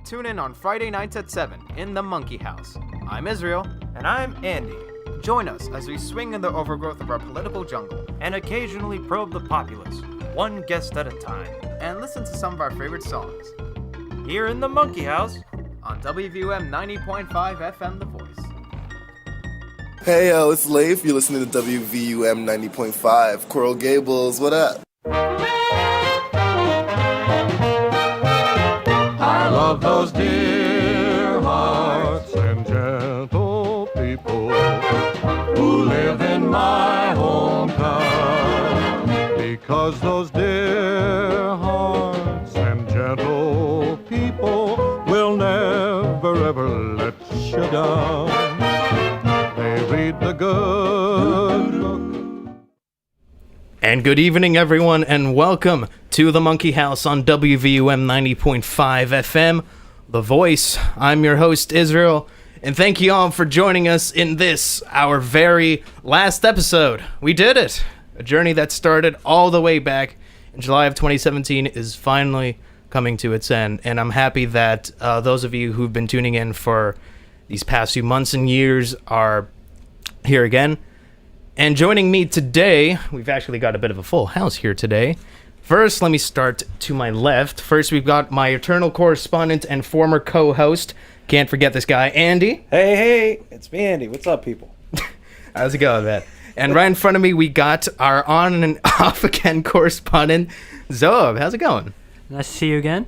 Tune in on Friday nights at 7 in the Monkey House. I'm Israel. And I'm Andy. Join us as we swing in the overgrowth of our political jungle And occasionally probe the populace, one guest at a time. and listen to some of our favorite songs Here in the Monkey House. on WVUM 90.5 FM The Voice. Hey yo, it's Leif. You're listening to WVUM 90.5. Coral Gables, what up? I love those dear hearts and gentle people who live in my hometown. Because those dear hearts and gentle people will never ever let you down. They read the good book. And good evening, everyone, and welcome to the Monkey House on WVUM 90.5 FM, The Voice. I'm your host, Israel, and thank you all for joining us in this, our very last episode. We did it! A journey that started all the way back in July of 2017 is finally coming to its end, and I'm happy that those of you who've been tuning in for these past few months and years are here again. And joining me today, we've actually got a bit of a full house here today. First, let me start to my left. First, we've got my eternal correspondent and former co-host. Can't forget this guy, Andy. Hey, it's me, Andy. What's up, people? How's it going, man? And right in front of me, we got our on and off again correspondent, Zoheb. How's it going? Nice to see you again.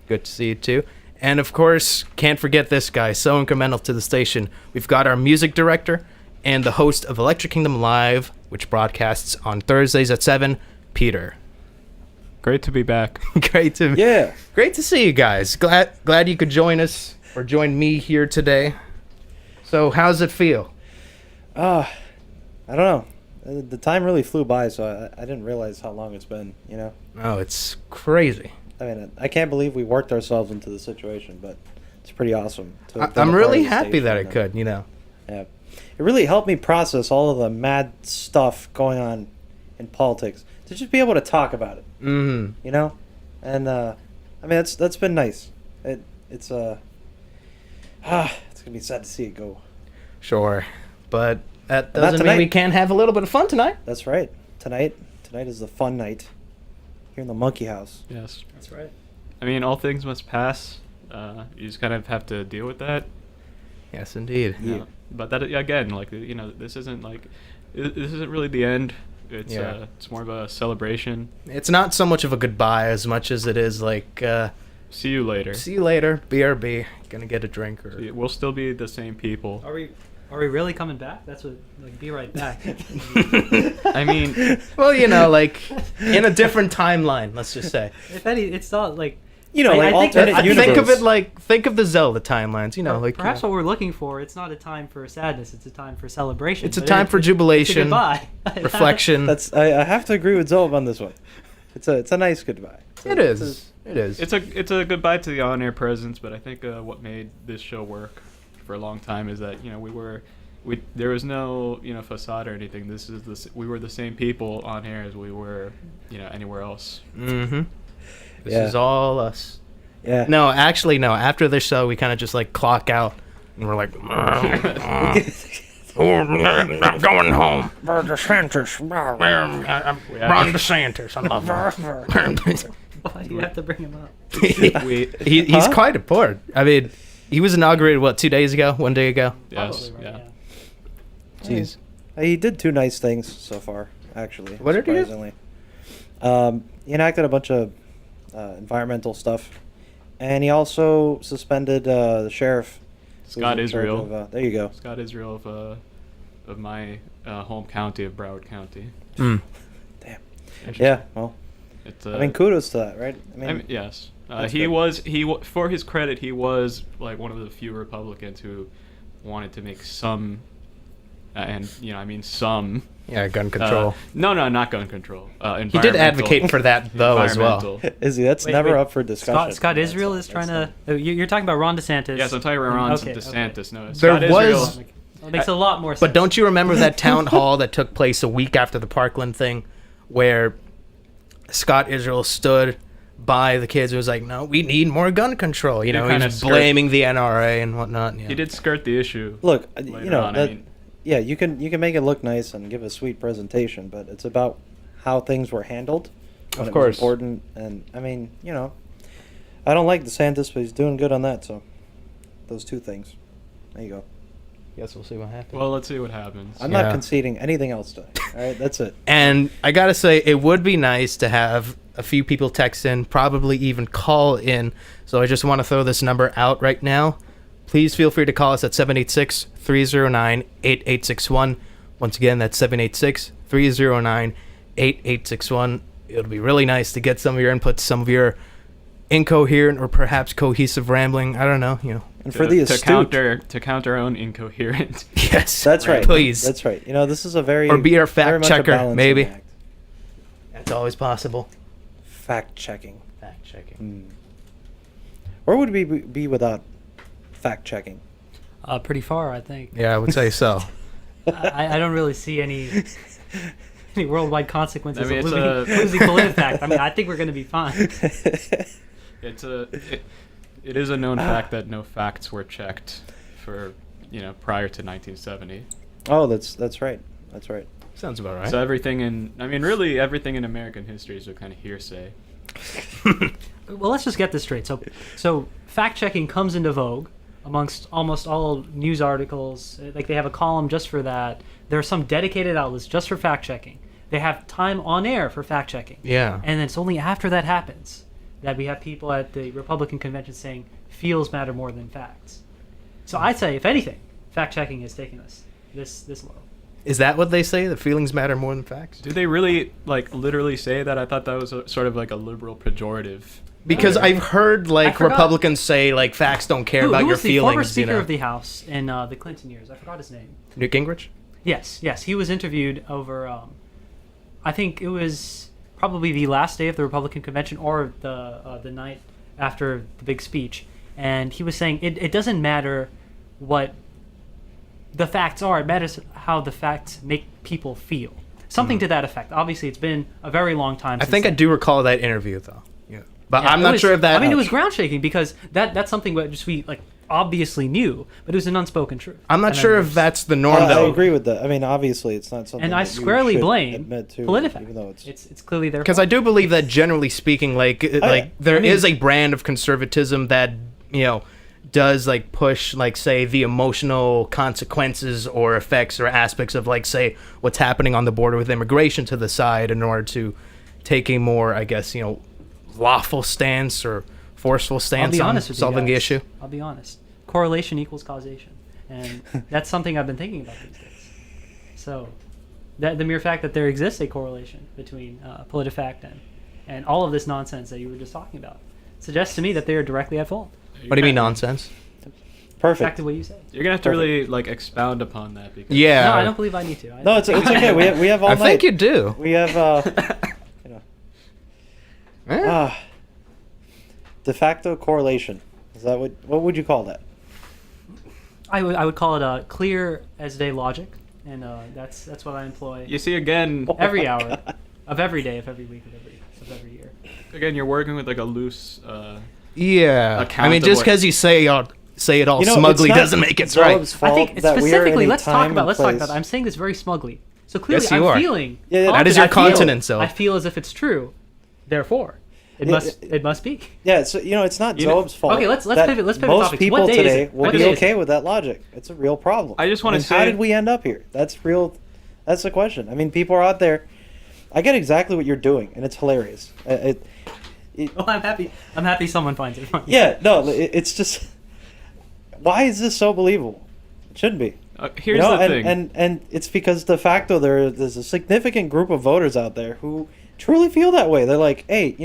Good to see you too. And of course, can't forget this guy, so incremental to the station. We've got our music director and the host of Electric Kingdom Live, which broadcasts on Thursdays at 7, Peter. Great to be back. Great to see you guys. Glad you could join us or join me here today. So, how's it feel? I don't know. The time really flew by, so I didn't realize how long it's been, you know? Oh, it's crazy. I mean, I can't believe we worked ourselves into the situation, but it's pretty awesome. I'm really happy that it could, you know. Yeah. It really helped me process all of the mad stuff going on in politics, to just be able to talk about it. Mm-hmm. You know? And, I mean, that's been nice. It's going to be sad to see it go. Sure. But that doesn't mean we can't have a little bit of fun tonight. That's right. Tonight is the fun night here in the Monkey House. Yes. That's right. I mean, all things must pass. You just kind of have to deal with that. Yes, indeed. Yeah. But that again, like, you know, this isn't really the end. It's more of a celebration. It's not so much of a goodbye as much as it is like See you later. see you later, BRB. Gonna get a drink or We'll still be the same people. Are we really coming back? That's what, like, be right back. I mean, well, you know, like in a different timeline, let's just say. If any, it's not like, You know, like I think alternate that- universe. Think of the Zelda timelines, you know, like perhaps what we're looking for. It's not a time for sadness. It's a time for celebration. it's a But time for jubilation, It's a goodbye. reflection. I have to agree with Zoheb on this one. It's a nice goodbye. It is. it's a goodbye to the on-air presence. But I think what made this show work for a long time is that, you know, there was no, you know, facade or anything. We were the same people on air as we were, you know, anywhere else. Mm-hmm. This Yeah. is all us. Yeah. No, actually, no. After this show, we kind of just like clock out, and we're like, I'm going home. Ron DeSantis. I love her. Why do you have to bring him up? He's quite important. I mean, he was inaugurated, what, 2 days ago? 1 day ago? Yes. Probably right, Yeah. Jeez. He did two nice things so far, actually. What did he do? surprisingly. He enacted a bunch of environmental stuff, and he also suspended the sheriff. who's Scott in charge Israel. of, there you go. Scott Israel of my home county of Broward County. Mm. Damn. Yeah. Well, It's, I mean, kudos to that, right? I mean, yes. that's He good. for his credit, he was like one of the few Republicans who wanted to make some, and you know, I mean some. Yeah, gun control. No, not gun control. He did advocate for that, though, as well. Environmental. Izzy, that's Wait, never wait. up for discussion. Scott Israel is trying to. You're talking about Ron DeSantis. Yes, I'm talking about Ron Okay, DeSantis. okay. No, There Scott was- Israel. That makes a lot more sense. But don't you remember that town hall that took place a week after the Parkland thing, where Scott Israel stood by the kids. It was like, no, we need more gun control. You know, kinda he's blaming the NRA and whatnot. Yeah. He did skirt the issue. Look, later you know, on, that, I mean, yeah, you can make it look nice and give a sweet presentation, but it's about how things were handled when Of it course. was important. And I mean, you know, I don't like DeSantis, but he's doing good on that. So those two things. There you go. Guess we'll see what happens. well, let's see what happens. I'm Yeah. not conceding anything else today. All right, that's it. And I gotta say, it would be nice to have a few people text in, probably even call in. So I just want to throw this number out right now. Please feel free to call us at 786-309-8861. Once again, that's 786-309-8861. It'll be really nice to get some of your inputs, some of your incoherent or perhaps cohesive rambling. I don't know, you know. And for the astute, to counter our own incoherent. Yes, that's right. please. That's right. You know, this is a very Or be our very fact much a checker, balancing maybe. act. That's always possible. Fact checking. Fact checking. Where would we be without fact checking? Pretty far, I think. Yeah, I would say so. I don't really see any worldwide consequences I mean, of it's losing PolitiFact. I mean, I think we're going to be fine. It is a known fact that no facts were checked for prior to 1970. Oh, that's right. That's right. Sounds about right. So everything in American history is a kind of hearsay. Well, let's just get this straight. So fact checking comes into vogue amongst almost all news articles. Like they have a column just for that. There are some dedicated outlets just for fact checking. They have time on air for fact checking. Yeah. And then it's only after that happens that we have people at the Republican convention saying feels matter more than facts. So I'd say, if anything, fact checking has taken us this low. Is that what they say? That feelings matter more than facts? Do they really literally say that? I thought that was sort of like a liberal pejorative. Because I've heard forgot. Republicans say facts don't care about who your was the feelings. former Speaker of the House in the Clinton years? I forgot his name. Newt Gingrich? Yes. He was interviewed over. I think it was probably the last day of the Republican convention or the night after the big speech, and he was saying it doesn't matter what the facts are; it matters how the facts make people feel. Something to that effect. Obviously, it's been a very long time. I think I do recall that interview, though. Yeah, but Yeah, I'm not sure if that. I mean, it was ground shaking because that's something that we obviously knew, but it was an unspoken truth. I'm not And sure then if that's the norm, I though. agree with that. I mean, obviously, it's not something. And I that you squarely should blame admit to, PolitiFact. even though It's clearly their Because fault. I do believe that, generally speaking, there is a brand of conservatism that does push say the emotional consequences or effects or aspects of say what's happening on the border with immigration to the side in order to take a more lawful stance or forceful I'll stance be on honest with you solving the guys. issue. I'll be honest. Correlation equals causation, and that's something I've been thinking about these days. So, the mere fact that there exists a correlation between PolitiFact and all of this nonsense that you were just talking about suggests to me that they are directly at fault. What do you mean nonsense? Perfect. Exactly what you said. You're gonna have to really expound upon that because Yeah. No, I don't believe I need to. No, it's okay. We have all I night. think you do. We have de facto correlation. Is that what would you call that? I would call it a clear as day logic, and that's what I employ you see again. every hour of every day of every week of every year. Again, you're working with a loose. Yeah. Account I mean, of just what- because you say it all You know, smugly it's not doesn't make it right. Zoheb's fault I think that we are in specifically. a Let's talk time about. and Let's talk place. about that. I'm saying this very smugly. So clearly, Yes, you I'm are. feeling. Yeah, That is your I feel- continent, so. I feel as if it's true. Therefore, it must be. Yeah, so it's not You know- Zoheb's fault. Okay, let's that pivot. Let's pivot most topics. people What day is today it? will What be day is okay it? with that logic. It's a real problem. I just wanna how say- did we end up here? That's real. That's the question. I mean, people are out there. I get exactly what you're doing, and it's hilarious. Well, I'm happy. I'm happy someone finds it funny. Yeah, no, it's just. Why is this so believable? It shouldn't be. Here's the thing. And it's because de facto there's a significant group of voters out there who truly feel that way. They're like, hey,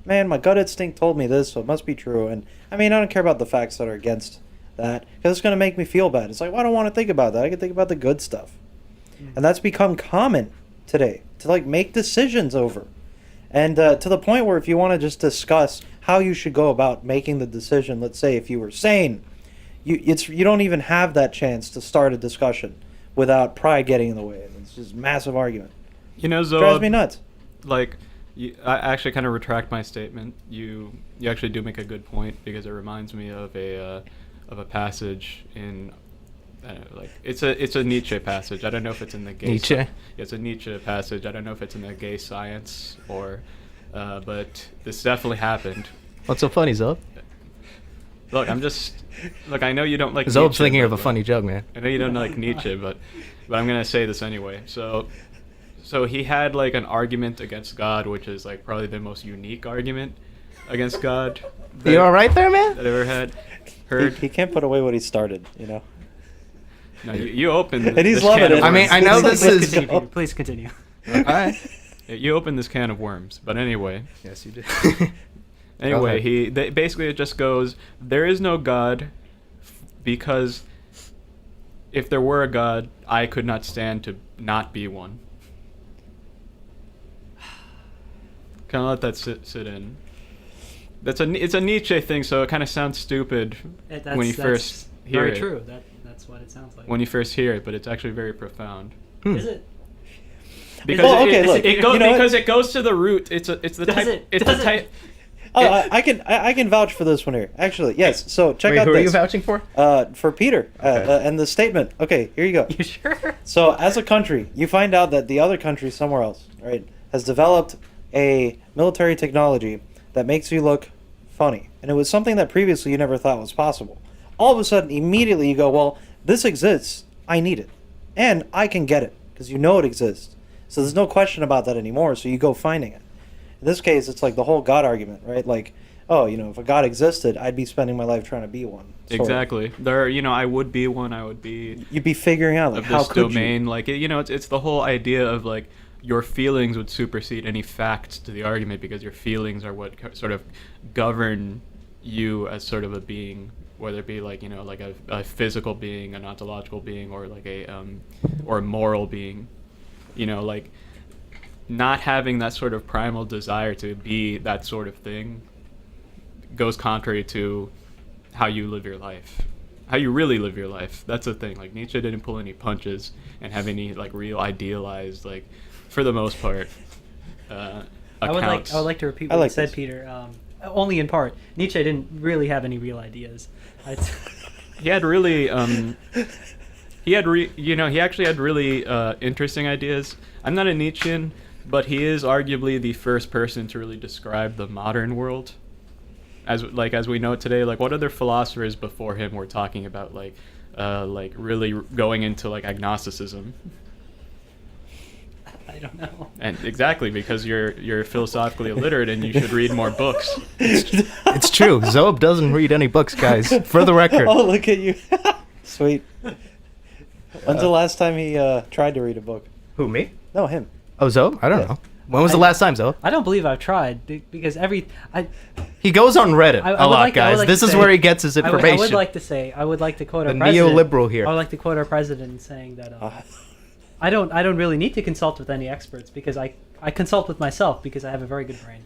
man, my gut instinct told me this, so it must be true. And I mean, I don't care about the facts that are against that because it's going to make me feel bad. It's like, well, I don't want to think about that. I can think about the good stuff. And that's become common today to make decisions over. And to the point where if you want to just discuss how you should go about making the decision, let's say if you were sane, you don't even have that chance to start a discussion without pride getting in the way. It's just massive argument. Zoheb, Drives me nuts. I actually kind of retract my statement. You actually do make a good point because it reminds me of a passage in. I don't know, like it's a Nietzsche passage. I don't know if it's in the gay. Nietzsche. It's a Nietzsche passage. I don't know if it's in the gay science or, but this definitely happened. What's so funny, Zoheb? Look, I know you don't like. Zoheb's Nietzsche, thinking but, of a funny joke, man. I know you don't like Nietzsche, but I'm gonna say this anyway. So he had like an argument against God, which is like probably the most unique argument against God. You all right there, man? That I ever heard. He can't put away what he started, you know. No, you opened. And he's this loving can of it. I mean, I know worms. this is. Please continue. All right. You opened this can of worms, but anyway. Yes, you did. Anyway, basically it just goes, there is no God because if there were a God, I could not stand to not be one. Kind of let that sit in. It's a Nietzsche thing, so it kind of sounds stupid when you first hear it. Very true. That's what it sounds like. When you first hear it, but it's actually very profound. Is it? Because Well, okay, look, you know what? because it goes to the root. It's the type. I can vouch for this one here. Actually, yes. So check out who this. are you vouching for? For Peter and the statement. Okay, here you go. You sure? So as a country, you find out that the other country somewhere else, right, has developed a military technology that makes you look funny, and it was something that previously you never thought was possible. All of a sudden, immediately you go, well, this exists. I need it, and I can get it because you know it exists. So there's no question about that anymore. So you go finding it. In this case, it's like the whole God argument, right? Like, oh, you know, if a God existed, I'd be spending my life trying to be one. sort of. Exactly. There, I would be one. I would be. You'd be figuring out like Of how this could domain, you? like it's the whole idea of like your feelings would supersede any facts to the argument because your feelings are what sort of govern you as sort of a being, whether it be like like a physical being, an ontological being, or like or a moral being, like not having that sort of primal desire to be that sort of thing goes contrary to how you live your life, how you really live your life. That's the thing. Like Nietzsche didn't pull any punches and have any like real idealized, like for the most part, accounts. I would like to repeat what you said, Peter. Only in part. Nietzsche didn't really have any real ideas. He had really, he actually had really interesting ideas. I'm not a Nietzschean, but he is arguably the first person to really describe the modern world, as we know it today. Like, what other philosophers before him were talking about like really going into like agnosticism? I don't know. And exactly, because you're philosophically illiterate and you should read more books. It's true. Zoheb doesn't read any books, guys. For the record. Oh, look at you. Sweet. When's the last time he tried to read a book? Who, me? No, him. Oh, Zoheb? I don't know. When was the last time, Zoheb? I don't believe I've tried because He goes on Reddit a lot, guys. This is where he gets his information. I would like to quote the our president. neoliberal here. I would like to quote our president saying that I don't really need to consult with any experts because I consult with myself because I have a very good brain.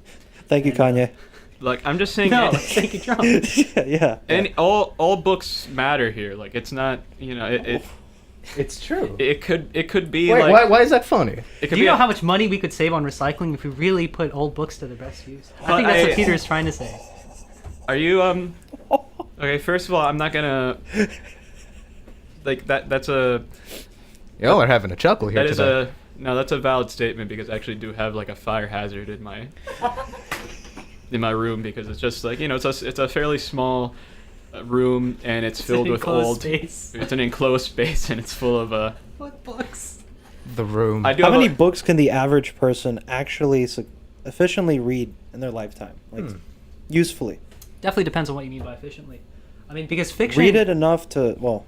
Thank you, Kanye. Like, I'm just saying. No, thank you, Trump. yeah. And all books matter here. Like, it's not, It's true. It could be. Wait, like, why is that funny? It could Do be you know how much money we could save on recycling if we really put old books to their best use? I think that's what Peter is trying to say. Are you Okay, first of all, I'm not gonna. Like that. That's a. Y'all are having a chuckle here That is today. that's a valid statement because I actually do have like a fire hazard in my room because it's just like it's a fairly small room and it's filled with old. Space. It's an enclosed space and it's full of What books? The room. How many books can the average person actually efficiently read in their lifetime? Like, usefully. Definitely depends on what you mean by efficiently. I mean, because fiction. Read it enough to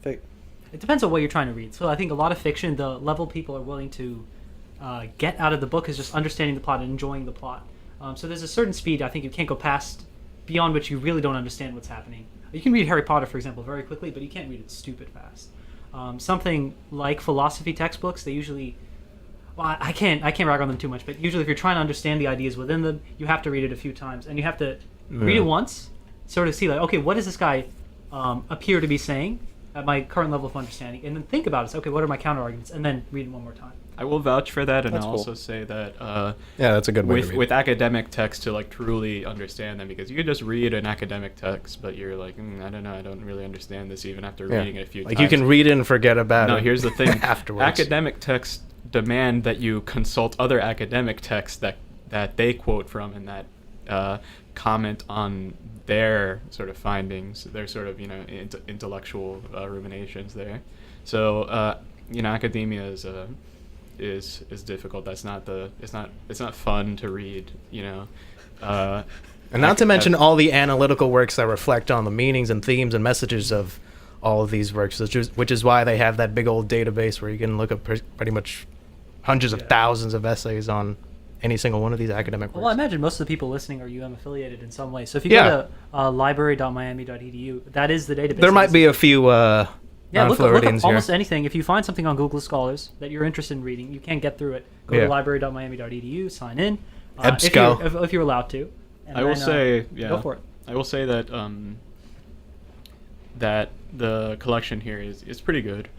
It depends on what you're trying to read. So I think a lot of fiction, the level people are willing to get out of the book is just understanding the plot and enjoying the plot. So there's a certain speed I think you can't go past beyond which you really don't understand what's happening. You can read Harry Potter, for example, very quickly, but you can't read it stupid fast. Something like philosophy textbooks, they usually... Well, I can't rag on them too much, but usually if you're trying to understand the ideas within them, you have to read it a few times. And you have to read it once, sort of see like, okay, what does this guy appear to be saying? at my current level of understanding, and then think about it. So, okay, what are my counter arguments, and then read it one more time. I will vouch for that, and That's I'll cool. also say that Yeah, that's a good way to read with academic texts to like truly understand them, because you could just read an academic text, but you're like, I don't know, I don't really understand this even after reading it a few times. Like you can read it and forget about it. No, here's the thing. afterwards. Academic texts demand that you consult other academic texts that they quote from and that comment on their sort of findings, their sort of intellectual ruminations there. So academia is difficult. It's not fun to read. And not to mention all the analytical works that reflect on the meanings and themes and messages of all of these works, which is why they have that big old database where you can look up pretty much hundreds of thousands of essays on any single one of these academic works. Well, I imagine most of the people listening are UM affiliated in some way. So if you go to library.miami.edu, that is the database. There might be a few look up non-Floridians almost here. anything. If you find something on Google Scholars that you're interested in reading, you can't get through it. Go to library.miami.edu, sign in. EBSCO. If you're allowed to. And I will say, go for it. I will say that that the collection here is pretty good.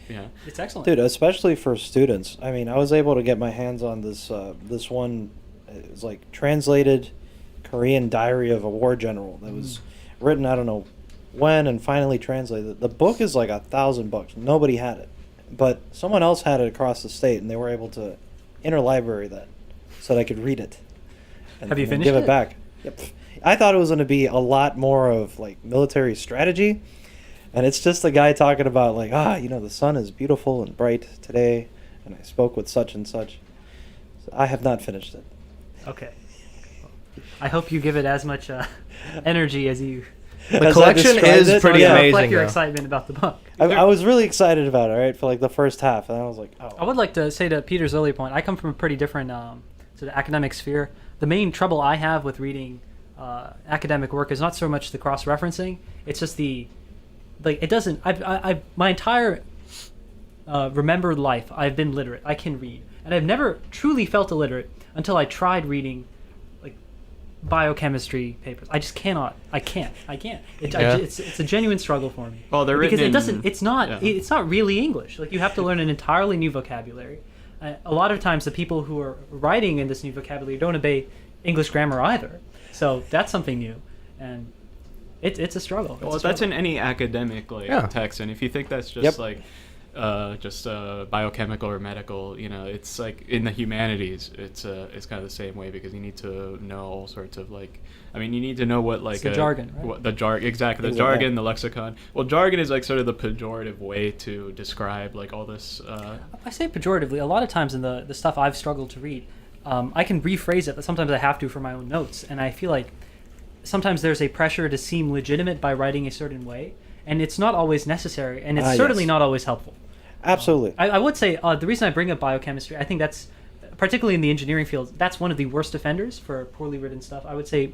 Yeah. It's excellent. Dude, especially for students. I mean, I was able to get my hands on this this one. It was like translated Korean Diary of a War General that was written, I don't know when, and finally translated. The book is like $1,000. Nobody had it, but someone else had it across the state, and they were able to interlibrary that so that I could read it. And, Have you and then finished give it? it back. Yep. I thought it was going to be a lot more of like military strategy. And it's just a guy talking about like, the sun is beautiful and bright today, and I spoke with such and such. So I have not finished it. Okay. I hope you give it as much energy as you. The As I collection described is it, pretty yeah. amazing. Reflect your though. excitement about the book. I was really excited about it, right, for like the first half, and I was like, I would like to say to Peter's earlier point, I come from a pretty different sort of academic sphere. The main trouble I have with reading academic work is not so much the cross-referencing. It's just it doesn't. I've my entire remembered life, I've been literate. I can read, and I've never truly felt illiterate until I tried reading like biochemistry papers. I just cannot. I can't. It's a genuine struggle for me. Well, they're because written it doesn't. in- It's not. yeah. It's not really English. Like you have to learn an entirely new vocabulary. A lot of times, the people who are writing in this new vocabulary don't obey English grammar either. So that's something new, and it's a struggle. Well, that's in any academic text, and if you think that's just biochemical or medical, it's like in the humanities, it's kind of the same way, because you need to know all sorts of you need to know what the jargon, right? what the jargon, exactly, the jargon, the lexicon. Well, jargon is like sort of the pejorative way to describe like all this. I say pejoratively. A lot of times in the stuff I've struggled to read, I can rephrase it, but sometimes I have to for my own notes, and I feel like sometimes there's a pressure to seem legitimate by writing a certain way, and it's not always necessary, and it's certainly not always helpful. absolutely. I would say the reason I bring up biochemistry, I think that's, particularly in the engineering field, that's one of the worst offenders for poorly written stuff. I would say,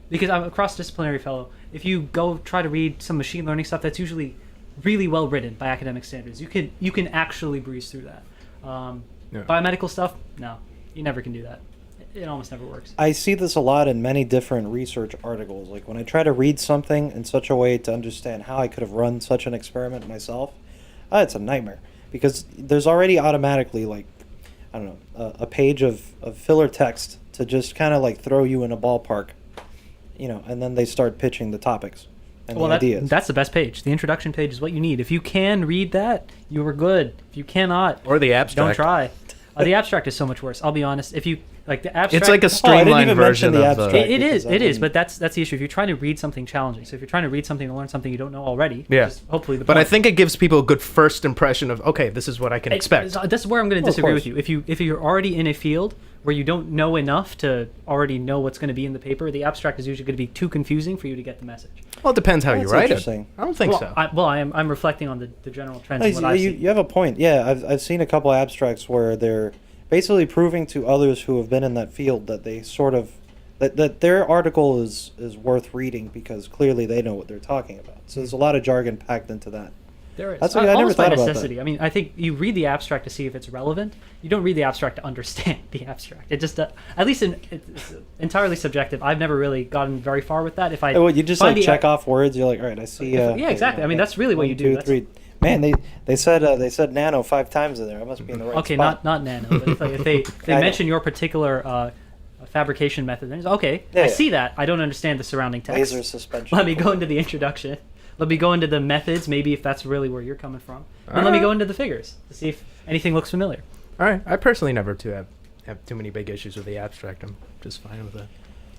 because I'm a cross-disciplinary fellow, if you go try to read some machine learning stuff, that's usually really well written by academic standards. You can actually breeze through that. Biomedical stuff, no, you never can do that. It almost never works. I see this a lot in many different research articles. Like when I try to read something in such a way to understand how I could have run such an experiment myself, it's a nightmare, because there's already automatically a page of filler text to just kind of like throw you in a ballpark, and then they start pitching the topics and the ideas. That's the best page. The introduction page is what you need. If you can read that, you are good. If you cannot, Or the abstract. don't try. The abstract is so much worse. I'll be honest. If you like the abstract, It's like a I didn't streamlined even version mention the of the. abstract. It is, because I mean- but that's the issue. If you're trying to read something challenging, so if you're trying to read something to learn something you don't know already, Yeah. which is hopefully the But I point. think it gives people a good first impression of, okay, this is what I can expect. This is where I'm going to Well, of disagree course. with you. If you're already in a field where you don't know enough to already know what's going to be in the paper, the abstract is usually going to be too confusing for you to get the message. Well, it depends how you That's write it. interesting. I don't think so. I'm reflecting on the general trends. No, and what I've seen. you have a point. Yeah, I've seen a couple abstracts where they're basically proving to others who have been in that field that they sort of that their article is worth reading because clearly they know what they're talking about. So there's a lot of jargon packed into that. There is. That's what I never Almost by thought about necessity. that. I mean, I think you read the abstract to see if it's relevant. You don't read the abstract to understand the abstract. It just, at least it's entirely subjective. I've never really gotten very far with that. If I Oh, you just find like the- check off words. You're like, all right, I see. yeah, exactly. I mean, that's really what you do. 1, 2, 3. Man, they said nano 5 times in there. I must be in the right Okay, spot. not nano. But if they I know. mention your particular fabrication method, then it's, okay, Yeah, I yeah. see that. I don't understand the surrounding text. Laser suspension. Let me go into the introduction. Let me go into the methods, maybe if that's really where you're coming from. And let me go into the figures to see if anything looks familiar. All right. I personally never have too many big issues with the abstract. I'm just fine with it.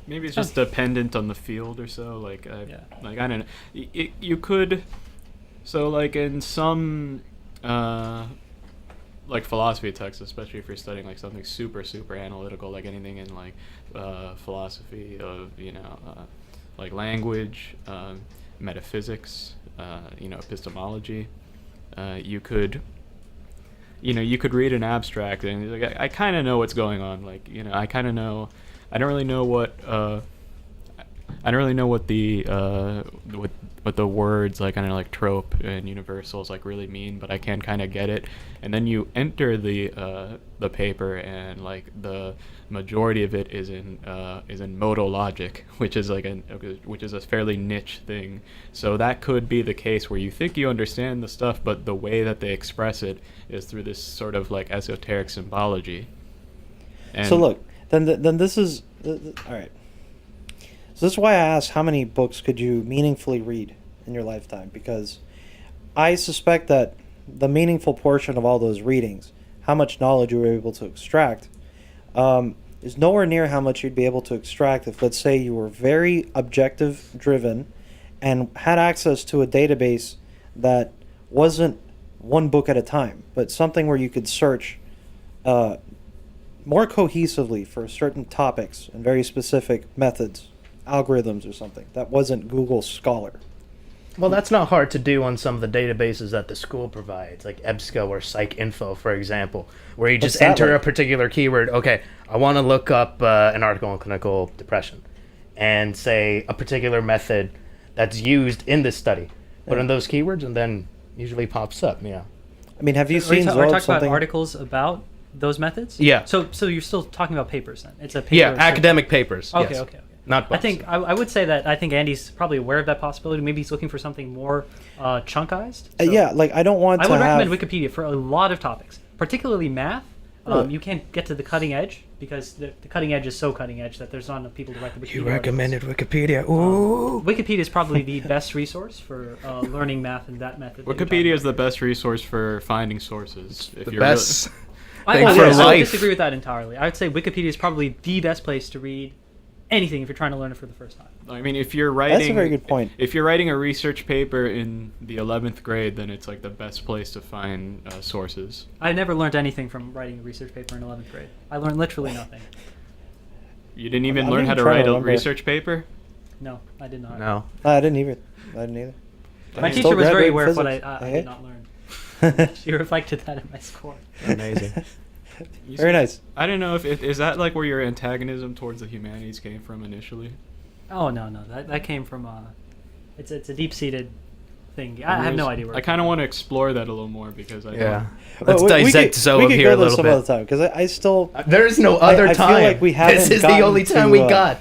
Maybe it's just dependent on the field or so. Like, like I don't know. You could, so like in some, like philosophy texts, especially if you're studying like something super analytical, like anything in like philosophy of like language, metaphysics, epistemology, you could read an abstract and like, I kind of know what's going on. Like, I kind of know. I don't really know what what the words like kind of like trope and universals like really mean, but I can kind of get it. And then you enter the paper, and like the majority of it is in modal logic, which is like which is a fairly niche thing. So that could be the case where you think you understand the stuff, but the way that they express it is through this sort of like esoteric symbology. And So look, then this is all right. So this is why I asked how many books could you meaningfully read in your lifetime, because I suspect that the meaningful portion of all those readings, how much knowledge you were able to extract, is nowhere near how much you'd be able to extract if, let's say, you were very objective driven and had access to a database that wasn't one book at a time, but something where you could search more cohesively for certain topics and very specific methods, algorithms or something. That wasn't Google Scholar. Well, that's not hard to do on some of the databases that the school provides, like EBSCO or PsycInfo, for example, where you just What's that enter like? a particular keyword. Okay, I want to look up an article on clinical depression and say a particular method that's used in this study. Put in those keywords, and then usually pops up, yeah. I mean, have you Are you seen talking Zoheb about something? articles about those methods? Yeah. So you're still talking about papers then? It's a paper. Yeah, academic papers. Okay, yes. okay. Not books. I think I would say that I think Andy's probably aware of that possibility. Maybe he's looking for something more chunkized. So Yeah, like I don't want I to would have... recommend Wikipedia for a lot of topics, particularly math. Really? You can't get to the cutting edge because the cutting edge is so cutting edge that there's not enough people to write the Wikipedia. You articles. recommended Wikipedia. Ooh. Wikipedia is probably the best resource for learning math and that method. that you're talking Wikipedia is about. the best resource for finding sources. If The you're best I thing would for I would life. disagree with that entirely. I would say Wikipedia is probably the best place to read anything if you're trying to learn it for the first time. I mean, if you're writing, That's a very good point. If you're writing a research paper in the 11th grade, then it's like the best place to find sources. I never learned anything from writing a research paper in 11th grade. I learned literally nothing. You didn't even I'm learn even how to trying write to a remember. research paper? No, I did not. No. I didn't either. My Still teacher was very graduated aware of what physics. I Okay. did not learn. She reflected that in my score. Amazing. Very nice. I don't know if is that like where your antagonism towards the humanities came from initially? Oh no, that came from it's a deep seated thing. I have no idea where. I kind of want to explore that a little more because I Yeah. don't. Let's dissect we Zoheb could here go a this little some bit. other time because I still There is no other I feel time. like we haven't This is the gotten only time to, we got.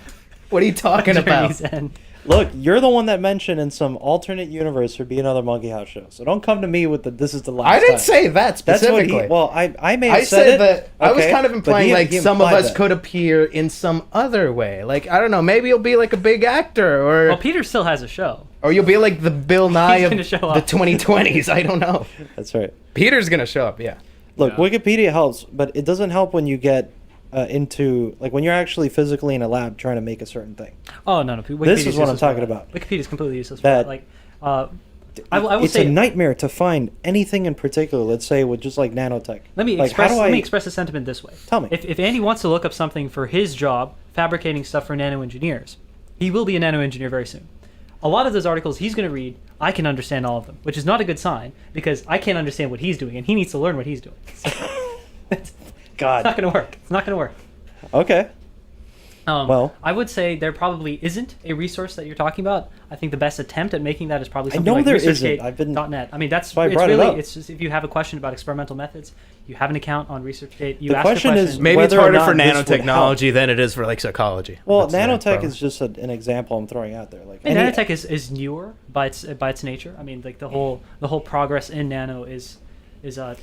What are you talking about? Journey's End. look. You're the one that mentioned in some alternate universe there'd be another Monkey House show. So don't come to me with this is the last. I didn't time. say that That's what specifically. he. Well, I may have I said said it, that I was okay, kind of but implying he like some of implied us that. could appear in some other way. Like, I don't know, maybe you'll be like a big actor, or Well, Peter still has a show. you'll be like the Bill Nye He's of gonna show the up. 2020s. I don't know. That's right. Peter's gonna show up. Yeah. Look, Yeah. Wikipedia helps, but it doesn't help when you get into like when you're actually physically in a lab trying to make a certain thing. Oh no, This is what I'm talking about. Wikipedia is completely useless. That- For that. Like, I will It's say. a nightmare to find anything in particular. Let's say with just like nanotech. Let me like, express. how do Let me I- express a sentiment this way. Tell me. If Andy wants to look up something for his job, fabricating stuff for nano engineers, he will be a nano engineer very soon. A lot of those articles he's going to read, I can understand all of them, which is not a good sign because I can't understand what he's doing, and he needs to learn what he's doing. So, it's God. not going to work. It's not going to work. Okay. Well- I would say there probably isn't a resource that you're talking about. I think the best attempt at making that is probably I something know like there isn't. ResearchGate.net. I've been- I mean, that's why I it's brought it really up. it's just if you have a question about experimental methods, you have an account on ResearchGate. You The ask question a is question. Maybe it's whether or harder not for this would nanotechnology than it is for like psychology. Well, That's the nanotech problem. is just an example I'm throwing out there. Like And any- nanotech is newer by its nature. I mean, like the whole progress in nano is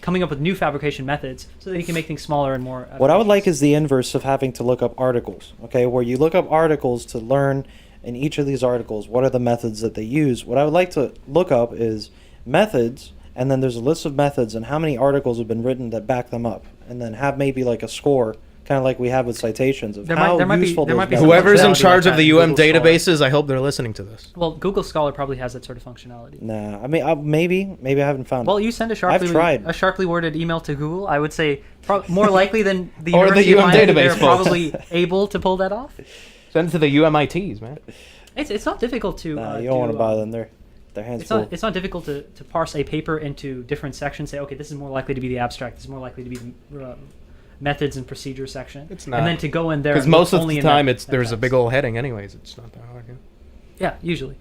coming up with new fabrication methods so that you can make things smaller and more. What I would like efficacious. is the inverse of having to look up articles, okay? Where you look up articles to learn in each of these articles what are the methods that they use. What I would like to look up is methods, and then there's a list of methods and how many articles have been written that back them up, and then have maybe like a score, kind of like we have with citations of There how might be- useful there those might be methods some are. Whoever's in functionality charge like of the that in UM Google Scholar. databases, I hope they're listening to this. Well, Google Scholar probably has that sort of functionality. Nah, I mean, maybe I haven't found Well, it. you send a tried. sharply worded email to Google. I would say more likely than the Or the University of UM Miami, database they're folks. probably able to pull that off. Send it to the UMITs, man. It's not difficult to. Nah, you don't want to bother them. Their hands It's full. not, it's not difficult to parse a paper into different sections. Say, okay, this is more likely to be the abstract. This is more likely to be the methods and procedures section. It's not. And then to go in there. Because and look most of only the in that- time, that there's a text. big old heading, anyways. It's not that hard. Yeah. Yeah, usually.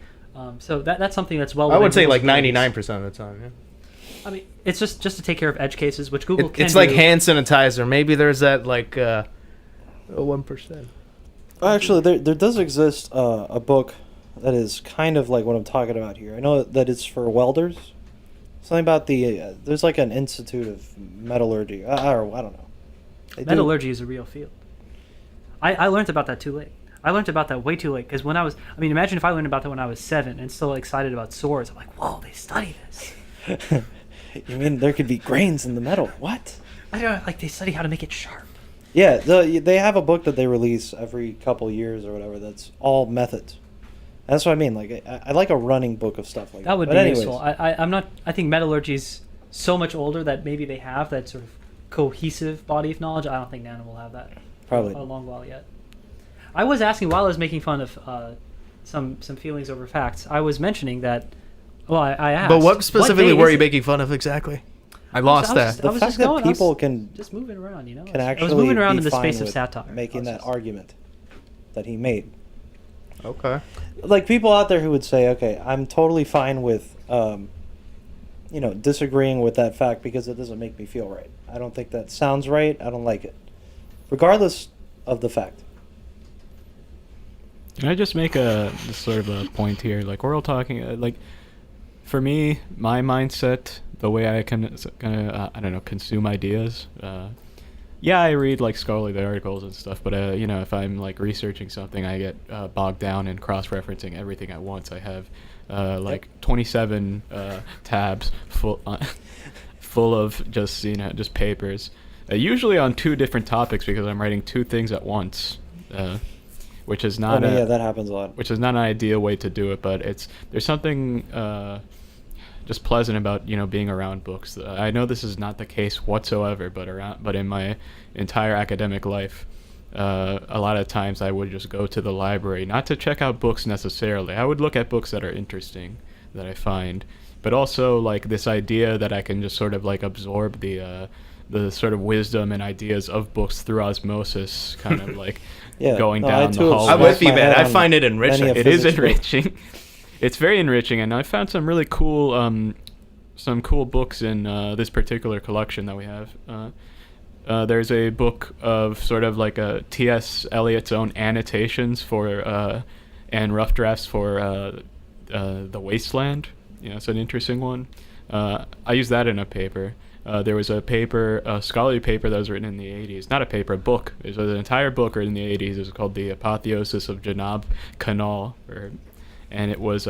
So that's something that's well. I would within say Google's like abilities. 99% of the time. Yeah. I mean, it's just to take care of edge cases, which Google can It's like do. hand sanitizer. Maybe there's that like 1%. Actually, there does exist a book that is kind of like what I'm talking about here. I know that it's for welders. Something about the there's like an institute of metallurgy. Or I don't know. They do- Metallurgy is a real field. I learned about that too late. I learned about that way too late because when I imagine if I learned about that when I was 7 and still excited about swords. I'm like, whoa, they study this. You mean there could be grains in the metal? What? I don't know, like they study how to make it sharp. Yeah, they have a book that they release every couple years or whatever. That's all methods. That's what I mean. Like I like a running book of stuff like that. That would But be anyways, useful. I'm not. I think metallurgy's so much older that maybe they have that sort of cohesive body of knowledge. I don't think Nano will have that Probably. for a long while yet. I was asking while I was making fun of some feelings over facts. I was mentioning that. Well, I asked. But what specifically day were is you it? making fun of exactly? I lost I was that. just- the I was fact just that going- I was people can just moving around, you know. can I actually was moving around be in the fine space of with satire. making I that was argument that he made. Okay. Like people out there who would say, okay, I'm totally fine with, disagreeing with that fact because it doesn't make me feel right. I don't think that sounds right. I don't like it, regardless of the fact. Can I just make just sort of a point here? Like we're all talking, like for me, my mindset, the way I can I don't know, consume ideas. Yeah, I read like scholarly articles and stuff, but if I'm like researching something, I get bogged down in cross-referencing everything at once. I have like 27 tabs full full of just papers, usually on 2 different topics because I'm writing 2 things at once. Which is not yeah, that happens a lot. which is not an ideal way to do it, but there's something just pleasant about being around books. I know this is not the case whatsoever, but in my entire academic life, a lot of times I would just go to the library, not to check out books necessarily. I would look at books that are interesting that I find, but also like this idea that I can just sort of like absorb the sort of wisdom and ideas of books through osmosis, kind of like Yeah, going no, I down too the have hallway. I'm with you, my man. head I on find it enriching. many a It is physics book. enriching. It's very enriching, and I found some really cool, some cool books in this particular collection that we have. There's a book of sort of like a T.S. Eliot's own annotations for and rough drafts for The Wasteland. It's an interesting one. I used that in a paper. There was a scholarly paper that was written in the 80s. Not a paper, a book. It was an entire book written in the 80s. It was called The Apotheosis of Janab Kanal, and it was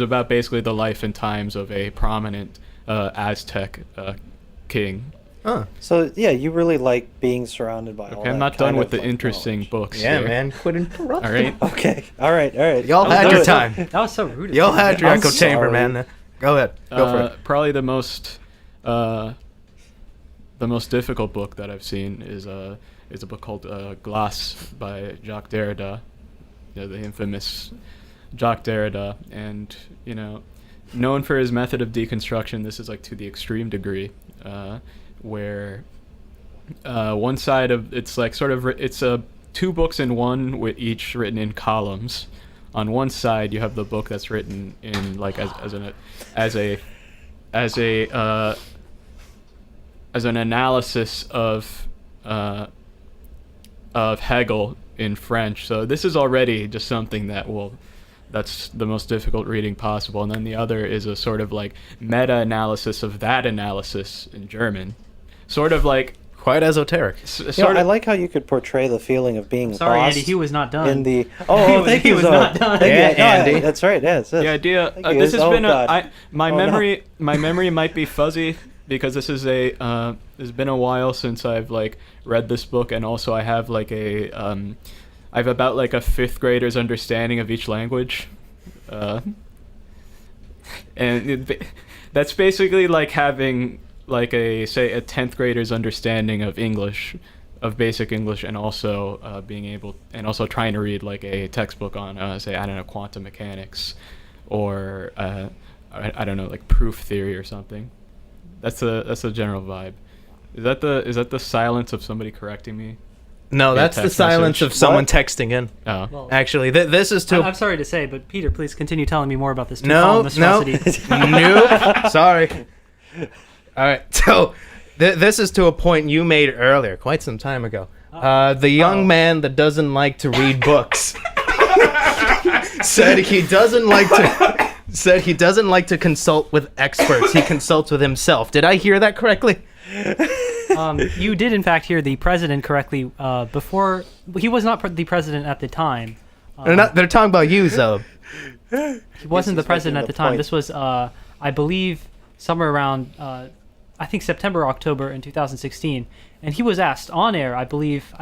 about basically the life and times of a prominent Aztec king. Huh. So yeah, you really like being surrounded by all Okay, that I'm not kind done with of, the like, interesting knowledge. books. Yeah, here. man. Quit interrupting. All right. Okay, all right. Y'all I'll had do your it. time. That was so rude. of Y'all me. had your I'm echo chamber, sorry. man. Go ahead. Go for it. Probably the most difficult book that I've seen is a book called Glass by Jacques Derrida, the infamous Jacques Derrida, and known for his method of deconstruction. This is like to the extreme degree, where one side of it's like sort of it's two books in one with each written in columns. On one side, you have the book that's written in like as an analysis of Hegel in French. So this is already just something that's the most difficult reading possible. And then the other is a sort of like meta-analysis of that analysis in German. Sort of like Quite esoteric. I like how you could portray the feeling of being Sorry, lost Andy, he was not done. in the thank he you, was Zoheb. not done. Thank you. Yeah, No, Andy. that's right. Yes, the idea. Thank you. This has Oh, been God. my Oh, memory. My memory might be fuzzy because this is it's been a while since I've like read this book, and also I have like I have about like a fifth grader's understanding of each language, that's basically like having like a 10th grader's understanding of English, of basic English, and also being able and also trying to read like a textbook on I don't know, quantum mechanics, or I don't know, like proof theory or something. That's the general vibe. Is that the silence of somebody correcting me? No, Yeah, that's the text silence message. of someone What? texting in. Oh. Well, Actually, this is to I'm sorry to say, but Peter, please continue telling me more about this. no. monstrosity. Nope. Sorry. All right. So this is to a point you made earlier, quite some time ago. The young man that doesn't like to read books said he doesn't like to consult with experts. He consults with himself. Did I hear that correctly? You did, in fact, hear the president correctly. Before he was not the president at the time. They're talking about you, Zoheb. He wasn't the he's president making at the the time. point. This was, I believe, somewhere around, I think September, or October in 2016, and he was asked on air, I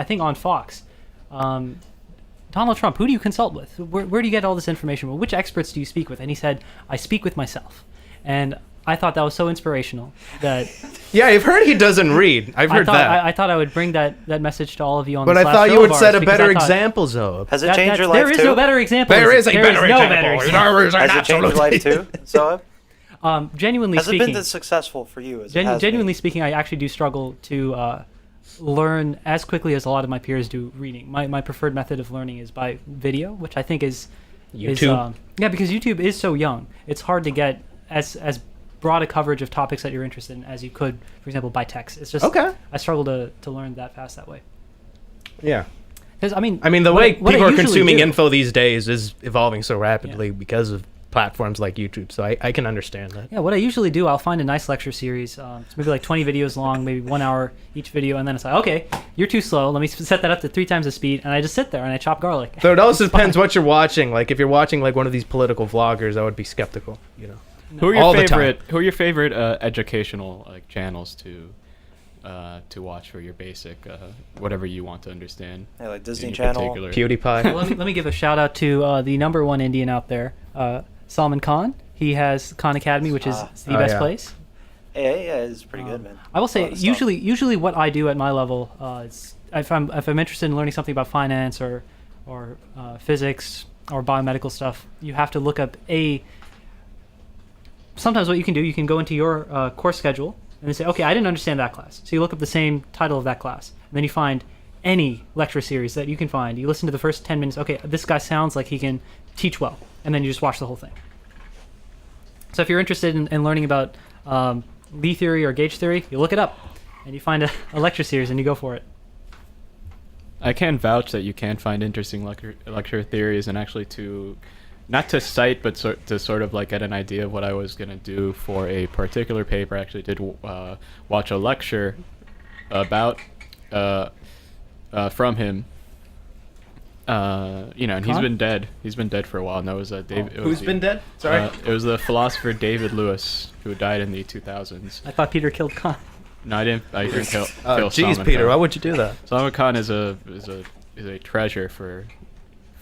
think on Fox, Donald Trump, who do you consult with? Where do you get all this information? Well, which experts do you speak with? And he said, I speak with myself. And I thought that was so inspirational that Yeah, I've heard he doesn't read. I've heard that. I thought I would bring that message to all of you on But this I last thought you show would of set a ours, because better I thought- example, Zoheb. Has it changed your life There is too? no better example. There is a better no example. better example. There is an Has it changed your life too, Zoheb? Genuinely Has it speaking, been as successful for you as it has genuinely been? speaking, I actually do struggle to learn as quickly as a lot of my peers do reading. My preferred method of learning is by video, which I think is YouTube. because YouTube is so young. It's hard to get as broad a coverage of topics that you're interested in as you could, for example, by text. It's just Okay. I struggle to learn that fast that way. Yeah. Because I mean, The way what I people are usually consuming do- info these days is evolving so rapidly because of platforms like YouTube. So I can understand that. Yeah, what I usually do, I'll find a nice lecture series. It's maybe like 20 videos long, maybe 1 hour each video, and then it's like, okay, you're too slow. Let me set that up to 3 times the speed, and I just sit there and I chop garlic. So it also It's fine. depends what you're watching. Like if you're watching like one of these political vloggers, I would be skeptical. You know. Who are All the your time. favorite? Who are your favorite educational like channels to watch for your basic whatever you want to understand? Yeah, like Disney in Channel. particular? PewDiePie. Well, let me give a shout out to the number one Indian out there, Salman Khan. He has Khan Academy, which is the Oh, best yeah. place. Yeah, it's pretty good, man. I will A lot say, of stuff. usually what I do at my level is if I'm interested in learning something about finance or physics or biomedical stuff, you have to look up Sometimes what you can do, you can go into your course schedule and then say, okay, I didn't understand that class. So you look up the same title of that class, and then you find any lecture series that you can find. You listen to the first 10 minutes. Okay, this guy sounds like he can teach well, and then you just watch the whole thing. So if you're interested in learning about Lie theory or gauge theory, you look it up, and you find a lecture series, and you go for it. I can vouch that you can find interesting lecture theories, and actually not to cite, but to sort of like get an idea of what I was going to do for a particular paper. I actually did watch a lecture about from him. And he's Khan? been dead. He's been dead for a while. And that was David. Who's been dead? Sorry. It was the philosopher David Lewis, who died in the 2000s. I thought Peter killed Khan. No, I didn't kill. Oh, kill jeez, Salman Peter, Khan. why would you do that? Salman Khan is a treasure for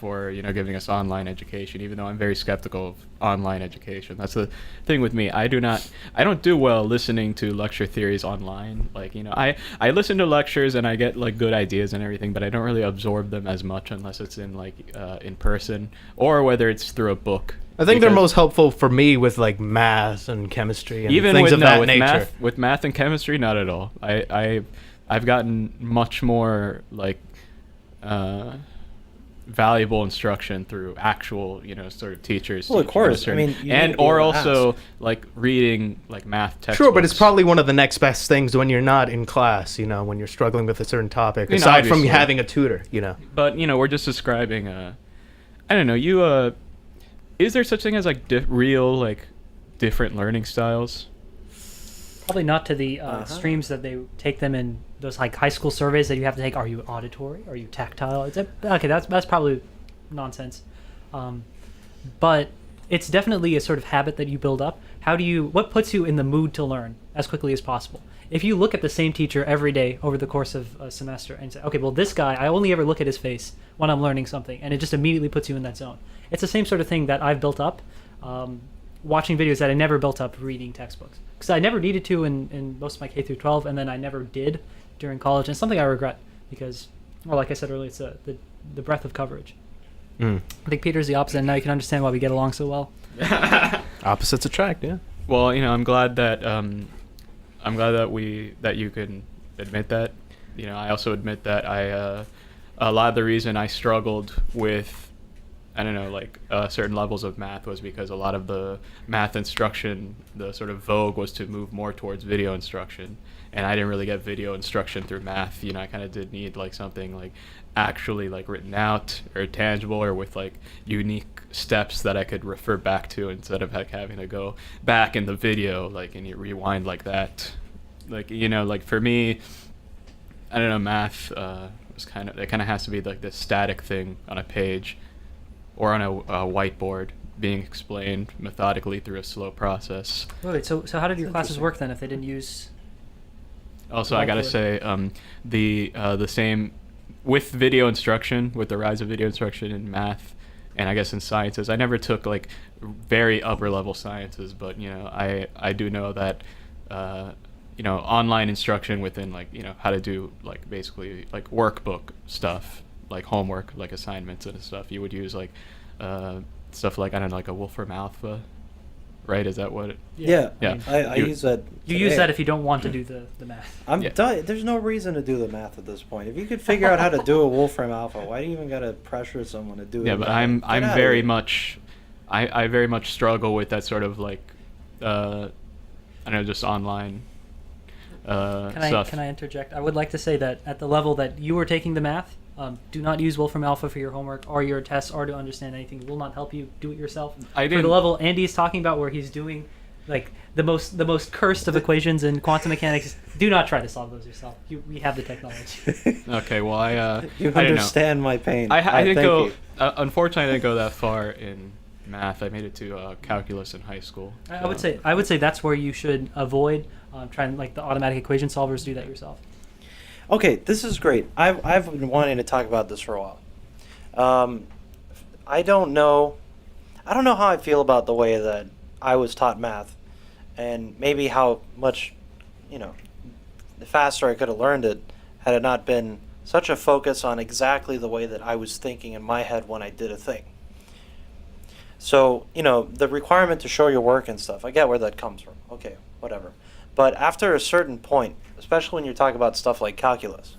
giving us online education, even though I'm very skeptical of online education. That's the thing with me. I don't do well listening to lecture theories online. Like, I listen to lectures and I get like good ideas and everything, but I don't really absorb them as much unless it's in in person or whether it's through a book. I think they're Because most helpful for me with like math and chemistry and even things with of that nature. With math and chemistry, not at all. I I've gotten much more like valuable instruction through actual, sort of teachers. Well, of teaching at a course. I certain- mean, you need to and be or able to also ask. like reading like math textbooks. Sure, but it's probably one of the next best things when you're not in class, when you're struggling with a certain topic, I mean, aside from obviously. having a tutor, But we're just describing. I don't know. Is there such thing as like real like different learning styles? Probably not to the streams that they take them in those like high school surveys that you have to take. Are you auditory? Are you tactile? Okay, that's probably nonsense. But it's definitely a sort of habit that you build up. What puts you in the mood to learn as quickly as possible? If you look at the same teacher every day over the course of a semester and say, okay, well, this guy, I only ever look at his face when I'm learning something, and it just immediately puts you in that zone. It's the same sort of thing that I've built up watching videos that I never built up reading textbooks. Because I never needed to in most of my K through 12, and then I never did during college. And it's something I regret because, well, like I said earlier, it's the breadth of coverage. I think Peter's the opposite, and now you can understand why we get along so well. opposites attract, yeah. Well, I'm glad that you can admit that. I also admit that a lot of the reason I struggled with, I don't know, like certain levels of math was because a lot of the math instruction, the sort of vogue was to move more towards video instruction, and I didn't really get video instruction through math. I kind of did need like something like actually like written out or tangible or with like unique steps that I could refer back to instead of like having to go back in the video like and you rewind like that. Like like for me, I don't know, math was kind of has to be like this static thing on a page or on a whiteboard being explained methodically through a slow process. Wait, so how did your classes work then if they didn't use? Also, I gotta say, the same with video instruction, with the rise of video instruction in math, and I guess in sciences. I never took like very upper level sciences, but I do know that online instruction within like how to do like basically like workbook stuff, like homework, like assignments and stuff. You would use like stuff like, I don't know, like a Wolfram Alpha, right? Is that what it? Yeah. Yeah. I use that. You use that if you don't want to do the math. There's no reason to do the math at this point. If you could figure out how to do a Wolfram Alpha, why do you even gotta pressure someone to do it? Yeah, but I'm very much, I very much struggle with that sort of like, I don't know, just online stuff. Can I interject? I would like to say that at the level that you were taking the math, do not use Wolfram Alpha for your homework or your tests or to understand anything. It will not help you. Do it yourself. For the level Andy is talking about, where he's doing like the most cursed of equations in quantum mechanics, do not try to solve those yourself. We have the technology. Okay, well you I don't understand know. my pain. I didn't go. Unfortunately, I didn't go that far in math. I made it to calculus in high school. I would say that's where you should avoid trying like the automatic equation solvers. Do that yourself. Okay, this is great. I've been wanting to talk about this for a while. I don't know how I feel about the way that I was taught math, and maybe how much, faster I could have learned it had it not been such a focus on exactly the way that I was thinking in my head when I did a thing. So, the requirement to show your work and stuff, I get where that comes from. Okay, whatever. But after a certain point, especially when you're talking about stuff like calculus,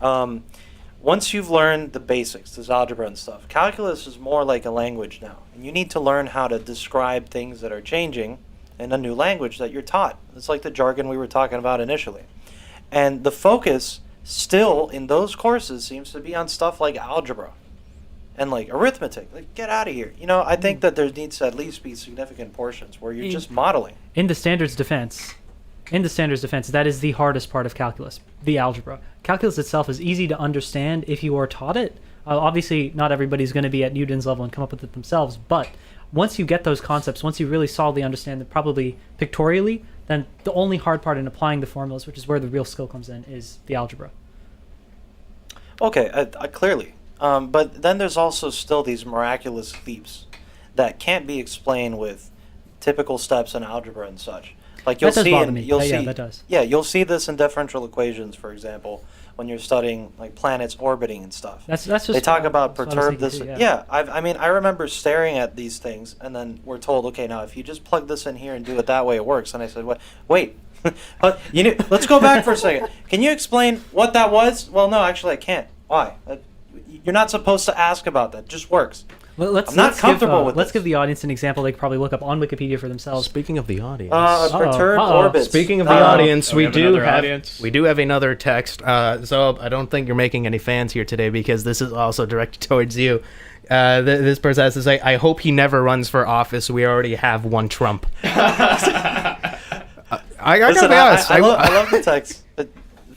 once you've learned the basics, this algebra and stuff, calculus is more like a language now. And you need to learn how to describe things that are changing in a new language that you're taught. It's like the jargon we were talking about initially. And the focus still in those courses seems to be on stuff like algebra and like arithmetic. Like, get out of here. I think that there needs to at least be significant portions where you're just modeling. In the standards defense, that is the hardest part of calculus, the algebra. Calculus itself is easy to understand if you are taught it. Obviously, not everybody's going to be at Newton's level and come up with it themselves, but once you get those concepts, once you really solidly understand them, probably pictorially, then the only hard part in applying the formulas, which is where the real skill comes in, is the algebra. Okay, clearly. But then there's also still these miraculous leaps that can't be explained with typical steps in algebra and such. Like you'll see, that does. Yeah, you'll see this in differential equations, for example, when you're studying like planets orbiting and stuff. That's just they talk about perturb this. Too, I remember staring at these things, and then we're told, okay, now if you just plug this in here and do it that way, it works. And I said, wait, Let's go back for a second. Can you explain what that was? Well, no, actually, I can't. Why? You're not supposed to ask about that. It just works. Well, I'm not comfortable with Let's this. give the audience an example they could probably look up on Wikipedia for themselves. Speaking of the audience, Perturbed orbits. speaking of the audience, we we have do another have audience. we do have another text. So I don't think you're making any fans here today because this is also directed towards you. This person has to say, "I hope he never runs for office. We already have one Trump." I gotta be honest. I love the text. But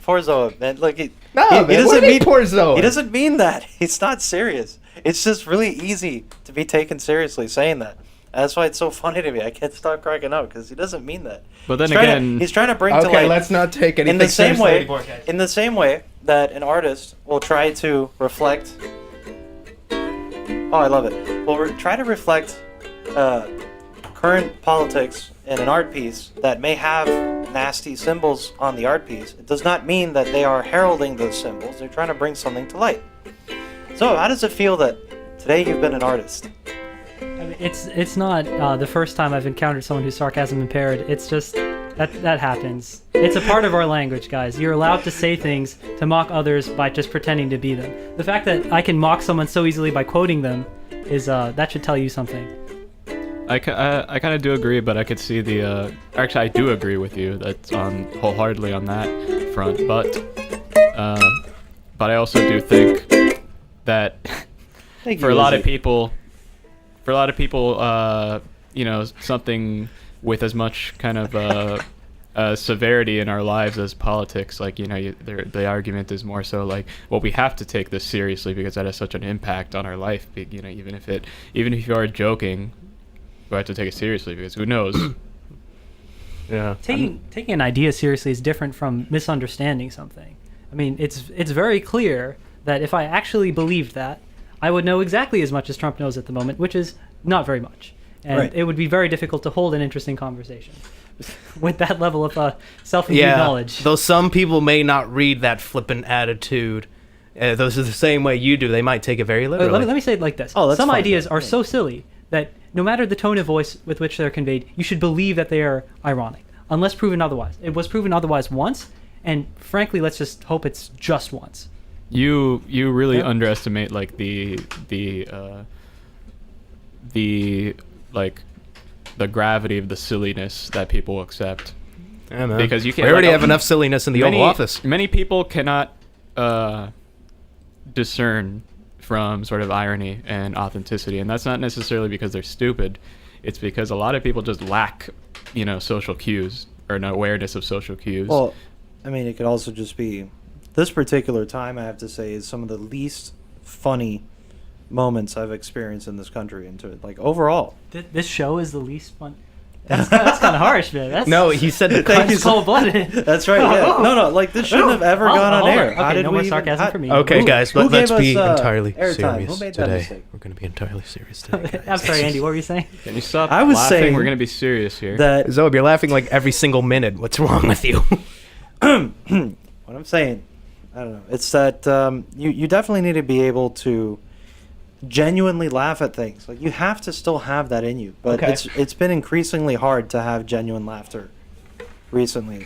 poor Zoheb, man. Look, he man, doesn't what do you mean mean poor Zoheb? He doesn't mean that. He's not serious. It's just really easy to be taken seriously saying that. That's why it's so funny to me. I can't stop cracking up because he doesn't mean that. But then He's trying to bring to Okay, light. let's not take anything in the same seriously way, anymore, guys. in the same way that an artist will try to reflect. Oh, I love it. Well, try to reflect current politics in an art piece that may have nasty symbols on the art piece. It does not mean that they are heralding those symbols. They're trying to bring something to light. So, how does it feel that today you've been an artist? I mean, it's not the first time I've encountered someone who's sarcasm impaired. It's just that happens. It's a part of our language, guys. You're allowed to say things to mock others by just pretending to be them. The fact that I can mock someone so easily by quoting them is that should tell you something. I kind of do agree, but I could see the. Actually, I do agree with you. That's wholeheartedly on that front. But I also do think that for a lot of people, something with as much kind of severity in our lives as politics, like the argument is more so like, well, we have to take this seriously because that has such an impact on our life. Even if you are joking. We have to take it seriously because who knows? Yeah. Taking an idea seriously is different from misunderstanding something. I mean, it's very clear that if I actually believed that, I would know exactly as much as Trump knows at the moment, which is not very much. And Right. it would be very difficult to hold an interesting conversation with that level of self-imbued knowledge. Though some people may not read that flippant attitude. Those are the same way you do. They might take it very literally. Let me say it like this. Oh, that's Some fine. ideas are Yeah. so silly that no matter the tone of voice with which they're conveyed, you should believe that they are ironic, unless proven otherwise. It was proven otherwise once, and frankly, let's just hope it's just once. You really Yeah. underestimate like the gravity of the silliness that people accept. Yeah, man. Because you can't. We already like, have enough silliness in the Oval Office. Many people cannot discern from sort of irony and authenticity, and that's not necessarily because they're stupid. It's because a lot of people just lack, social cues or an awareness of social cues. Well, I mean, it could also just be this particular time. I have to say is some of the least funny moments I've experienced in this country. Like overall, This show is the least fun. That's kind of harsh, man. That's, No, he said the Thank you It's cold-blooded. that's right. Yeah. No, like this shouldn't have ever gone on air. Okay, no more sarcasm for me. Okay, guys, who let's gave be us, entirely airtime? serious Who made that today. mistake? We're going to be entirely serious today, guys. I'm sorry, Andy. What were you saying? Can you stop I was laughing? saying We're gonna be serious here. That Zoheb, you're laughing like every single minute. What's wrong with you? what I'm saying, I don't know. It's that you definitely need to be able to genuinely laugh at things. Like you have to still have that in you. But Okay. it's been increasingly hard to have genuine laughter recently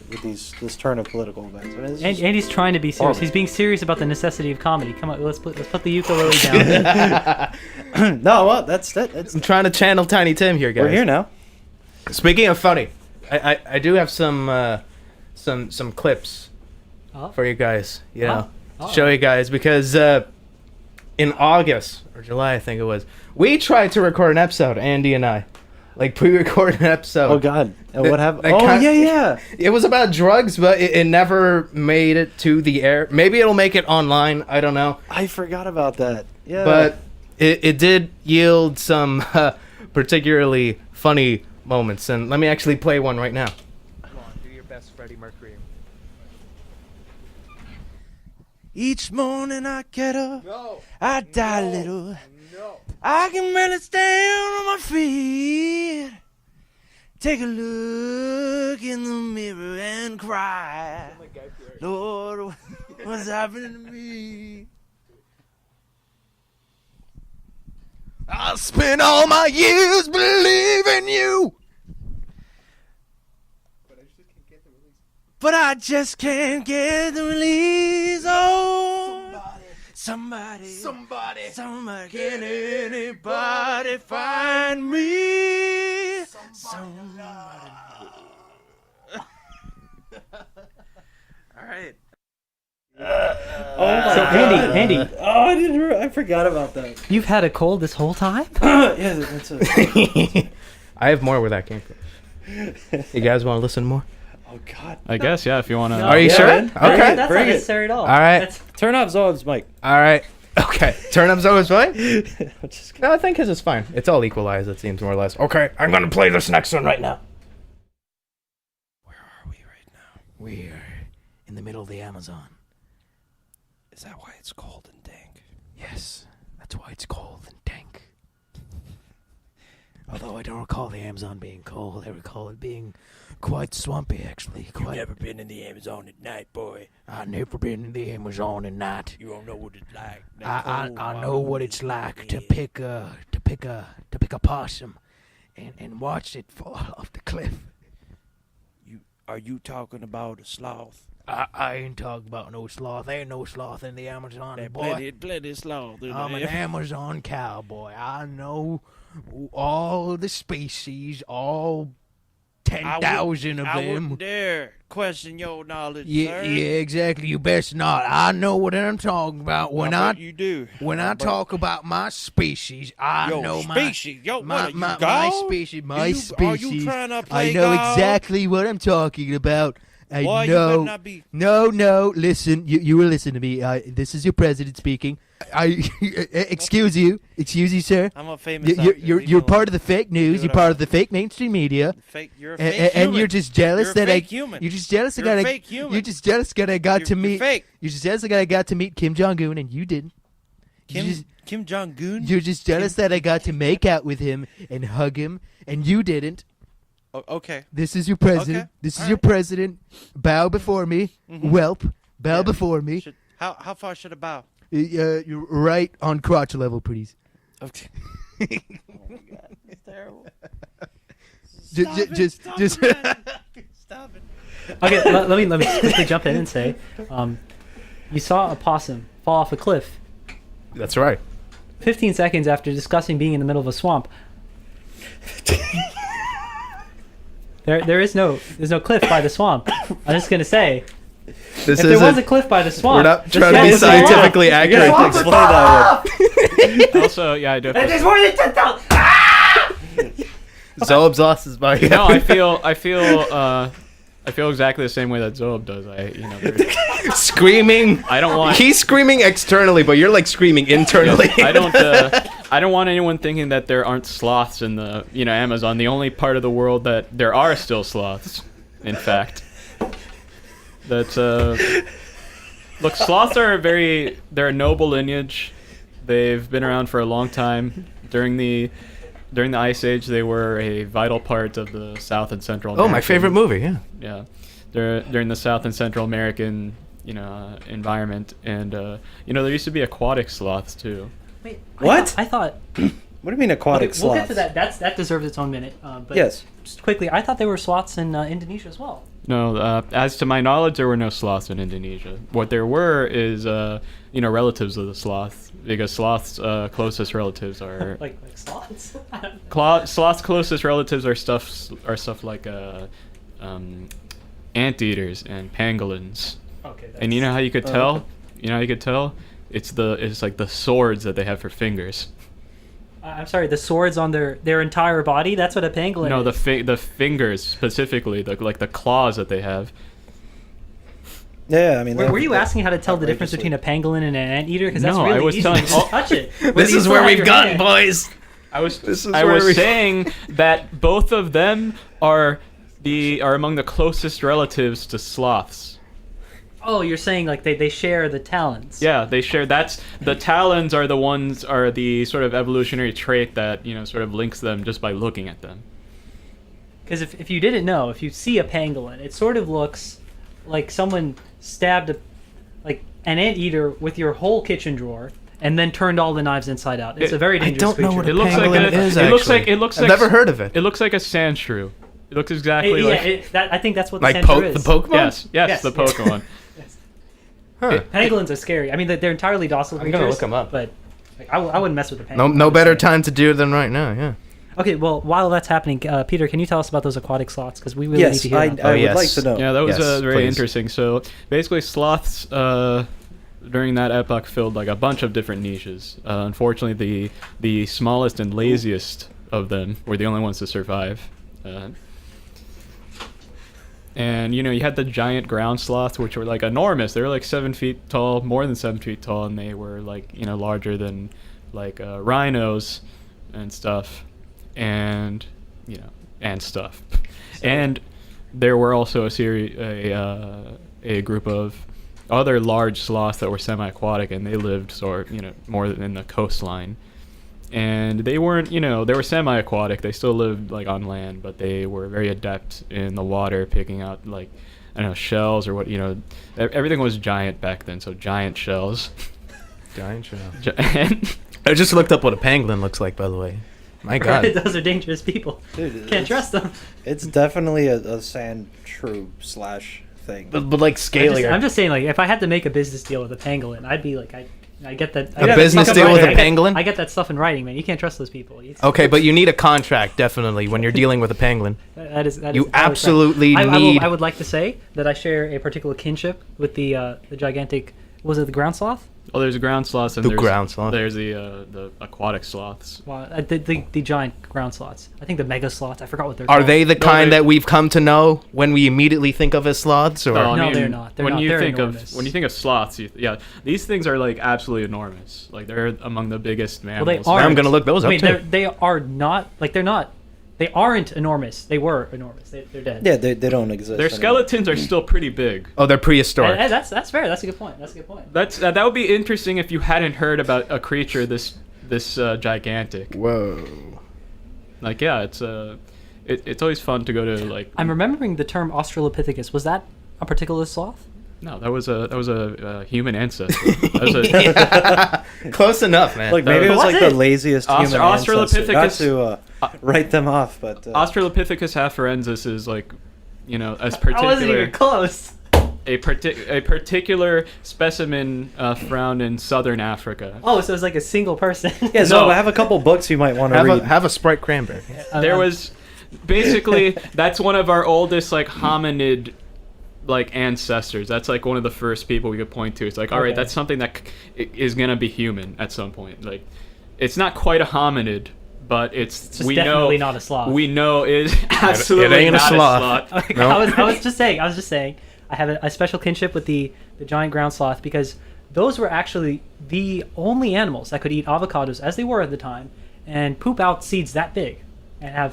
with this turn of political events. I mean, it's just- Andy's trying to be serious. horrible. He's being serious about the necessity of comedy. Come on, let's put the ukulele down. no, well, that's it. I'm trying to channel Tiny Tim here, guys. We're here now. Speaking of funny, I do have some clips Oh. for you guys. Oh. To show you guys because in August or July, I think it was, we tried to record an episode, Andy and I, like pre-record an episode. Oh God, and what happened? I Oh can't- yeah. It was about drugs, but it never made it to the air. Maybe it'll make it online. I don't know. I forgot about that. Yeah, But it did yield some particularly funny moments. And let me actually play one right now. Come on, do your best, Freddie Mercury. Each morning I get up, I die a little. I can barely stand on my feet. Take a look in the mirror and cry. Lord, what's happening to me? I spent all my years believing you. but I just can't get the release. Oh, somebody, can anybody find me? Somebody. All right. So Andy, I forgot about that. you've had a cold this whole time? Yeah, that's a. I have more where that came from. You guys want to listen more? Oh God. I guess, yeah, if you want to. Are you Yeah, sure? man. Okay. That's Bring not it. necessary at all. All right. That's, Turn off Zoeb's mic. All right. Okay. Turn up Zoe's way? I'm just No, I think his is fine. It's all equalized, it seems, more or less. Okay, I'm going to play this next one right now. Where are we right now? We're in the middle of the Amazon. Is that why it's cold and dank? Yes, that's why it's cold and dank. Although I don't recall the Amazon being cold, I recall it being quite swampy, actually. You've Quite. never been in the Amazon at night, boy. I've never been in the Amazon at night. You don't know what it's like. I know what it's like to pick a possum and watch it fall off the cliff. Are you talking about a sloth? I ain't talking about no sloth. There ain't no sloth in the Amazon, There's boy. plenty sloth. I'm an Amazon cowboy. I know all the species, all 10,000 of I them. wouldn't dare question your knowledge, Yeah, sir. exactly. You best not. I know what I'm talking about. When I I bet you do. when I talk about my species, I Your know species. Yo, my what are you, my God? species. My Are you species. trying to play I know God? exactly what I'm talking about. I Boy, you better know. not be. No. Listen, you will listen to me. This is your president speaking. Excuse you, sir. I'm a famous actor. You're part of the fake news. Do You're what I part want. of the fake mainstream media. You're a fake human. And you're just jealous You're a that fake human. You're just jealous You're that a I. fake human. You're just jealous that I got to You're meet. fake. You're just jealous that I got to meet Kim Jong Un and you didn't. Kim Jong-un? You're just jealous that I got to make out with him and hug him and you didn't. Oh, okay. This is your president. Okay. This is All your right. president. Bow before me. Mhm. Whelp. Bow Yeah. before me. How far should I bow? You're right on crotch level, please. Okay. It's terrible. Just. Stop it. okay, let me quickly jump in and say, you saw a possum fall off a cliff That's right. 15 seconds after discussing being in the middle of a swamp. There's no cliff by the swamp. I'm just gonna say, This if there was a cliff by the swamp, We're not the trying to swamp be was wrong. scientifically accurate. You have to explain that one. Also, yeah, I do. Have to There's more than 10,000. Zoeb's lost his mind. No, I feel exactly the same way that Zoheb does. Screaming. I don't want. He's screaming externally, but you're like screaming internally. I don't want anyone thinking that there aren't sloths in the Amazon. The only part of the world that there are still sloths, in fact. Look, sloths are they're a noble lineage. They've been around for a long time. During the Ice Age, they were a vital part of the South and Central American. Oh, my favorite movie. Yeah. Yeah, during the South and Central American, environment, and there used to be aquatic sloths too. Wait, What? I thought. What do you mean aquatic Okay, we'll get sloths? to that. That deserves its own minute. But Yes. Just quickly, I thought there were sloths in Indonesia as well. No, as to my knowledge, there were no sloths in Indonesia. What there were is, relatives of the sloth, because sloths' closest relatives are like sloths. sloths' closest relatives are stuff like anteaters and pangolins. Okay. And you know how you could tell? okay. You know how you could tell? It's like the swords that they have for fingers. I'm sorry. The swords on their entire body. That's what a pangolin. No, is. the fingers specifically, the claws that they have. Yeah, I mean. Were you asking how to tell the difference between a pangolin and an anteater? Because that's No, really I was easy. telling- Just touch it. This is where we've gotten, boys. I was where we- saying that both of them are among the closest relatives to sloths. Oh, you're saying like they share the talons. Yeah, they share. The talons are the sort of evolutionary trait that sort of links them just by looking at them. Because if you didn't know, if you see a pangolin, it sort of looks like someone stabbed an anteater with your whole kitchen drawer and then turned all the knives inside out. It's a very dangerous don't know creature. what It looks like pangolin is, it looks actually. like it looks I've like never heard of it. It looks like a sand shrew. It looks exactly like I think that's what Like the center is. the Pokemon? yes, the Pokemon. Huh. Pangolins are scary. I mean, they're entirely docile I'm creatures. gonna look 'em up. But like, I wouldn't mess with the No, pangolin. no I'm better just saying. time to do it than right now. Yeah. Okay, well, while that's happening, Peter, can you tell us about those aquatic sloths? Because we really Yes, need to hear about I them. would like to know. Yeah, that was Yes, very please. interesting. So basically, sloths during that epoch filled like a bunch of different niches. Unfortunately, the smallest and laziest of them were the only ones to survive. And you had the giant ground sloths, which were like enormous. They were like 7 feet tall, more than 7 feet tall, and they were like larger than like rhinos and stuff, and stuff. And there were also a group of other large sloths that were semi-aquatic, and they lived more in the coastline. And they weren't, they were semi-aquatic. They still lived like on land, but they were very adept in the water, picking out like shells or what. Everything was giant back then, so giant shells. Giant shell. And I just looked up what a pangolin looks like, by the way. My God. Those are dangerous people. Dude, Can't trust them. It's definitely a sand trube / thing. But like scalier. I'm just saying, like, if I had to make a business deal with a pangolin, I'd be like, I get that. A business deal with a pangolin? I get that stuff in writing, man. You can't trust those people. Okay, but you need a contract, definitely, when you're dealing with a pangolin. That is You entirely correct. absolutely need... I would like to say that I share a particular kinship with the gigantic. Was it the ground sloth? Oh, there's a ground sloth and The ground sloth. There's the aquatic sloths. Well, the giant ground sloths. I think the mega sloths. I forgot what they're Are called. they the kind that we've come to know when we immediately think of as sloths? Or? Oh, I No, mean, they're not. They're when not. you They're think enormous. when you think of sloths, these things are like absolutely enormous. Like they're among the biggest Well, mammals. they are. I'm gonna look those up, too. They are not. Like they're not. They aren't enormous. They were enormous. They're dead. Yeah, they don't exist. Their anymore. skeletons are still pretty big. Oh, they're prehistoric. And that's fair. That's a good point. That's a good point. That would be interesting if you hadn't heard about a creature this gigantic. Whoa. Like it's it's always fun to go to like. I'm remembering the term Australopithecus. Was that a particular sloth? No, that was a human ancestor. That was a, Close enough, man. Look, maybe it was Was like it? the laziest human Australopithecus- ancestor. Not to write them off, but Australopithecus afarensis is like, as I wasn't particular even close. a particular specimen found in southern Africa. Oh, so it's like a single person. yeah. So No. I have a couple books you might want to read. have a Sprite cranberry. There was basically that's one of our oldest like hominid like ancestors. That's like one of the first people we could point to. It's like, all right, Okay. that's something that is gonna be human at some point. Like, it's not quite a hominid, but it's just we definitely know not a sloth. we know is absolutely ain't a not sloth. Okay, No. I was just saying. I have a special kinship with the giant ground sloth because those were actually the only animals that could eat avocados as they were at the time and poop out seeds that big and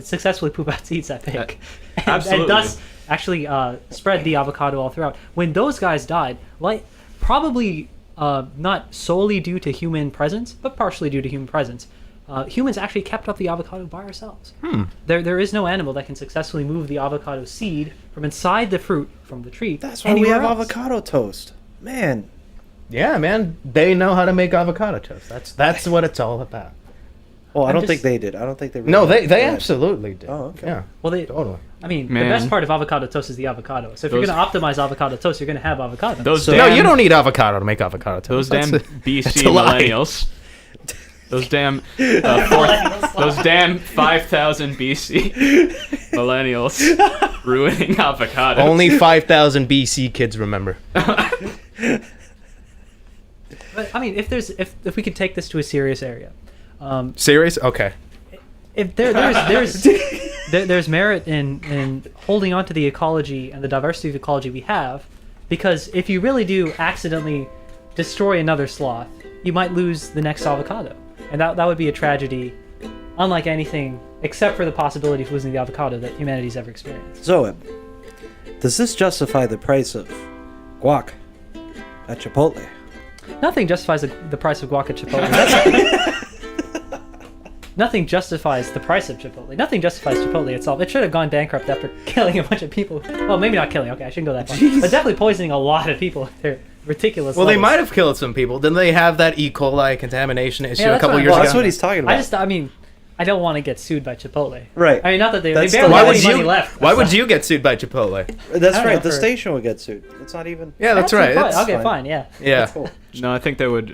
successfully poop out seeds that big. Absolutely. And thus actually spread the avocado all throughout. When those guys died, like probably not solely due to human presence, but partially due to human presence, humans actually kept up the avocado by ourselves. There is no animal that can successfully move the avocado seed from inside the fruit from the tree. That's why we anywhere have else. avocado toast, man. Yeah, man. They know how to make avocado toast. That's what it's all about. Well, I I'm don't just- think they did. I don't think they. Really No, they did. absolutely did. Oh, okay. Yeah, Well, they. totally. I mean, Man. the best part of avocado toast is the avocado. So if you're Those- going to optimize avocado toast, you're going to have avocado. Those So- No, damn, you don't need avocado to make avocado toast. those damn That's BC a lie. millennials. Those damn Millennials. those damn 5,000 BC millennials ruining avocados. Only 5,000 BC kids remember. But I mean, if we could take this to a serious area, Serious? Okay. if there's merit in holding on to the ecology and the diversity of ecology we have, because if you really do accidentally destroy another sloth, you might lose the next avocado, and that would be a tragedy, unlike anything except for the possibility of losing the avocado that humanity's ever experienced. Zoheb, does this justify the price of guac at Chipotle? Nothing justifies the price of guac at Chipotle. Nothing justifies the price of Chipotle. Nothing justifies Chipotle itself. It should have gone bankrupt after killing a bunch of people. Well, maybe not killing. Okay, I shouldn't go that far. But definitely poisoning a lot of people with their ridiculous Well, they levels. might have killed some people. Didn't they have that E. coli contamination issue a that's couple what- years Well, ago? that's what he's talking about. I I don't want to get sued by Chipotle. Right. I mean, not that they That's barely the- have Why any would money you? left. Why would you get sued by Chipotle? That's I don't right. know, The for- station would get sued. It's not even. Yeah, that's a right. good point. It's- Okay, fine. fine. Yeah. yeah. That's cool. No, I think they would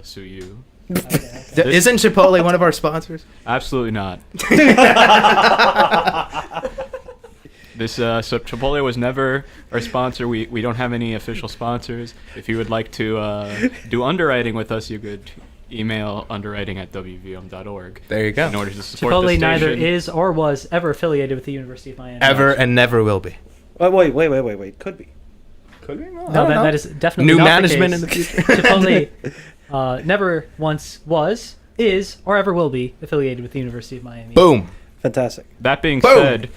sue you. Isn't Chipotle one of our sponsors? Absolutely not. This so Chipotle was never our sponsor. We don't have any official sponsors. If you would like to do underwriting with us, you could email underwriting@wvum.org. There you go. In order to support the Chipotle station. neither is or was ever affiliated with the University of Miami. Ever and never will be. Wait. Could be. Could be. No, that is definitely New not management the in the case. future. Chipotle never once was, is, or ever will be affiliated with the University of Miami. Boom. Fantastic. That being Boom. said,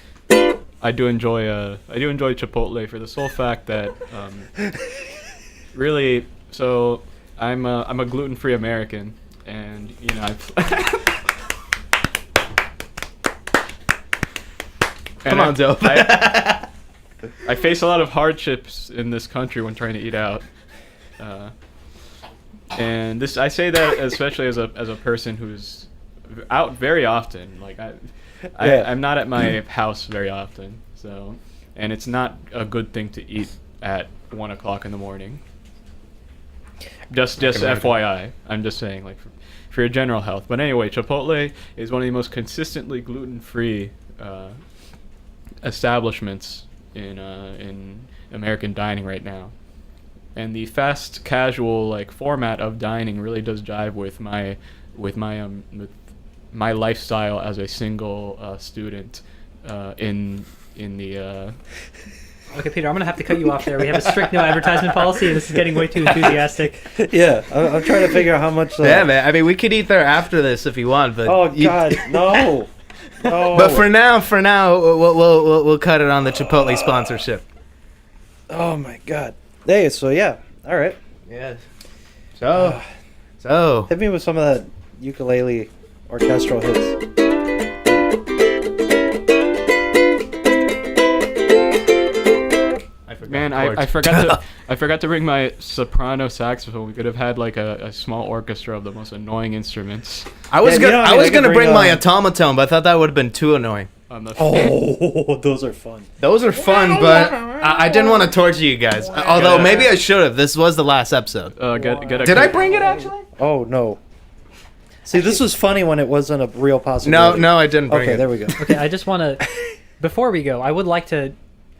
I do enjoy Chipotle for the sole fact that really. So I'm a gluten-free American, and you know Come on, Zoheb. I face a lot of hardships in this country when trying to eat out, and this I say that especially as a person who's out very often. Like I'm not at my house very often, so and it's not a good thing to eat at 1 o'clock in the morning. Just FYI, I'm just saying like for your general health. But anyway, Chipotle is one of the most consistently gluten-free establishments in American dining right now, and the fast casual like format of dining really does jive with my lifestyle as a single student in the. Okay, Peter, I'm going to have to cut you off there. We have a strict no advertisement policy, and this is getting way too enthusiastic. Yeah, I'm trying to figure out how much. Yeah, man. I mean, we could eat there after this if you want, but Oh God, no. No. But for now, we'll cut it on the Chipotle sponsorship. Oh my God. Hey, so yeah, all right. Yeah. So. Hit me with some of that ukulele orchestral hits. Man, I forgot to bring my soprano saxophone. We could have had like a small orchestra of the most annoying instruments. I was I gonna bring my automaton, but I thought that would have been too annoying. Oh, those are fun. Those are fun, but I didn't want to torture you guys. Although maybe I should have. This was the last episode. Did I bring it actually? Oh no. See, this was funny when it wasn't a real possibility. No, I didn't bring it. Okay, there we go. Okay, I just want to, before we go, I would like to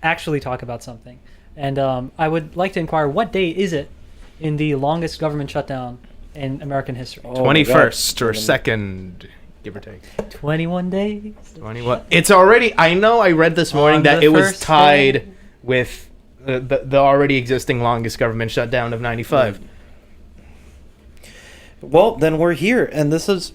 actually talk about something. And I would like to inquire, what day is it in the longest government shutdown in American history? 21st or 2nd, give or take. 21 days? 21. It's already, I know I read this morning that it was tied with the already existing longest government shutdown of 95. Well, then we're here, and this is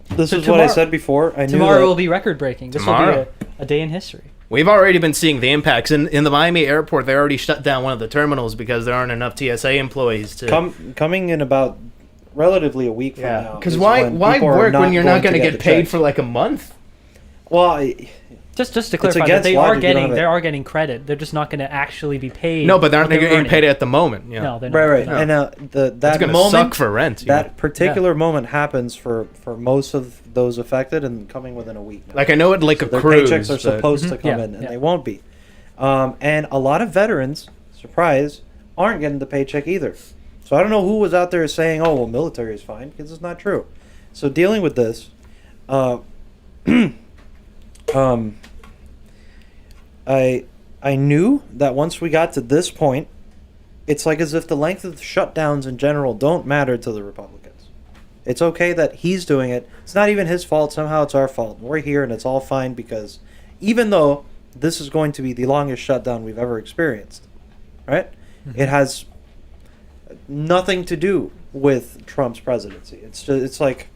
what I tomorrow- said before. I knew Tomorrow that- will be record breaking. This will Tomorrow. be a day in history. We've already been seeing the impacts. In the Miami airport, they already shut down one of the terminals because there aren't enough TSA employees to... coming in about relatively a week from now. Because is why when people are work when you're not going to the get paid checks. for like a month? Well, Just to clarify, that against they logic, you don't have it. they are getting credit. They're just not going to actually be paid. No, but they're what not getting earning. paid at the moment. Yeah. No, they're not. right. They're not. And That's that going to moment, suck for rent. that particular moment happens for most of those affected, and coming within a week now. Like I know it like So a their cruise. paychecks are but- supposed to come Yeah, in, and yeah. they won't be. And a lot of veterans, surprise, aren't getting the paycheck either. So I don't know who was out there saying, "Oh, well, military is fine," because it's not true. So dealing with this, I knew that once we got to this point, it's like as if the length of the shutdowns in general don't matter to the Republicans. It's okay that he's doing it. It's not even his fault. Somehow it's our fault. We're here and it's all fine because even though this is going to be the longest shutdown we've ever experienced, right? Mm-hmm. It has nothing to do with Trump's presidency. It's like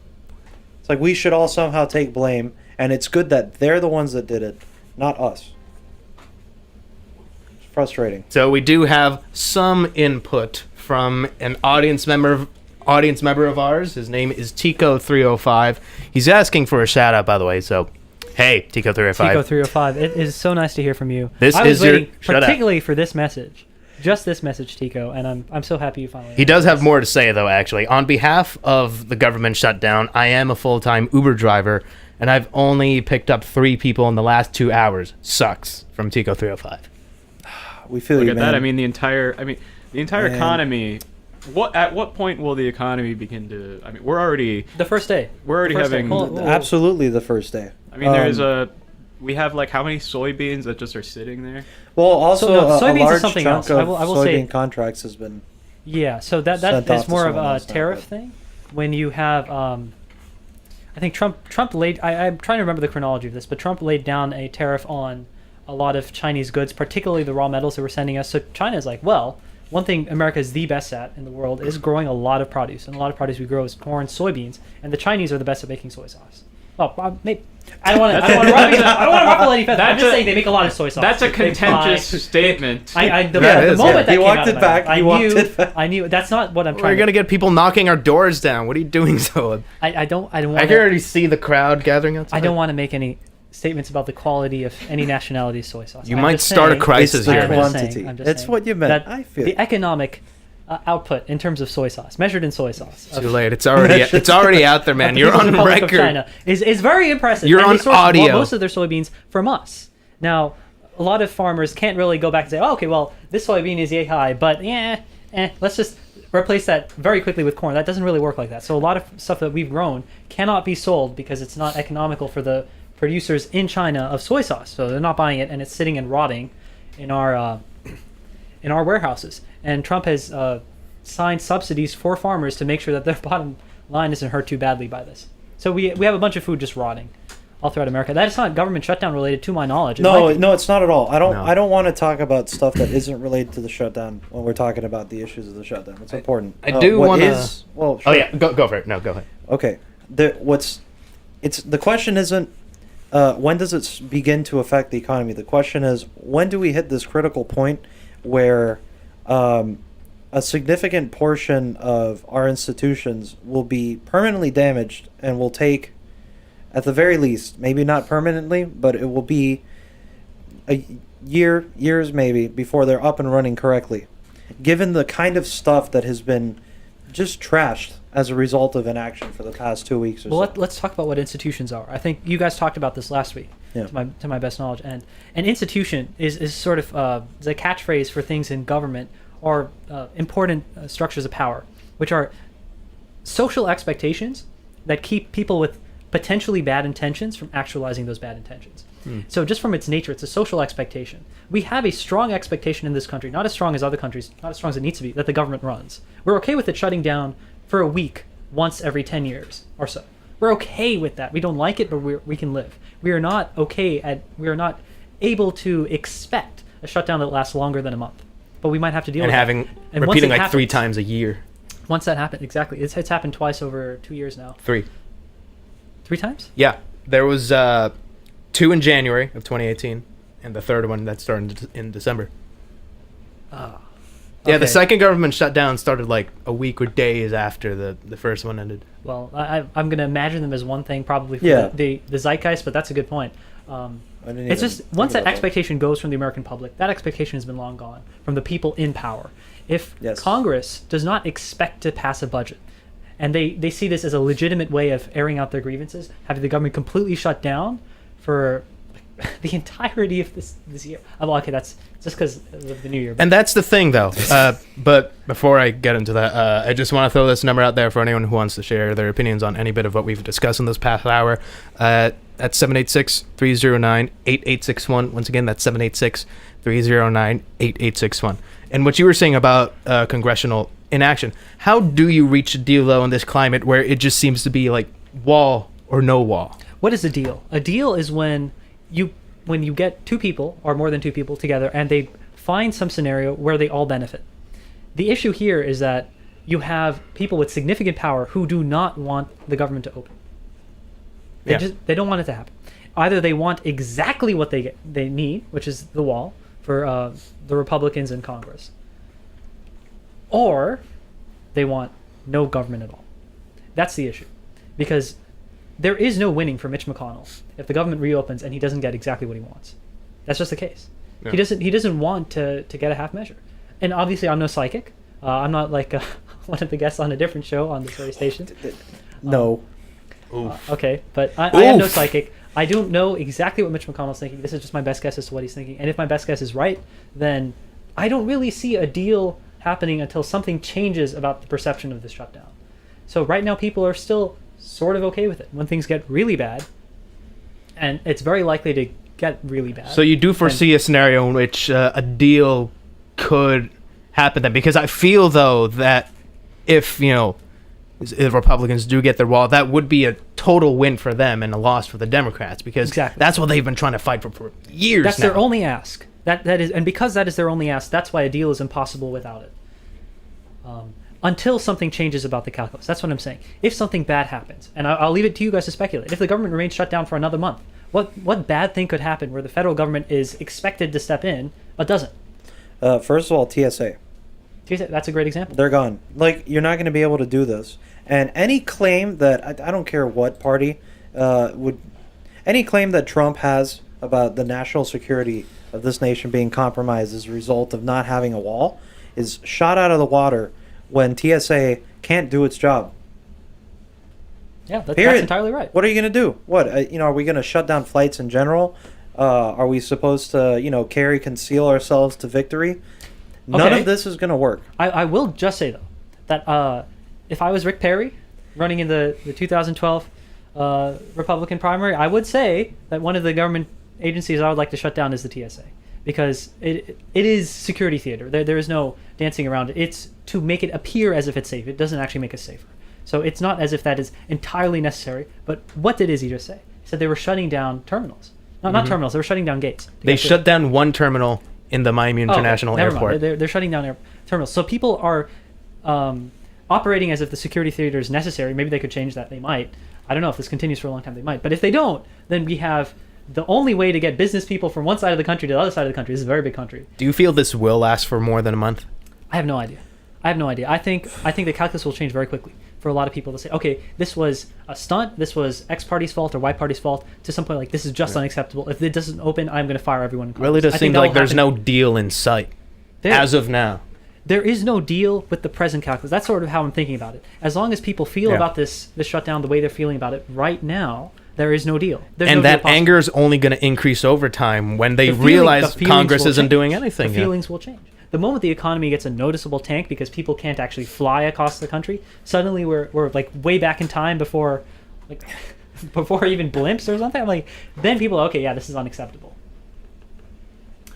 we should all somehow take blame, and it's good that they're the ones that did it, not us. It's frustrating. So we do have some input from an audience member of ours. His name is Tico305. He's asking for a shout out, by the way. So, hey, Tico305. Tico 305. It is so nice to hear from you. This I was is your- waiting shut up. particularly for this message just this message, Tico, and I'm so happy you finally. He does have more to say, though, actually. On behalf of the government shutdown, I am a full-time Uber driver, and I've only picked up 3 people in the last 2 hours. Sucks. From Tico 305. We feel Look you, at man. that. I mean, the entire economy. At what point will the economy begin to? I mean, we're already The first day. having. Absolutely the first day. I mean, we have like how many soybeans that just are sitting there? Well, also So, no, a soybeans is large something chunk else. of I will soybean say- contracts has been. Yeah, so that Sent off is to more of someone a else now, tariff but- thing. When you have, I think Trump laid. I'm trying to remember the chronology of this, but Trump laid down a tariff on a lot of Chinese goods, particularly the raw metals they were sending us. So China is like, well, one thing America is the best at in the world is growing a lot of produce, and a lot of produce we grow is corn, soybeans, and the Chinese are the best at making soy sauce. Well, maybe. I don't want to ruffle any feathers. I'm just saying they make a lot of soy sauce. That's a contentious statement. The moment He that walked came it out back. I He walked it back. I knew that's not what I'm We're trying. going to get people knocking our doors down. What are you doing, Zoheb? I don't I want. can already see the crowd gathering outside. I don't want to make any statements about the quality of any nationality's soy sauce. You I'm might just start a saying- crisis It's the here. I'm just quantity. saying- I'm just That's saying what you meant. that I feel the economic output in terms of soy sauce, measured in soy sauce, Too late. It's already out there, man. of the You're People's on Republic of record. China is very impressive. You're And on they source audio. most of their soybeans from us. Now, a lot of farmers can't really go back and say, oh, okay, well, this soybean is yay high, but let's just replace that very quickly with corn. That doesn't really work like that. So a lot of stuff that we've grown cannot be sold because it's not economical for the producers in China of soy sauce. So they're not buying it, and it's sitting and rotting in our warehouses. And Trump has signed subsidies for farmers to make sure that their bottom line isn't hurt too badly by this. So we have a bunch of food just rotting all throughout America. That is not government shutdown related, to my knowledge. It might be. No, it's not at all. I No. don't want to talk about stuff that isn't related to the shutdown when we're talking about the issues of the shutdown. It's important. I do what wanna- is- Well, Oh, sure. yeah. Go for it. No, go ahead. Okay. The question isn't when does it begin to affect the economy. The question is when do we hit this critical point where a significant portion of our institutions will be permanently damaged and will take, at the very least, maybe not permanently, but it will be years maybe before they're up and running correctly, given the kind of stuff that has been just trashed as a result of inaction for the past 2 weeks or Well, so. let's talk about what institutions are. I think you guys talked about this last week, Yeah. to my best knowledge. And an institution is sort of the catchphrase for things in government or important structures of power, which are social expectations that keep people with potentially bad intentions from actualizing those bad intentions. So just from its nature, it's a social expectation. We have a strong expectation in this country, not as strong as other countries, not as strong as it needs to be, that the government runs. We're okay with it shutting down for a week once every 10 years or so. We're okay with that. We don't like it, but we can live. We are not able to expect a shutdown that lasts longer than a month. But we might have to deal And with having it. And once repeating it like 3 happens- times a year. Once that happens, exactly. It's happened twice over 2 years now. 3. 3 times? Yeah. There was 2 in January of 2018, and the third one that started in December. Yeah, the Okay. second government shutdown started like a week or days after the first one ended. Well, I'm going to imagine them as one thing probably for Yeah. the zeitgeist, but that's a good point. I didn't It's even just think once that about expectation goes from the American public, that expectation has been long gone from the people in power. If Yes. Congress does not expect to pass a budget, and they see this as a legitimate way of airing out their grievances, having the government completely shut down for the entirety of this year. Well, okay, that's just because of the new year. And that's the thing, though. But before I get into that, I just want to throw this number out there for anyone who wants to share their opinions on any bit of what we've discussed in this past hour. That's 786-309-8861. Once again, that's 786-309-8861. And what you were saying about congressional inaction, how do you reach a deal, though, in this climate where it just seems to be like wall or no wall? What is a deal? A deal is when you get 2 people or more than 2 people together and they find some scenario where they all benefit. The issue here is that you have people with significant power who do not want the government to open. They don't want it to happen. Either they want exactly what they need, which is the wall for the Republicans in Congress, or they want no government at all. That's the issue, because there is no winning for Mitch McConnell if the government reopens and he doesn't get exactly what he wants. That's just the case. Yeah. He doesn't want to get a half measure. and obviously I'm no psychic. I'm not like one of the guests on a different show on this very station. No. Okay, but I am no psychic. I don't know exactly what Mitch McConnell's thinking. This is just my best guess as to what he's thinking. And if my best guess is right, then I don't really see a deal happening until something changes about the perception of this shutdown. So right now people are still sort of okay with it. When things get really bad, and it's very likely to get really bad. So you do foresee a scenario in which a deal could happen then? Because I feel, though, that if, if Republicans do get their wall, that would be a total win for them and a loss for the Democrats, because that's what they've been trying to fight for years That's now. their only ask. That is, and because that is their only ask, that's why a deal is impossible without it. Until something changes about the calculus. That's what I'm saying. If something bad happens, and I'll leave it to you guys to speculate. If the government remains shut down for another month, what bad thing could happen where the federal government is expected to step in but doesn't? First of all, TSA. That's a great example. They're gone. Like, you're not going to be able to do this. And any claim that, I don't care what party any claim that Trump has about the national security of this nation being compromised as a result of not having a wall is shot out of the water when TSA can't do its job. Yeah, that's Period. entirely right. What are you going to do? What, are we going to shut down flights in general? Are we supposed to, conceal ourselves to victory? None of this is going to work. I will just say, though, that if I was Rick Perry running in the 2012 Republican primary, I would say that one of the government agencies I would like to shut down is the TSA, because it is security theater. There is no dancing around it. It's to make it appear as if it's safe. It doesn't actually make us safer. So it's not as if that is entirely necessary. But what did Izzy just say? He said they were shutting down terminals. No, not terminals. They were shutting down gates. They shut down one terminal in the Miami International Airport. They're shutting down terminals. So people are operating as if the security theater is necessary. Maybe they could change that. They might. I don't know if this continues for a long time. They might. But if they don't, then we have the only way to get business people from one side of the country to the other side of the country. This is a very big country. Do you feel this will last for more than a month? I have no idea. I think the calculus will change very quickly for a lot of people to say, okay, this was a stunt, this was X party's fault or Y party's fault, to some point like, this is just unacceptable. If it doesn't open, I'm going to fire everyone in Congress. Really does seem like there's no deal in sight as of now. There is no deal with the present calculus. That's sort of how I'm thinking about it. As long as people feel about this shutdown the way they're feeling about it right now, there is no deal. And that anger is only going to increase over time when they realize Congress isn't doing anything. The feelings will change. The moment the economy gets a noticeable tank because people can't actually fly across the country, suddenly we're like way back in time before even blimps or something. Like, then people are, okay, yeah, this is unacceptable.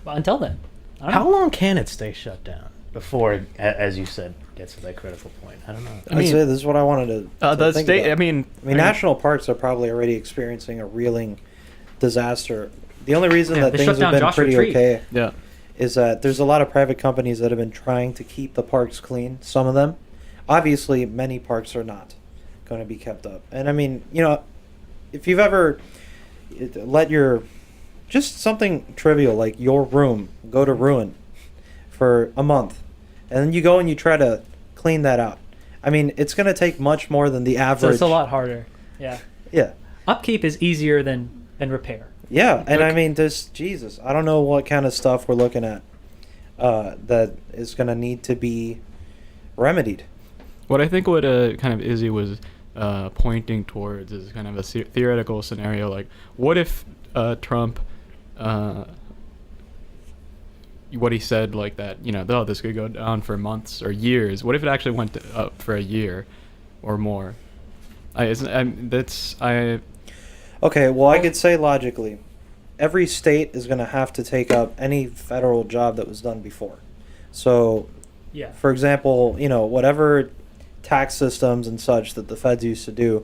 But until then, how long can it stay shut down before, as you said, gets to that critical point? I don't know. I'd say this is what I wanted to think about. I mean, national parks are probably already experiencing a reeling disaster. The only reason that things have been pretty okay is that there's a lot of private companies that have been trying to keep the parks clean. Some of them. Obviously, many parks are not going to be kept up. And I mean, if you've ever let just something trivial like your room go to ruin for a month, and then you go and you try to clean that out. I mean, it's going to take much more than the average. So it's a lot harder. Yeah. Yeah. Upkeep is easier than repair. Yeah, and I mean, Jesus, I don't know what kind of stuff we're looking at that is going to need to be remedied. What I think kind of Izzy was pointing towards is kind of a theoretical scenario. Like, what if Trump, what he said, like that, this could go down for months or years. What if it actually went up for a year or more? Okay, well, I could say logically, every state is going to have to take up any federal job that was done before. So, for example, whatever tax systems and such that the feds used to do,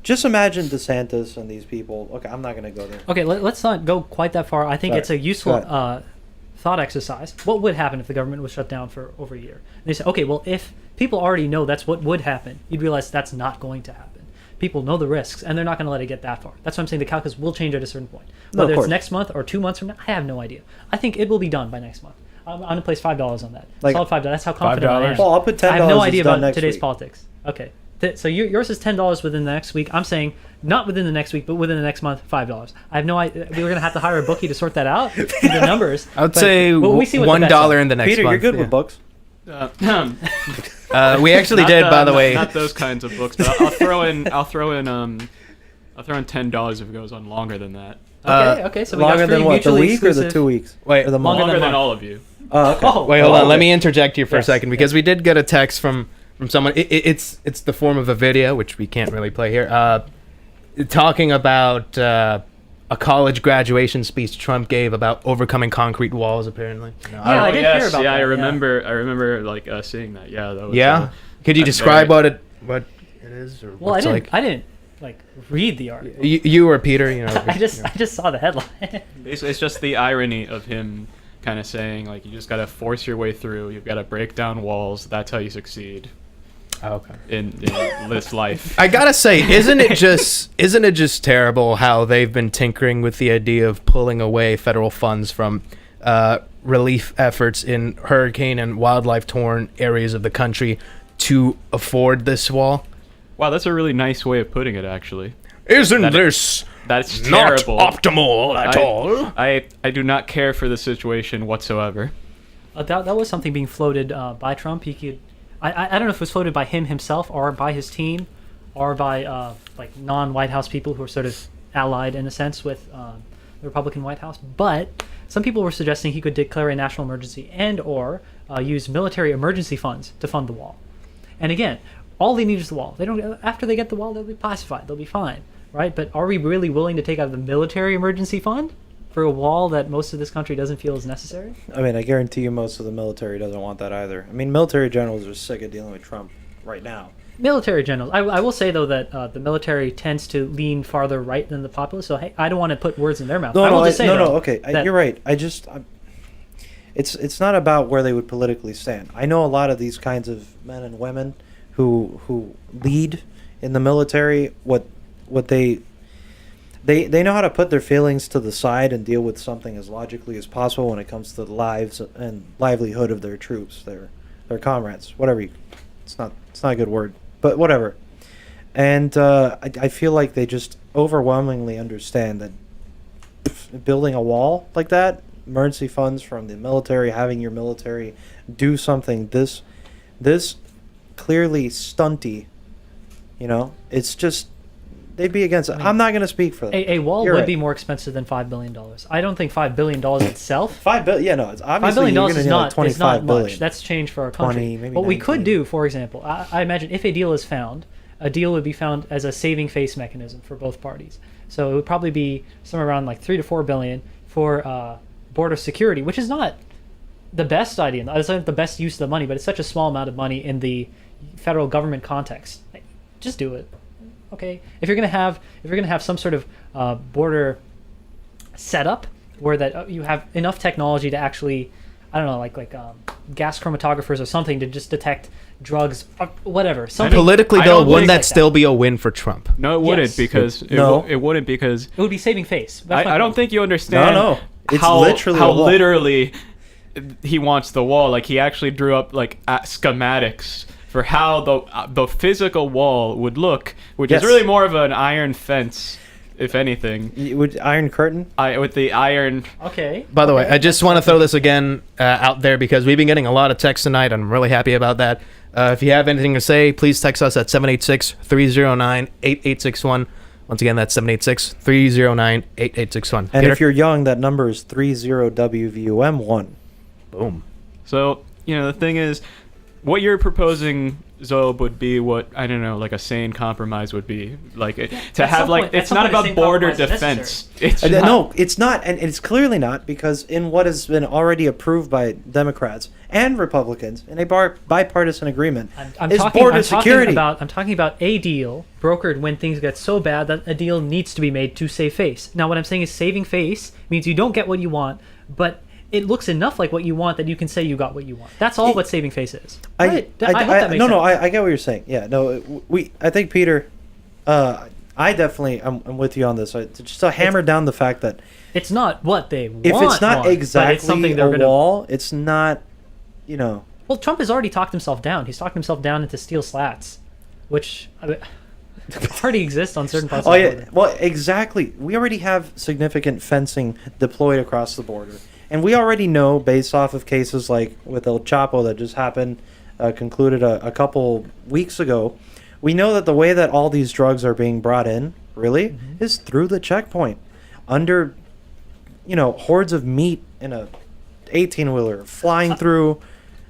just imagine DeSantis and these people. Okay, I'm not going to go there. Okay, let's not go quite that far. I think it's a useful thought exercise. What would happen if the government was shut down for over a year? And they say, okay, well, if people already know that's what would happen, you'd realize that's not going to happen. People know the risks, and they're not going to let it get that far. That's why I'm saying the calculus will change at a certain point. Whether it's next month or 2 months from now, I have no idea. I think it will be done by next month. I'm going to place $5 on that. Solid $5. That's how confident I am. Well, I'll put $10. I have no idea about today's politics. Okay. So yours is $10 within the next week. I'm saying not within the next week, but within the next month, $5. I have no idea. We were gonna have to hire a bookie to sort that out. The numbers. I would say we see what the bets $1 are. in the next Peter, month. you're good with books. We actually did, by the way. Not those kinds of books, but I'll throw in $10 if it goes on longer than that. Okay. So we Longer got three than what? The mutually week or the exclusive- 2 weeks? Wait, Or the month? Longer Longer than than mine. all of you. Okay. Oh, Wait, hold on. okay. Let me interject here for a Yes, second because we did get a text from someone. It's the form of a video, which we can't really play here. Talking about a college graduation speech Trump gave about overcoming concrete walls. Apparently. I did hear about yeah, that. I remember like seeing that. Yeah, that was. Yeah. Could you that's describe very- what it is? Or Well, what's I didn't like read the article. You or Peter, you know. I just saw the headline. Basically, it's just the irony of him kind of saying like you just gotta force your way through. You've got to break down walls. That's how you succeed Okay. in this life. I gotta say, isn't it just terrible how they've been tinkering with the idea of pulling away federal funds from relief efforts in hurricane and wildlife torn areas of the country to afford this wall? Wow, that's a really nice way of putting it, actually. Isn't That- this That's not terrible. optimal at all? I do not care for the situation whatsoever. That was something being floated by Trump. He could, I don't know if it was floated by him himself or by his team, or by like non-White House people who are sort of allied in a sense with the Republican White House. But some people were suggesting he could declare a national emergency and or use military emergency funds to fund the wall. And again, all they need is the wall. They don't. After they get the wall, they'll be pacified. They'll be fine, right? But are we really willing to take out the military emergency fund for a wall that most of this country doesn't feel is necessary? I mean, I guarantee you most of the military doesn't want that either. I mean, military generals are sick of dealing with Trump right now. Military generals. I will say though that the military tends to lean farther right than the populace. So hey, I don't want to put words in their mouth. Okay, you're right. It's not about where they would politically stand. I know a lot of these kinds of men and women who lead in the military. What they know how to put their feelings to the side and deal with something as logically as possible when it comes to the lives and livelihood of their troops, their comrades, whatever. It's not a good word, but whatever. And I feel like they just overwhelmingly understand that building a wall like that, emergency funds from the military, having your military do something this clearly stunty, it's just they'd be against it. I'm not going to speak for them. A wall You're would right. be more expensive than $5 billion. I don't think $5 billion itself. $5 billion. Yeah, no, it's $5 obviously billion you're is gonna need not, like is 25 not billion. much. That's change for our country. 20, maybe what we 19. could do, for example, I imagine if a deal is found, a deal would be found as a saving face mechanism for both parties. So it would probably be somewhere around like $3 to $4 billion for border security, which is not the best idea. It's not the best use of the money, but it's such a small amount of money in the federal government context. Just do it. Okay, if you're gonna have some sort of border setup where that you have enough technology to actually, I don't know, like gas chromatographers or something to just detect drugs, or whatever. Something. Politically, I though, don't wouldn't think- that still be a win for Trump? No, it wouldn't Yes. because No. it wouldn't because It would be saving face. That's my I don't point. think you understand. No. It's how literally how a wall. literally he wants the wall. Like he actually drew up like schematics for how the physical wall would look, which Yes. is really more of an iron fence, if anything. Would Iron Curtain? With the iron. Okay. By the way, okay. I just want to throw this again out there because we've been getting a lot of texts tonight. I'm really happy about that. If you have anything to say, please text us at 786-309-8861. Once again, that's 786-309-8861. And Peter? if you're young, that number is 30WVUM1. Boom. So the thing is, what you're proposing, Zoheb, would be what I don't know, like a sane compromise would be. Like to At have some like point- at it's some not point, a about sane border compromise is defense. It's No, it's not, and it's clearly not, because in what has been already approved by Democrats and Republicans in a bipartisan agreement I'm is talking, border I'm security. I'm talking about a deal brokered when things get so bad that a deal needs to be made to save face. Now, what I'm saying is saving face means you don't get what you want, but it looks enough like what you want that you can say you got what you want. That's all what saving face is. I hope that makes sense. I get what you're saying. Yeah, no, I think Peter, I definitely, I'm with you on this. Just to hammer down the fact that It's not what they want. if it's not but it's exactly something a they're gonna. wall, it's not, Well, Trump has already talked himself down. He's talked himself down into steel slats which already exists on certain parts Oh of the yeah, border. well exactly. We already have significant fencing deployed across the border, and we already know, based off of cases like with El Chapo that just happened, concluded a couple weeks ago. We know that the way that all these drugs are being brought in, really, is through the checkpoint, under, hordes of meat in a 18-wheeler flying through.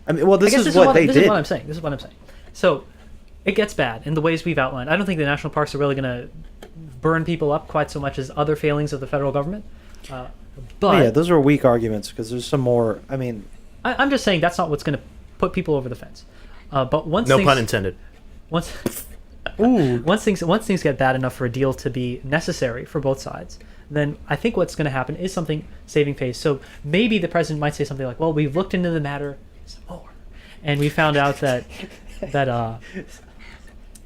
I mean, well, this is what they did. This is what I'm saying. This is what I'm saying. So, it gets bad in the ways we've outlined. I don't think the national parks are really going to burn people up quite so much as other failings of the federal government. But yeah, those are weak arguments because there's some more. I mean, I'm just saying that's not what's going to put people over the fence. But once No things, pun intended. Once once things get bad enough for a deal to be necessary for both sides, then I think what's going to happen is something saving face. So maybe the president might say something like, "Well, we've looked into the matter some more, and we found out that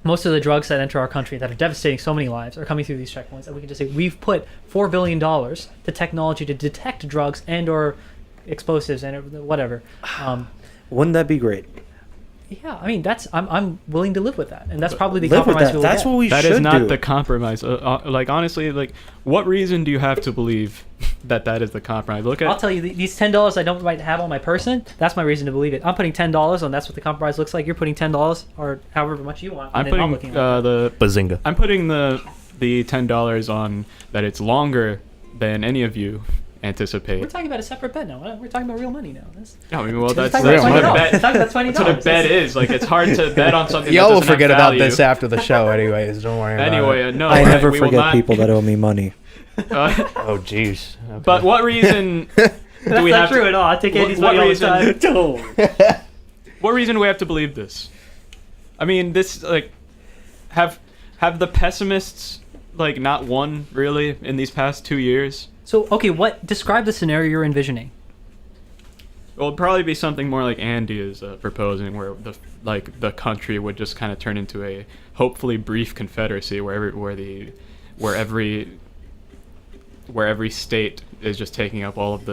most of the drugs that enter our country that are devastating so many lives are coming through these checkpoints." And we can just say we've put $4 billion to technology to detect drugs and or explosives and whatever. Wouldn't that be great? Yeah, I mean I'm willing to live with that, and that's probably the Live with compromise that. we'll That's get. what we That should is not do. the compromise. Like honestly, like what reason do you have to believe that is the compromise? Look at. I'll tell you, these $10 I don't might have on my person, that's my reason to believe it. I'm putting $10 on. That's what the compromise looks like. You're putting $10 or however much you want. I'm and then putting looking the Bazinga. I'm putting the $10 on that it's longer than any of you anticipate. We're talking about a separate bet now. We're talking about real money now. I mean, well, We're that's talking what about a $20. bet. We're talking about $20. That's what a bet is. Like, it's hard to bet on something. Y'all that will doesn't forget have about value. this after the show, anyways. Don't worry about Anyway, it. no, I never we will forget not- people that owe me money. Oh, jeez. Okay. But what reason do That's we not have true to? at all. I take Andy's what money all the reason- time. What reason do we have to believe this? I mean, this like have the pessimists like not won really in these past 2 years? So, okay, describe the scenario you're envisioning. Well, it'd probably be something more like Andy is proposing, where the country would just kind of turn into a hopefully brief confederacy, where every state is just taking up all of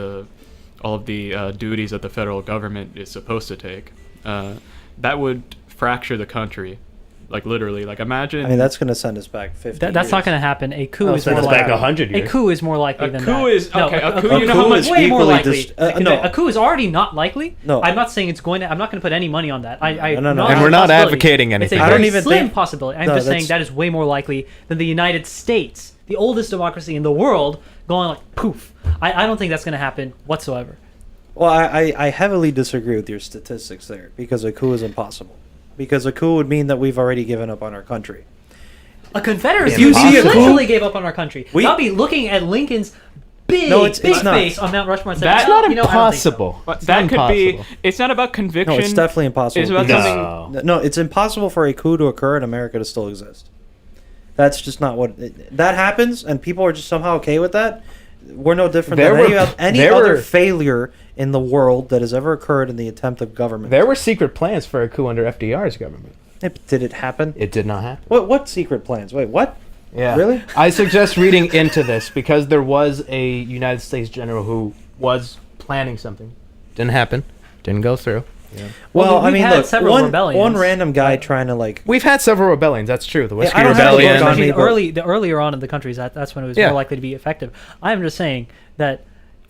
the duties that the federal government is supposed to take. That would fracture the country, like literally. Like imagine. I mean, that's going to send us back 50 That's years. not going to happen. A coup Oh, is send more us likely. back 100 A years. coup is more likely A than coup that. is- no, okay, a a coup, coup you know how is much way more equally likely. no. A coup is already not likely. No. I'm not saying it's going to. I'm not going to put any money on that. No. acknowledge And the we're not possibility. advocating anything. It's a I very don't even slim think- possibility. I'm No, just saying that's- that is way more likely than the United States, the oldest democracy in the world, going like poof. I don't think that's going to happen whatsoever. Well, I heavily disagree with your statistics there because a coup is impossible. Because a coup would mean that we've already given up on our country. A confederacy. If you see a coup- literally gave up on our country. We- Not be looking at Lincoln's big, No, it's big not. face on Mount Rushmore and saying, That's "Well, not you know, I don't think so." impossible. But It's that not could be. impossible. It's not about conviction. No, it's definitely impossible. It's about because- something. No, it's impossible for a coup to occur and America to still exist. That's just not what that happens, and people are just somehow okay with that. We're no different There than were- any there other were- failure in the world that has ever occurred in the attempt of government. There were secret plans for a coup under FDR's government. Did it happen? It did not happen. What secret plans? Wait, what? Yeah. Really? I suggest reading into this because there was a United States general who was planning something. Didn't happen. Didn't go through. Yeah. Well, I we've mean, had look, several rebellions. one random guy trying to like. We've had several rebellions. That's true. The Whiskey I don't have to look Rebellion. on Actually, me, the but- earlier on in the countries, that's when it was Yeah. more likely to be effective. I'm just saying that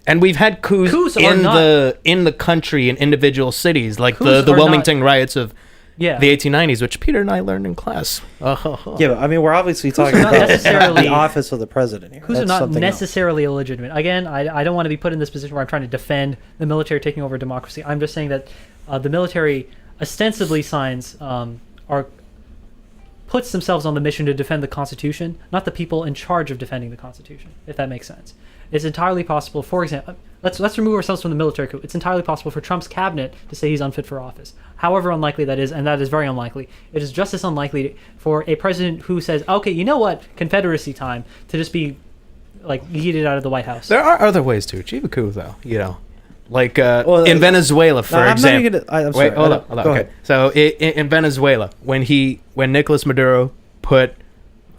And we've had coups are in not- the country in individual cities, like Coups the are Wilmington riots of yeah, the 1890s, which Peter and I learned in class. Yeah, but I mean, we're obviously talking not about necessarily- the office of the president here. coups are That's not something else. necessarily illegitimate. Again, I don't want to be put in this position where I'm trying to defend the military taking over democracy. I'm just saying that the military ostensibly puts themselves on the mission to defend the Constitution, not the people in charge of defending the Constitution, if that makes sense. It's entirely possible, for example, let's remove ourselves from the military coup. It's entirely possible for Trump's cabinet to say he's unfit for office. However unlikely that is, and that is very unlikely, it is just as unlikely for a president who says, okay, you know what, Confederacy time, to just be like yeeted out of the White House. There are other ways to achieve a coup, though. You know, like Well, in Venezuela, for I'm not example. even gonna- I'm sorry, Wait, hold I on. don't- Hold on. go Okay. ahead. So in Venezuela, when Nicolas Maduro put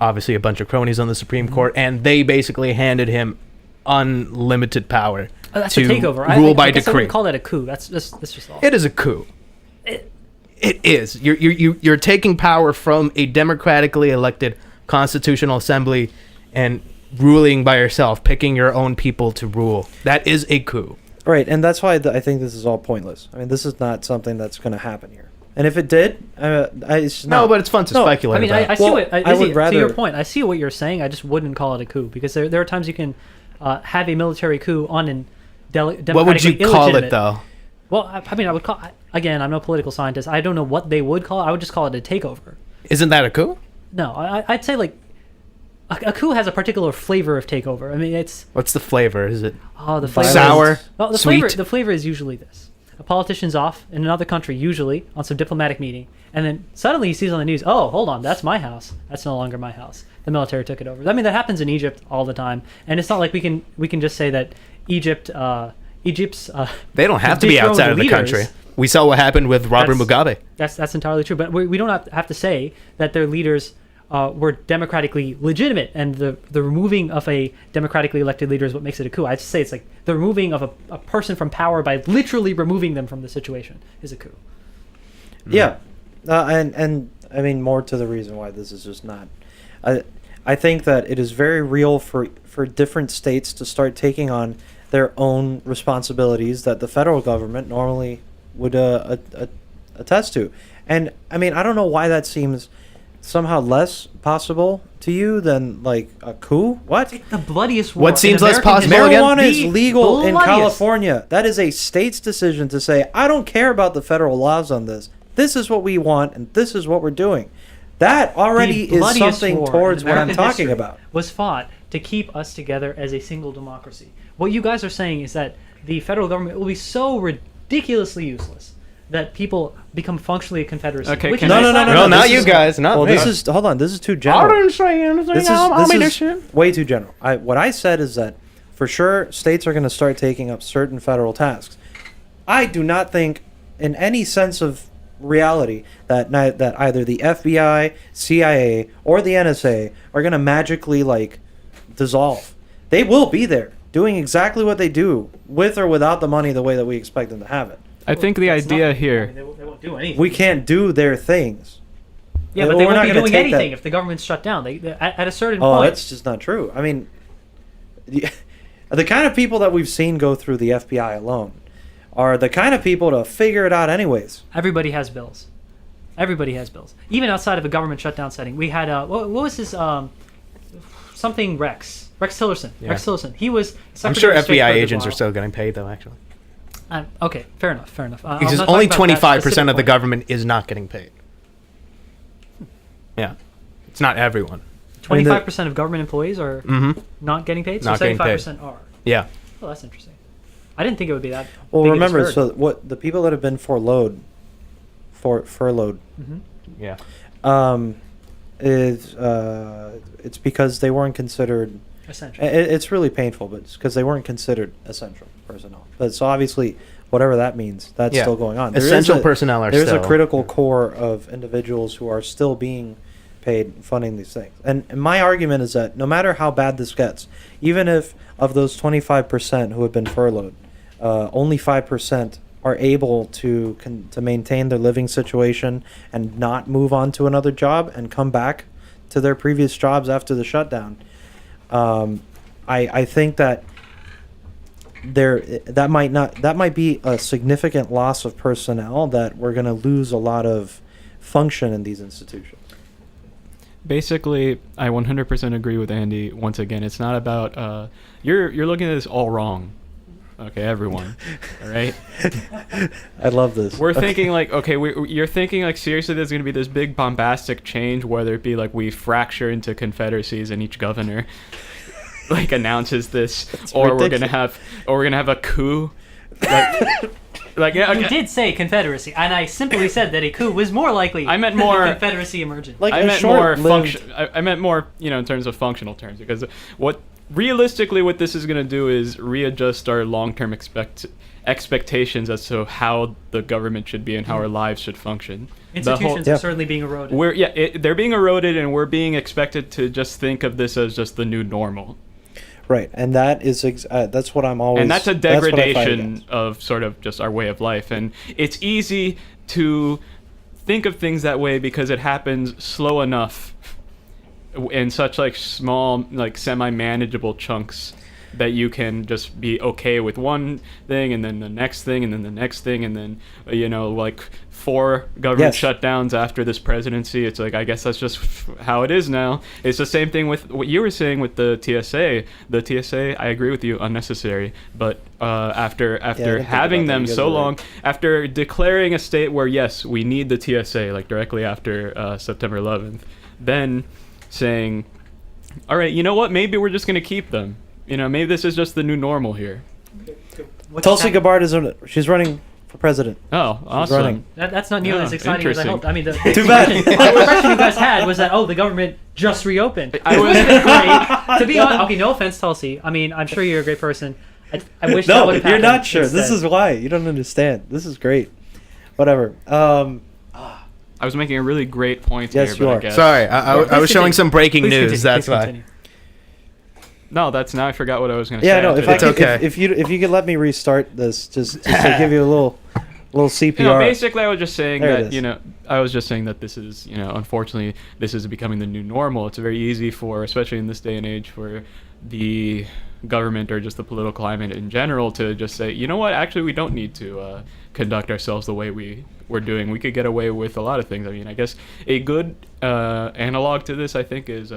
obviously a bunch of cronies on the Supreme Court, and they basically handed him unlimited power That's to a takeover. rule I by guess I decree. wouldn't call that a coup. That's just all. It is a coup. It is. You're taking power from a democratically elected constitutional assembly and ruling by yourself, picking your own people to rule. That is a coup. Right, and that's why I think this is all pointless. I mean, this is not something that's going to happen here. And if it did, it's not. No, but it's fun to speculate. I mean, about. I see Well, what I would Izzy, rather- to your point. I see what you're saying. I just wouldn't call it a coup because there are times you can have a military coup on an democratically What would you call it illegitimate- though? Well, I mean, I would call again. I'm no political scientist. I don't know what they would call it. I would just call it a takeover. Isn't that a coup? No, I'd say like a coup has a particular flavor of takeover. I mean, it's What's the flavor? Is it the flavor sour, well, the sweet? flavor is usually this: a politician's off in another country, usually on some diplomatic meeting, and then suddenly he sees on the news, oh, hold on, that's my house. That's no longer my house. The military took it over. I mean, that happens in Egypt all the time, and it's not like we can just say that Egypt's They don't have to be outside of the country. We saw what happened with Robert Mugabe. That's entirely true. But we don't have to say that their leaders were democratically legitimate, and the removing of a democratically elected leader is what makes it a coup. I'd say it's like the removing of a person from power by literally removing them from the situation is a coup. Yeah, and I mean, more to the reason why this is just not. I think that it is very real for different states to start taking on their own responsibilities that the federal government normally would attest to. And I mean, I don't know why that seems somehow less possible to you than like a coup. What? The bloodiest war. What seems in less American possible history. again? Marijuana is The legal in bloodiest. California. That is a state's decision to say, I don't care about the federal laws on this. This is what we want, and this is what we're doing. That already The is bloodiest something war towards in what I'm American talking history about. was fought to keep us together as a single democracy. What you guys are saying is that the federal government will be so ridiculously useless that people become functionally a confederacy. Okay, which can is I- No, not No, not this you is- guys. Not Well, me. this is hold on. This is too general. I didn't say anything. This This is way too general. What I said is that for sure states are going to start taking up certain federal tasks. I do not think, in any sense of reality, that either the FBI, CIA, or the NSA are going to magically like dissolve. They will be there doing exactly what they do, with or without the money, the way that we expect them to have it. I think the That's idea not- here. I mean, they won't do anything. We can't do their things. Yeah, but We're they not won't be gonna doing take that- anything if the government's shut down. They at a certain Oh, point. that's just not true. I mean, the kind of people that we've seen go through the FBI alone are the kind of people to figure it out anyways. Everybody has bills. Everybody has bills. Even outside of a government shutdown setting. We had what was his something Rex Tillerson. Yeah. Rex Tillerson. He was. I'm sure Secretary of State FBI for a good agents are while. still getting paid though. Actually, Okay, fair enough. Fair enough. I'm because not only talking about that 25% of the specific government is not getting paid. Yeah, it's not everyone. point. 25% of government employees are Mm-hmm. not getting paid. So Not getting paid. 75% are. Yeah. Oh, that's interesting. I didn't think it would be that. Well, big a remember, disparity. so what the people that have been furloughed, Yeah. is it's because they weren't considered. Essential. It's really painful, but it's because they weren't considered essential personnel. But so obviously, whatever that means, that's Yeah. still going on. Essential personnel are There's still- a critical core of individuals who are still being paid funding these things. And my argument is that no matter how bad this gets, even if of those 25% who have been furloughed, only 5% are able to maintain their living situation and not move on to another job and come back to their previous jobs after the shutdown. I think that that might be a significant loss of personnel, that we're going to lose a lot of function in these institutions. Basically, I 100% agree with Andy. Once again, it's not about you're looking at this all wrong. Okay, everyone. All right. I love this. We're thinking like, okay, you're thinking like seriously, there's going to be this big bombastic change, whether it be like we fracture into confederacies and each governor like announces this, or we're gonna have a coup. Like yeah, You okay. did say confederacy, and I simply said that a coup was more likely. I meant than more- a confederacy emergent. Like I a meant more short-lived- function. I meant more, in terms of functional terms, because what this is going to do is readjust our long-term expectations as to how the government should be and how our lives should function. Institutions Yeah. are certainly being eroded. They're being eroded, and we're being expected to just think of this as just the new normal. Right, and that is that's what I'm always. And that's a what I fight degradation against. of sort of just our way of life. And it's easy to think of things that way because it happens slow enough in such like small, like semi-manageable chunks that you can just be okay with one thing and then the next thing and then the next thing and then like 4 government shutdowns after this presidency. It's like, I guess that's just how it is now. It's the same thing with what you were saying with the TSA. The TSA, I agree with you, unnecessary. But after having them so long, after declaring a state where yes, we need the TSA, like directly after September 11th, then saying, all right, you know what? Maybe we're just going to keep them. Maybe this is just the new normal here. Tulsi Gabbard she's running for president. Oh, awesome. Running. That's not nearly as exciting as I hoped. I mean, the Too bad. the impression you guys had was that, the government just reopened. I was great. To be honest, okay, no offense, Tulsi. I mean, I'm sure you're a great person. I wish that would have happened. You're not sure. Instead. This is why. You don't understand. This is great. Whatever. I was making a really great point yes, here, you but are. I guess. Sorry, I was showing some breaking news. That's why. No, now I forgot what I was going to say. Yeah, no, if you could let me restart this, just to give you a little CPR. Basically, I was just saying that this is, unfortunately, this is becoming the new normal. It's very easy especially in this day and age, for the government or just the political climate in general to just say, you know what, actually, we don't need to conduct ourselves the way we're doing. We could get away with a lot of things. I mean, I guess a good analog to this, I think, is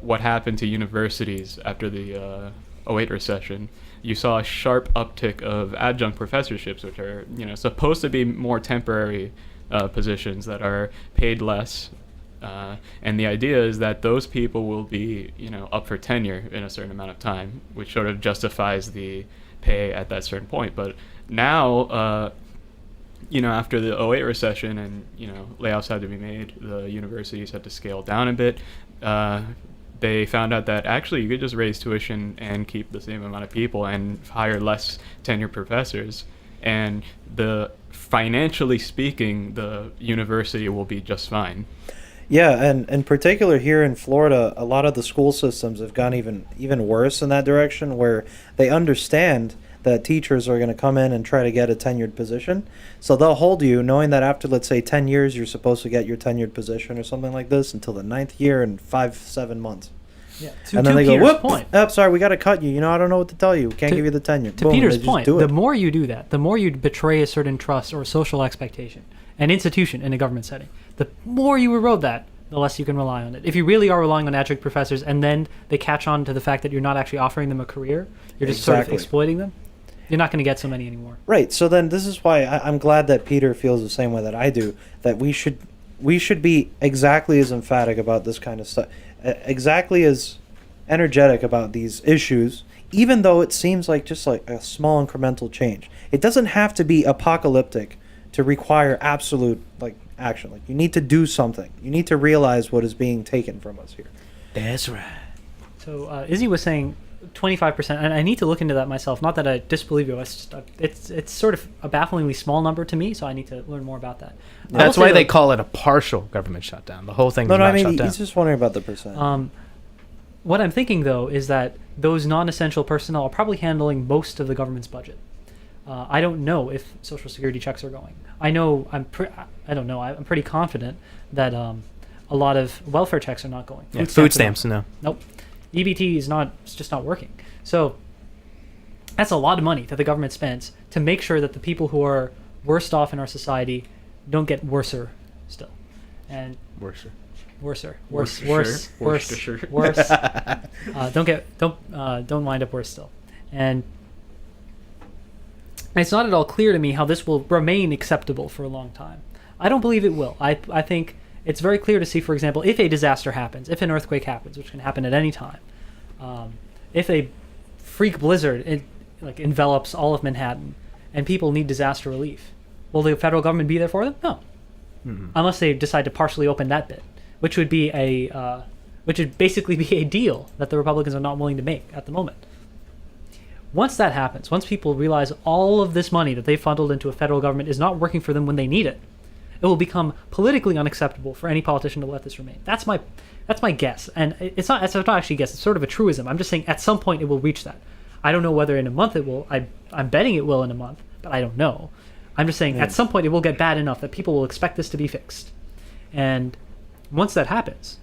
what happened to universities after the 08 recession. You saw a sharp uptick of adjunct professorships, which are supposed to be more temporary positions that are paid less. And the idea is that those people will be up for tenure in a certain amount of time, which sort of justifies the pay at that certain point. But now, after the 08 recession and layoffs had to be made, the universities had to scale down a bit. They found out that actually you could just raise tuition and keep the same amount of people and hire less tenured professors, and financially speaking, the university will be just fine. Yeah, and in particular here in Florida, a lot of the school systems have gone even worse in that direction, where they understand that teachers are going to come in and try to get a tenured position. So they'll hold you, knowing that after, let's say, 10 years, you're supposed to get your tenured position or something like this, until the 9th year in 7 months. Yeah. And then they go, whoop, point. Sorry, we got to cut you. I don't know what to tell you. We can't give you the tenure. To Peter's point, the more you do that, the more you betray a certain trust or social expectation, an institution in a government setting. The more you erode that, the less you can rely on it. If you really are relying on adjunct professors and then they catch on to the fact that you're not actually offering them a career, you're just sort of exploiting them, you're not going to get so many anymore. Right. So then this is why I'm glad that Peter feels the same way that I do, that we should be exactly as emphatic about this kind of stuff, exactly as energetic about these issues, even though it seems like just like a small incremental change. It doesn't have to be apocalyptic to require absolute action. Like, you need to do something. You need to realize what is being taken from us here. That's right. So Izzy was saying 25%, and I need to look into that myself. Not that I disbelieve you. It's sort of a bafflingly small number to me, so I need to learn more about that. That's why they call it a partial government shutdown. The whole thing is not shut down. He's just wondering about the percent. What I'm thinking, though, is that those non-essential personnel are probably handling most of the government's budget. I don't know if Social Security checks are going. I don't know. I'm pretty confident that a lot of welfare checks are not going. Yeah, food stamps, no. Nope. EBT it's just not working. So that's a lot of money that the government spends to make sure that the people who are worst off in our society don't get worser still. And worse. Don't wind up worse still. And it's not at all clear to me how this will remain acceptable for a long time. I don't believe it will. I think it's very clear to see, for example, if a disaster happens, if an earthquake happens, which can happen at any time, if a freak blizzard envelops all of Manhattan and people need disaster relief, will the federal government be there for them? No. Mm-hmm. Unless they decide to partially open that bit, which would basically be a deal that the Republicans are not willing to make at the moment. Once that happens, once people realize all of this money that they funneled into a federal government is not working for them when they need it, it will become politically unacceptable for any politician to let this remain. That's my guess, and it's not actually a guess. It's sort of a truism. I'm just saying at some point it will reach that. I don't know whether in a month it will. I'm betting it will in a month, but I don't know. I'm just saying, at some point, it will get bad enough that people will expect this to be fixed. And once that happens,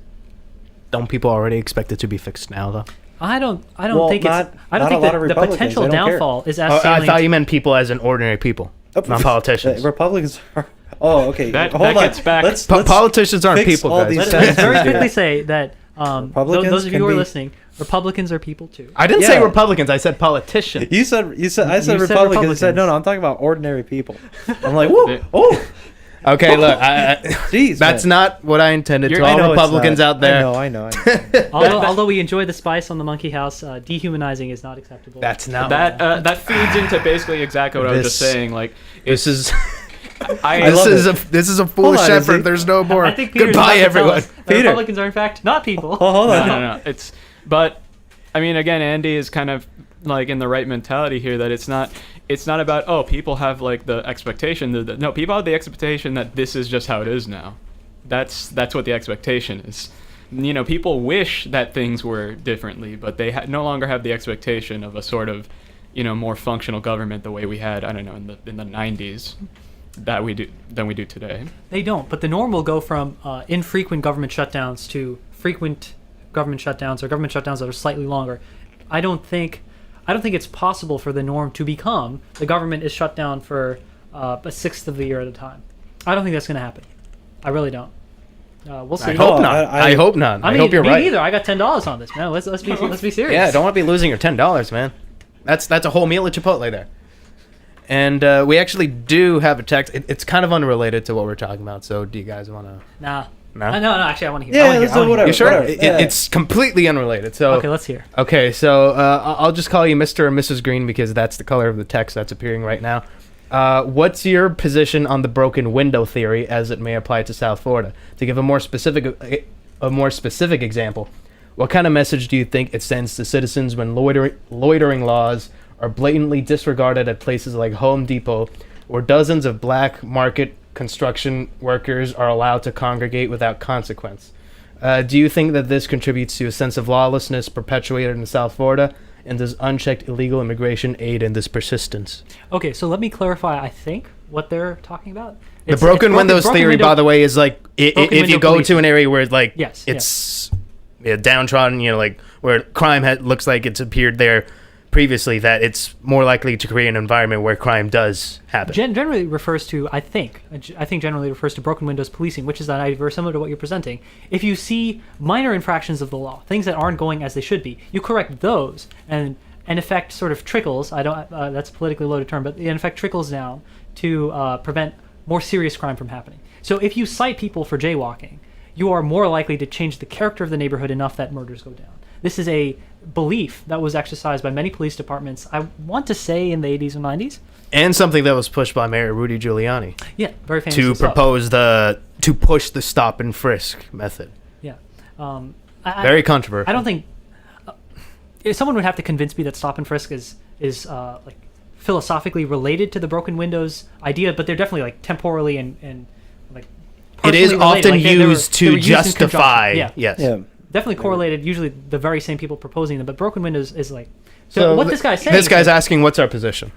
Don't people already expect it to be fixed now, though? I don't Well, think not- I don't not a think lot that of the Republicans, potential they don't care. downfall is as I salient. thought you meant people as in ordinary people, not politicians. Republicans are. Oh, okay. That Hold on. gets back- Let's Politicians aren't fix people, all guys. these Let's sentences very here. quickly say that Republicans those of you can who are be- listening, Republicans are people too. I didn't say Yeah. Republicans. I said politicians. I said You said Republicans. I said no. I'm talking about ordinary people. I'm like, whoa, oh, Okay, look, jeez. that's man. not what I intended. To I all know it's Republicans not. out there, I know. Although we enjoy the spice on the Monkey House, dehumanizing is not acceptable. that's not. That feeds into basically exactly what I was just This- saying. Like, This is I love this is a foolish on, effort. Izzy. There's no more. I think Peter's Goodbye, about to tell everyone. us that Peter. Republicans are in fact not people. Oh, hold on. no. But I mean, again, Andy is kind of like in the right mentality here, that it's not about people have like the expectation that no, people have the expectation that this is just how it is now. That's what the expectation is. People wish that things were differently, but they no longer have the expectation of a sort of more functional government the way we had, I don't know, in the 90s than we do today. They don't, but the norm will go from infrequent government shutdowns to frequent government shutdowns, or government shutdowns that are slightly longer. I don't think it's possible for the norm to become the government is shut down for a sixth of the year at a time. I don't think that's going to happen. I really don't. We'll see. I hope not. I- I hope not. I mean, hope you're me right. neither. I got $10 on this, man. Let's be serious. Yeah, don't want to be losing your $10, man. That's a whole meal at Chipotle there. And we actually do have a text. It's kind of unrelated to what we're talking about. So do you guys want to? Nah. No? No. Actually, I want to hear. Yeah, I wanna let's hear. do whatever. You sure? Whatever. Yeah. It's completely unrelated. So Okay, let's hear. Okay, so I'll just call you Mr. or Mrs. Green because that's the color of the text that's appearing right now. What's your position on the broken window theory as it may apply to South Florida? To give a more specific example, what kind of message do you think it sends to citizens when loitering laws are blatantly disregarded at places like Home Depot, where dozens of black market construction workers are allowed to congregate without consequence? Do you think that this contributes to a sense of lawlessness perpetuated in South Florida? And does unchecked illegal immigration aid in this persistence? Okay, so let me clarify. I think what they're talking about. The broken windows theory, by the way, is like if you window go policing. to an area where like Yes, it's downtrodden, like where crime looks like it's appeared there previously, that it's more likely to create an environment where crime does happen. Generally refers to, I think generally refers to broken windows policing, which is an idea very similar to what you're presenting. If you see minor infractions of the law, things that aren't going as they should be, you correct those, and in effect sort of trickles. That's a politically loaded term, but in effect trickles down to prevent more serious crime from happening. So if you cite people for jaywalking, you are more likely to change the character of the neighborhood enough that murders go down. This is a belief that was exercised by many police departments, I want to say in the 80s and 90s. And something that was pushed by Mayor Rudy Giuliani Yeah, very famous. to propose to push the stop and frisk method. Yeah. Very controversial. I don't think someone would have to convince me that stop and frisk is like philosophically related to the broken windows idea, but they're definitely like temporally and like it is personally related. often Like, they were used to used in justify. conjunction. Yeah. Yes. Yeah. Definitely correlated. Usually the very same people proposing them, but broken windows is like. So what this guy's saying. This guy's asking, what's our position?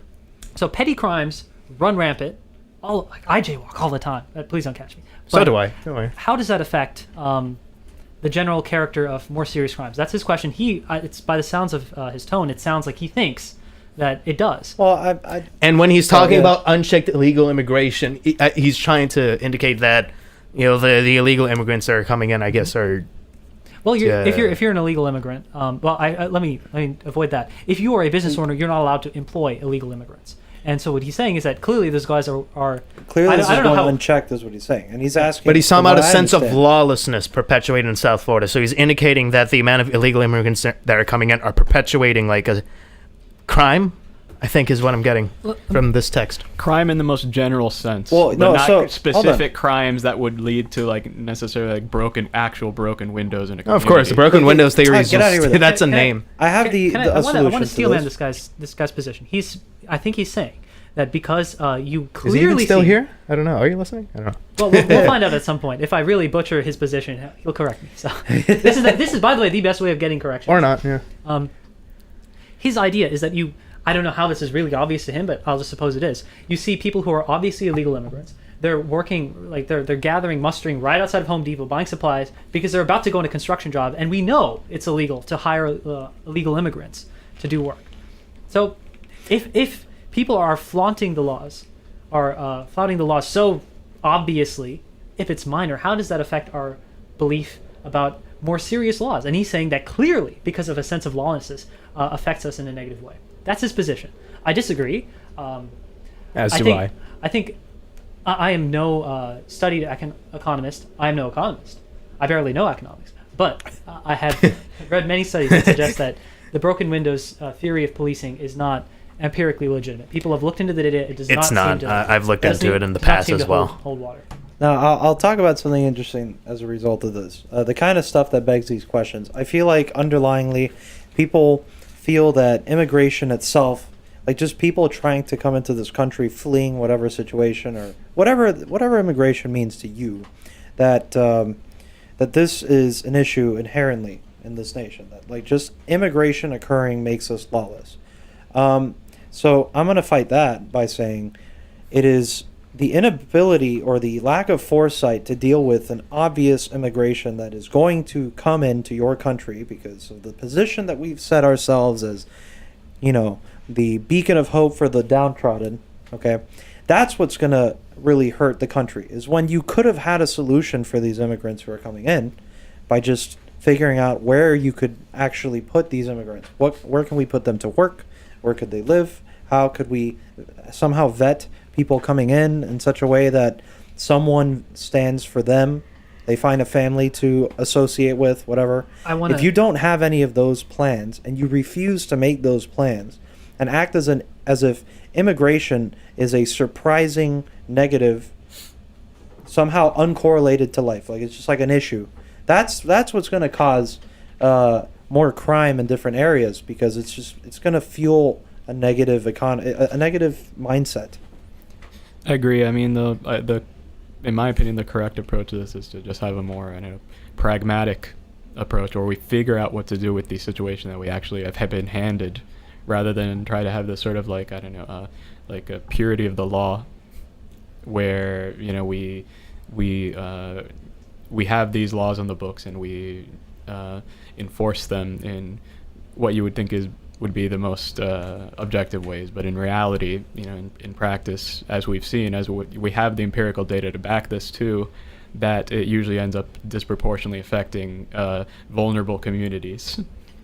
So petty crimes run rampant. I jaywalk all the time. Please don't catch me. So But do I. Don't worry. How does that affect the general character of more serious crimes? That's his question. It's by the sounds of his tone, it sounds like he thinks that it does. Well, And when he's talking yeah. about unchecked illegal immigration, he's trying to indicate that the illegal immigrants that are coming in, I guess, are. Well, if you're an illegal immigrant, let me avoid that. If you are a business owner, you're not allowed to employ illegal immigrants. And so what he's saying is that clearly those guys are clearly this I is don't know going how unchecked, is what he's saying, and he's asking. But he's talking from about a what I sense of understand. lawlessness perpetuated in South Florida. So he's indicating that the amount of illegal immigrants that are coming in are perpetuating like a crime, I think is what I'm getting from this text. Crime in the most general sense. Well, but no, not so, hold specific crimes that would lead to like necessarily like actual broken windows in a community. Of course, the broken windows theory is get out of here with just, it. that's a Can I- name. I have I want to steel man this. this guy's position. I think he's saying that because you Is he even clearly still see, here? I don't know. Are you listening? I don't know. Well, we'll find out at some point. If I really butcher his position, he'll correct me. So this is by the way the best way of getting correction. Or not, yeah. His idea is that you I don't know how this is really obvious to him, but I'll just suppose it is. You see people who are obviously illegal immigrants. They're working, like they're gathering, mustering right outside of Home Depot, buying supplies because they're about to go on a construction job, and we know it's illegal to hire illegal immigrants to do work. So, if people are flaunting the laws, so obviously, if it's minor, how does that affect our belief about more serious laws? And he's saying that clearly, because of a sense of lawlessness, affects us in a negative way. That's his position. I disagree. As do I. I think I am no studied economist. I am no economist. I barely know economics. But I have read many studies that suggest that the broken windows theory of policing is not empirically legitimate. People have looked into the data. It does not. It's not. Seem to, I've looked into it in the past as well. Hold water. Now, I'll talk about something interesting as a result of this. The kind of stuff that begs these questions. I feel like underlyingly, people feel that immigration itself, like just people trying to come into this country, fleeing whatever situation or whatever immigration means to you, that that this is an issue inherently in this nation. That like just immigration occurring makes us lawless. So I'm going to fight that by saying it is the inability or the lack of foresight to deal with an obvious immigration that is going to come into your country because of the position that we've set ourselves as, the beacon of hope for the downtrodden, okay? That's what's going to really hurt the country, is when you could have had a solution for these immigrants who are coming in by just figuring out where you could actually put these immigrants. Where can we put them to work? Where could they live? How could we somehow vet people coming in such a way that someone stands for them, they find a family to associate with, whatever. If you don't have any of those plans and you refuse to make those plans and act as if immigration is a surprising negative, somehow uncorrelated to life, like it's just like an issue, that's what's going to cause more crime in different areas, because it's going to fuel a negative a negative mindset. I agree. I mean, in my opinion, the correct approach to this is to just have a more pragmatic approach, where we figure out what to do with the situation that we actually have been handed, rather than try to have this sort of like a purity of the law, where we have these laws on the books and we enforce them in what you would think would be the most objective ways, but in reality, in practice, as we've seen, as we have the empirical data to back this too, that it usually ends up disproportionately affecting vulnerable communities.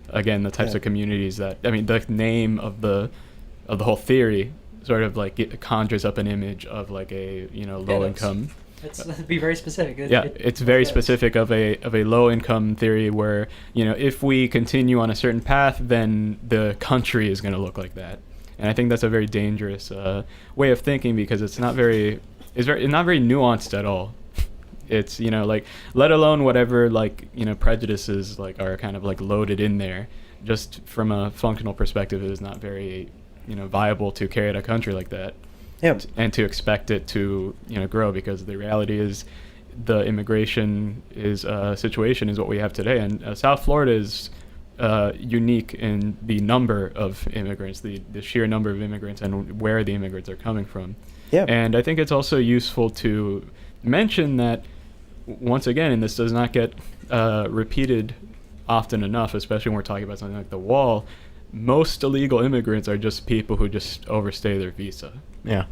Again, the types of communities that, the name of the whole theory sort of like it conjures up an image of like a low income. Let's be very specific. It's very specific of a low income theory where if we continue on a certain path, then the country is going to look like that. And I think that's a very dangerous way of thinking, because it's not very nuanced at all. It's let alone whatever prejudices are kind of loaded in there. Just from a functional perspective, it is not very viable to carry out a country like that. Yep. And to expect it to grow, because the reality is the immigration situation is what we have today, and South Florida is unique in the number of immigrants, the sheer number of immigrants, and where the immigrants are coming from. Yeah. And I think it's also useful to mention that, once again, and this does not get repeated often enough, especially when we're talking about something like the wall, most illegal immigrants are just people who just overstay their visa. Yeah.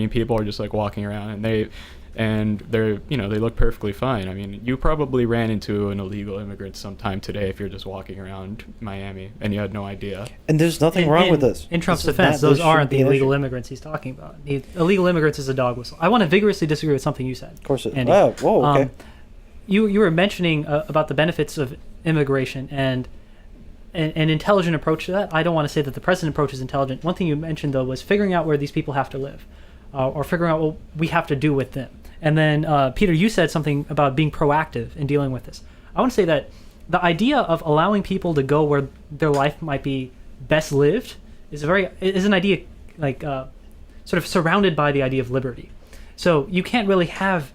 People are just walking around and they're they look perfectly fine. You probably ran into an illegal immigrant sometime today if you're just walking around Miami and you had no idea. And there's nothing wrong with this. In Trump's defense, those aren't the illegal immigrants he's talking about. The illegal immigrants is a dog whistle. I want to vigorously disagree with something you said. Of course. Andy. Oh, whoa, okay. You were mentioning about the benefits of immigration and an intelligent approach to that. I don't want to say that the president's approach is intelligent. One thing you mentioned, though, was figuring out where these people have to live, or figuring out what we have to do with them. And then, Peter, you said something about being proactive in dealing with this. I want to say that the idea of allowing people to go where their life might be best lived is an idea sort of surrounded by the idea of liberty. So you can't really have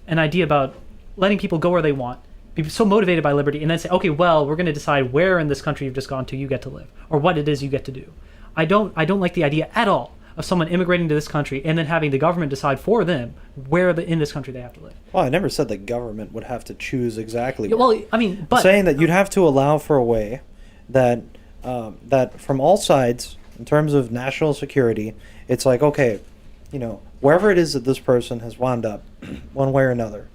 an idea about letting people go where they want be so motivated by liberty and then say, okay, well, we're going to decide where in this country you've just gone to you get to live, or what it is you get to do. I don't like the idea at all of someone immigrating to this country and then having the government decide for them where in this country they have to live. Well, I never said the government would have to choose exactly. Yeah, well, I mean, but I'm saying that you'd have to allow for a way that that from all sides, in terms of national security, it's like, okay, you know, wherever it is that this person has wound up, one way or another,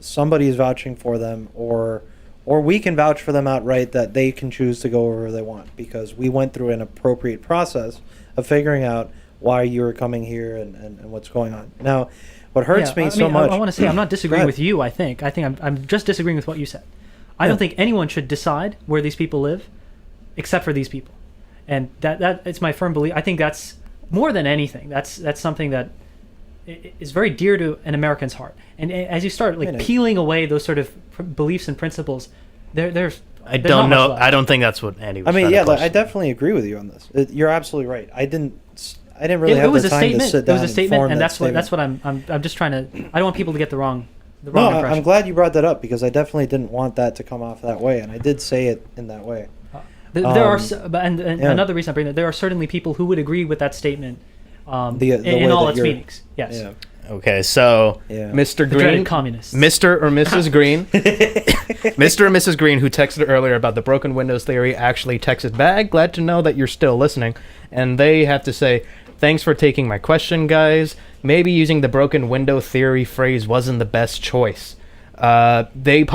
somebody is vouching for them, or we can vouch for them outright that they can choose to go wherever they want because we went through an appropriate process of figuring out why you were coming here and what's going on. Now, what hurts me so much... I want to say I'm not disagreeing with you, I think. I'm just disagreeing with what you said. I don't think anyone should decide where these people live except for these people. And that it's my firm belief. I think that's, more than anything, that's something that is very dear to an American's heart. And as you start peeling away those sort of beliefs and principles, there's I don't know. I don't think that's what Andy was I mean, yeah, like, I definitely agree with you on this. You're absolutely right. I didn't really have the time to sit down It was a statement, and that's statement. what I'm just trying to. I don't want people to get the wrong No, impression. I'm glad you brought that up because I definitely didn't want that to come off that way, and I did say it in that way. There are, another reason I bring that, there are certainly people who would agree with that statement in all its meanings. Yes. Yeah. Okay, so Mr. Green, communists. Mr. or Mrs. Green, Mr. or Mrs. Green, who texted earlier about the broken windows theory, actually texted back. Glad to know that you're still listening. And they have to say, thanks for taking my question, guys. Maybe using the broken window theory phrase wasn't the best choice. The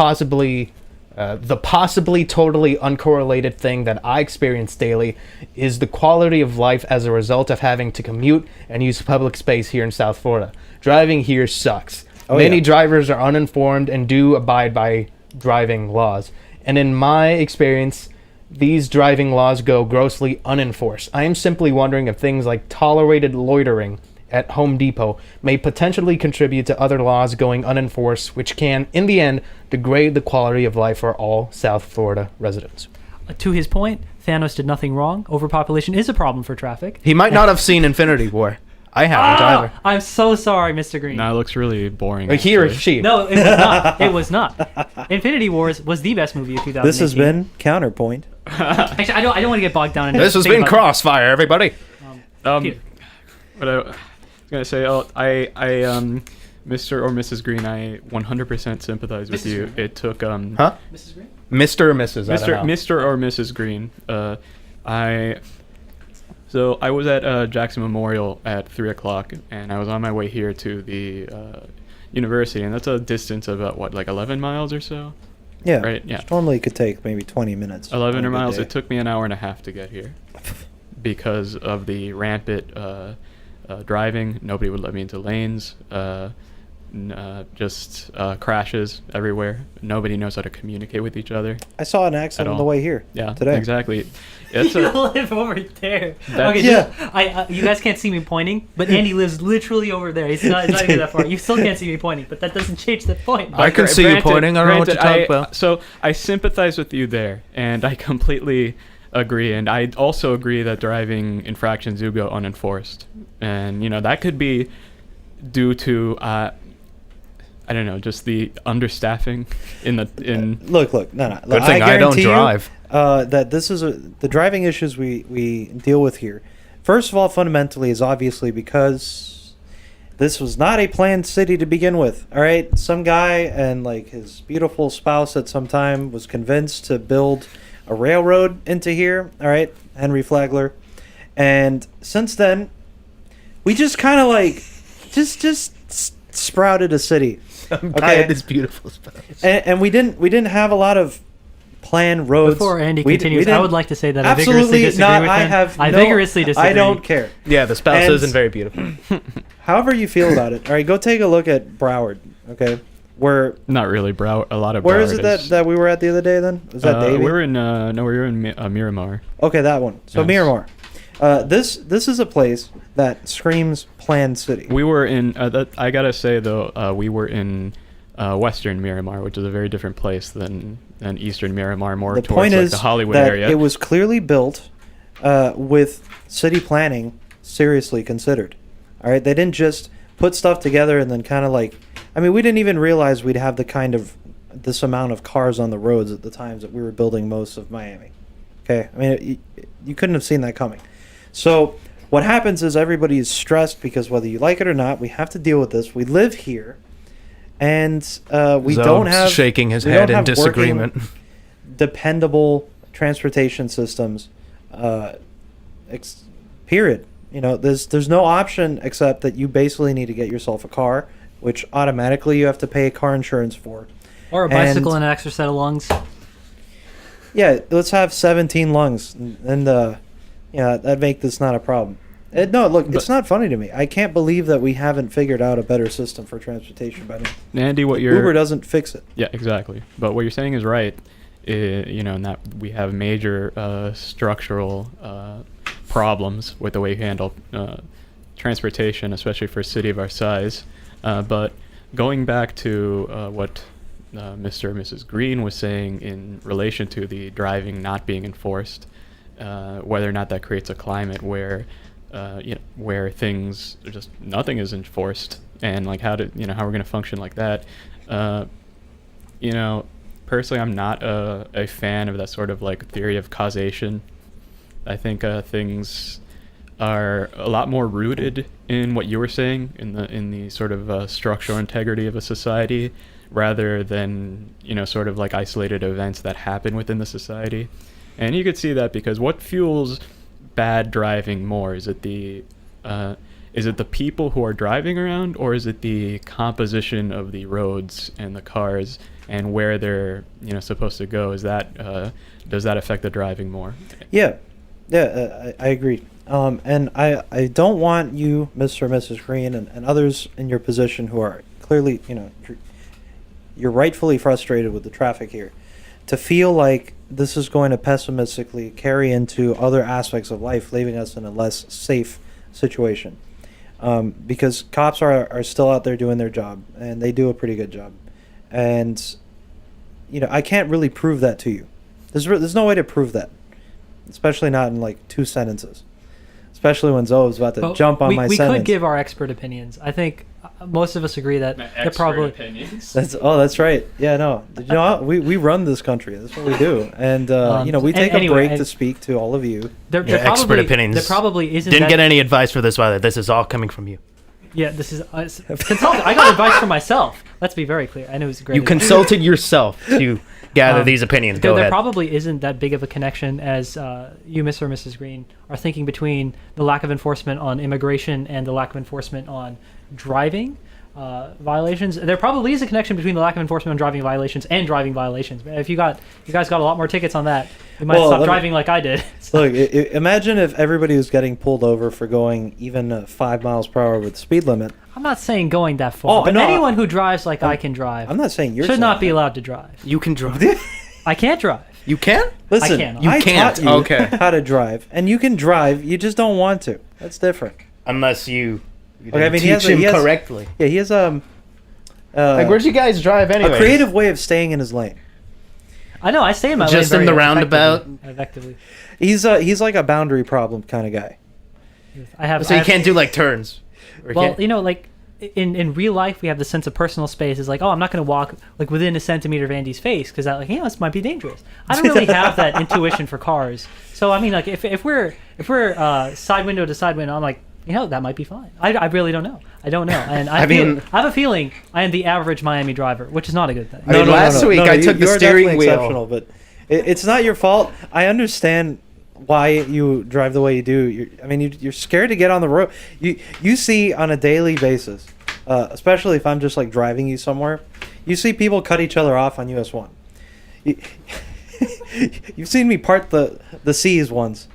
possibly totally uncorrelated thing that I experience daily is the quality of life as a result of having to commute and use public space here in South Florida. Driving here sucks. Many drivers are uninformed and do abide by driving laws. And in my experience, these driving laws go grossly unenforced. I am simply wondering if things like tolerated loitering at Home Depot may potentially contribute to other laws going unenforced, which can, in the end, degrade the quality of life for all South Florida residents. To his point, Thanos did nothing wrong. Overpopulation is a problem for traffic. He might not have seen Infinity War. I haven't either. I'm so sorry, Mr. Green. No, it looks really boring. He or she. No, it was not. It was not. Infinity Wars was the best movie of 2018. This has been Counterpoint. Actually, I don't want to get bogged down in this. Has been Crossfire, everybody. What I was gonna say, Mr. or Mrs. Green, I 100% sympathize with you. Green? It took Mrs. Green? Mr. or Mrs. Mr. or Mrs. Green. So I was at Jackson Memorial at 3:00, and I was on my way here to the university, and that's a distance of about 11 miles or so. Yeah. Right. Yeah. Which normally could take maybe 20 minutes. 11 miles. It took me an hour and a half to get here because of the rampant driving. Nobody would let me into lanes. Just crashes everywhere. Nobody knows how to communicate with each other. I saw an accident on the way here. Yeah, today. Exactly. You live over there. Okay, yeah. You guys can't see me pointing, but Andy lives literally over there. It's not even that far. You still can't see me pointing, but that doesn't change the point. I can see you pointing. I don't know what to talk about. So I sympathize with you there, and I completely agree. And I also agree that driving infractions do go unenforced, and that could be due to I don't know, just the understaffing in. Look. No. Good thing I don't drive. That this is the driving issues we deal with here. First of all, fundamentally, is obviously because this was not a planned city to begin with. All right, some guy and his beautiful spouse at some time was convinced to build a railroad into here. All right, Henry Flagler, and since then, we just kind of just sprouted a city. Okay, this beautiful spouse. And we didn't have a lot of planned roads. Before Andy continues, I would like to say that I absolutely vigorously disagree with him. I vigorously disagree. I don't care. Yeah, the spouse isn't very beautiful. However you feel about it. All right, go take a look at Broward. Okay, where not really Broward. A lot of where Broward is it that we were at the other day? Then was that Davie? We were in Miramar. Okay, that one. So yes. Miramar. This is a place that screams planned city. We were in. I gotta say though, we were in Western Miramar, which is a very different place than Eastern Miramar, more the towards point is the Hollywood that area. It was clearly built with city planning seriously considered. All right, they didn't just put stuff together and then kind of we didn't even realize we'd have the kind of this amount of cars on the roads at the times that we were building most of Miami. Okay, I mean, you couldn't have seen that coming. So what happens is everybody is stressed because whether you like it or not, we have to deal with this. We live here, and we don't have shaking his head in disagreement. Dependable transportation systems. Period. You know, there's no option except that you basically need to get yourself a car, which automatically you have to pay car insurance for. Or a bicycle and an extra set of lungs. Yeah, let's have 17 lungs, and that'd make this not a problem. No, look, it's not funny to me. I can't believe that we haven't figured out a better system for transportation by now. Andy, Uber doesn't fix it. Yeah, exactly. But what you're saying is right. In that we have major structural problems with the way we handle transportation, especially for a city of our size. But going back to what Mr. and Mrs. Green was saying in relation to the driving not being enforced, whether or not that creates a climate where where things just nothing is enforced, and like how we're going to function like that. Personally, I'm not a fan of that sort of like theory of causation. I think things are a lot more rooted in what you were saying in the sort of structural integrity of a society, rather than sort of like isolated events that happen within the society. And you could see that because what fuels bad driving more? Is it the people who are driving around, or is it the composition of the roads and the cars and where they're supposed to go? Does that affect the driving more? Yeah, I agree. And I don't want you, Mr. and Mrs. Green, and others in your position who are clearly you're rightfully frustrated with the traffic here, to feel like this is going to pessimistically carry into other aspects of life, leaving us in a less safe situation. Because cops are still out there doing their job, and they do a pretty good job. And, I can't really prove that to you. There's no way to prove that, especially not in like 2 sentences. Especially when Zoheb's about to jump on my sentence. We could give our expert opinions. I think most of us agree that they're probably opinions. That's right. Yeah, no. Did you know we run this country. That's what we do. And we take a break to speak to all of you. Expert opinions. There probably isn't. Didn't get any advice for this either. This is all coming from you. Yeah, this is I got advice from myself. Let's be very clear. I know it's great. You consulted yourself to gather these opinions. Go ahead. There probably isn't that big of a connection as you, Mr. or Mrs. Green, are thinking between the lack of enforcement on immigration and the lack of enforcement on driving violations. There probably is a connection between the lack of enforcement on driving violations and driving violations. If you guys got a lot more tickets on that, you might stop driving like I did. Look, imagine if everybody was getting pulled over for going even 5 miles per hour with the speed limit. I'm not saying going that far, but anyone who drives like I can drive, I'm not saying should not be allowed to drive. You can drive. I can't drive. You can? Listen, I can't. taught you Okay. how to drive, and you can drive. You just don't want to. That's different. Unless you teach him correctly. Yeah, he has like, where'd you guys drive anyway? A creative way of staying in his lane. I know. I stay in my lane. Just in the roundabout. Effectively. He's like a boundary problem kind of guy. So you can't do like turns. Well, like in real life, we have the sense of personal space. It's like, I'm not going to walk like within a centimeter of Andy's face because that this might be dangerous. I don't really have that intuition for cars. So I mean, like if we're side window to side window, I'm like, that might be fine. I really don't know. I don't know. And I have a feeling I am the average Miami driver, which is not a good thing. Last week I took the steering wheel. But it's not your fault. I understand why you drive the way you do. You're scared to get on the road. You see on a daily basis, especially if I'm just like driving you somewhere, you see people cut each other off on US 1. You've seen me part the C's once.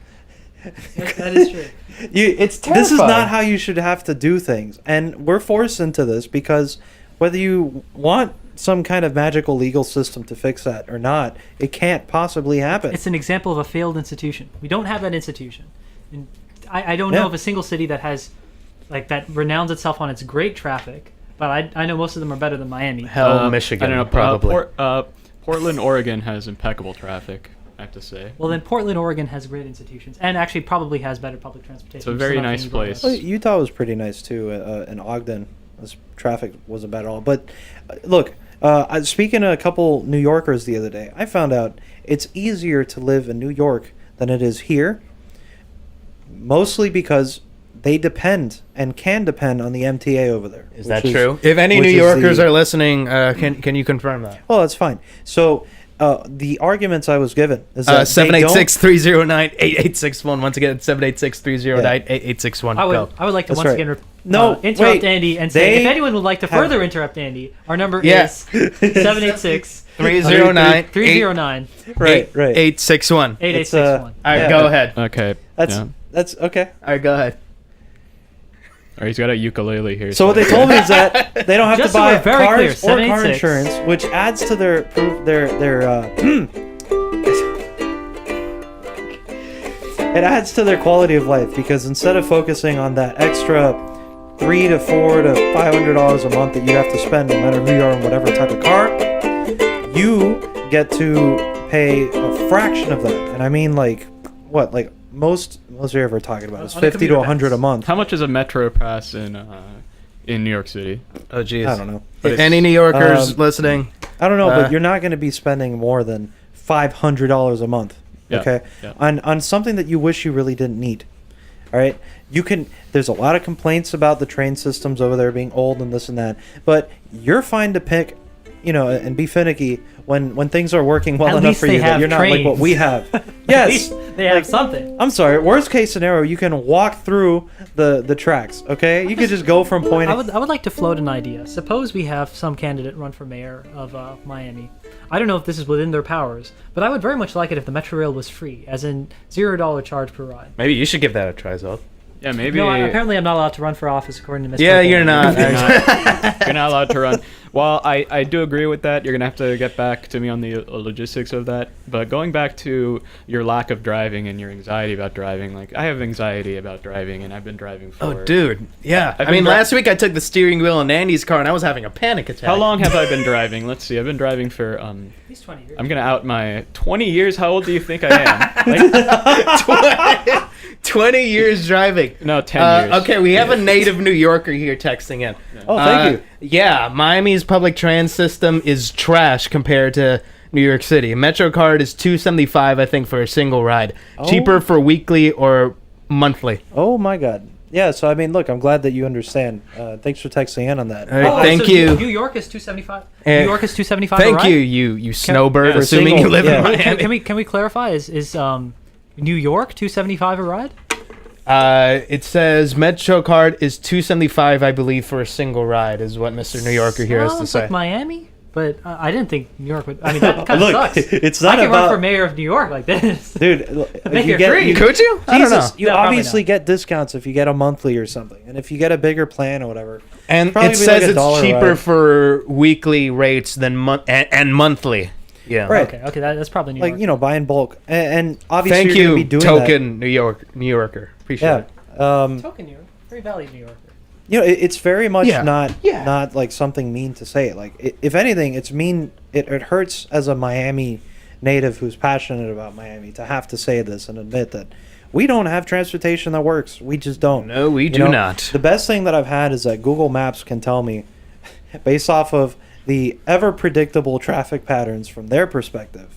That is true. It's terrifying. This is not how you should have to do things, and we're forced into this because whether you want some kind of magical legal system to fix that or not, it can't possibly happen. It's an example of a failed institution. We don't have that institution. And I don't know of a single city that has like that renowns itself on its great traffic, but I know most of them are better than Miami. Michigan, I don't know, probably. Portland, Oregon has impeccable traffic, I have to say. Well, then Portland, Oregon has great institutions and actually probably has better public transportation. It's a very nice place. Well, Utah was pretty nice too. In Ogden, this traffic wasn't bad at all. But look, Speaking to a couple New Yorkers the other day, I found out it's easier to live in New York than it is here, mostly because they depend and can depend on the MTA over there. Is that true? If any New Yorkers are listening, can you confirm that? Well, that's fine. So the arguments I was given is that 786-309-8861. Once again, 786-309-8861. I would like to again wait, interrupt Andy and say, if anyone would like to further interrupt Andy, our number is 786-309. Right. 861. 8861. All right, go ahead. Okay. That's okay. All right, go ahead. Or he's got a ukulele here. So what they told me is that they don't have Just to so buy we're very cars clear, or car 786. insurance, which adds to it adds to their quality of life, because instead of focusing on that extra $300 to $400 to $500 a month that you have to spend no matter who you are and whatever type of car, you get to pay a fraction of that. And I mean, like most you're ever talking about is $50 to $100 a month. How much is a metro pass in New York City? Oh, geez. I don't know. Any New Yorkers listening? I don't know, but you're not going to be spending more than $500 a month. Yeah, Okay, yeah. On something that you wish you really didn't need. All right, there's a lot of complaints about the train systems over there being old and this and that, but you're fine to pick, and be finicky when things are working well At enough least for they you that have you're not like what trains. we have. At Yes, least they have something. I'm sorry. Worst case scenario, you can walk through the tracks. Okay, you could just go from point. I would like to float an idea. Suppose we have some candidate run for mayor of Miami. I don't know if this is within their powers, but I would very much like it if the Metro Rail was free, as in $0 charge per ride. Maybe you should give that a try, Zoheb. Yeah, maybe. No, apparently I'm not allowed to run for office according to Mr. Yeah, you're not. You're not allowed to run. Well, I do agree with that. You're going to have to get back to me on the logistics of that. But going back to your lack of driving and your anxiety about driving, like, I have anxiety about driving, and I've been driving for... Oh, dude. Yeah. I've I mean, been last week I took the steering wheel in Andy's car, and I was having a panic attack. How long have I been driving? Let's see. I've been driving for... At least 20 years. I'm going to out my... 20 years? How old do you think I am? 20 years driving. No, 10 years. Okay, we have a native New Yorker here texting in. Oh, thank you. Yeah, Miami's public trans system is trash compared to New York City. MetroCard is $2.75, I think, for a single ride. Oh. Cheaper for weekly or monthly. Oh my God. Yeah. So I mean, look, I'm glad that you understand. Thanks for texting in on that. All right, thank so you. New York is $2.75. Eh, New York is $2.75. Thank right? you snowbird, for assuming single- you live yeah. in Miami. Can we clarify? Is New York $2.75 a ride? It says MetroCard is $2.75, I believe, for a single ride, is what Mr. New Yorker here has to Sounds say. like Miami, but I didn't think New York would. I mean, that kind of Look, sucks. it's I not can run about- for mayor of New York like this. Dude, Make you it get, free. Could you? I don't know. Jesus, you No, probably obviously not. get discounts if you get a monthly or something, and if you get a bigger plan or whatever. And probably it be says like it's $1 cheaper ride. for weekly rates than and monthly. Yeah. Right. Okay, that's probably New York. Like, buy in bulk, and obviously Thank you're you, gonna be doing token New Yorker. Appreciate that. it. Yeah. Token New York, very valued New Yorker. It's very much Yeah. not like something mean to say. Like, if anything, it's mean. It hurts as a Miami native who's passionate about Miami to have to say this and admit that we don't have transportation that works. We just don't. No, we You do know, not. The best thing that I've had is that Google Maps can tell me, based off of the ever predictable traffic patterns from their perspective,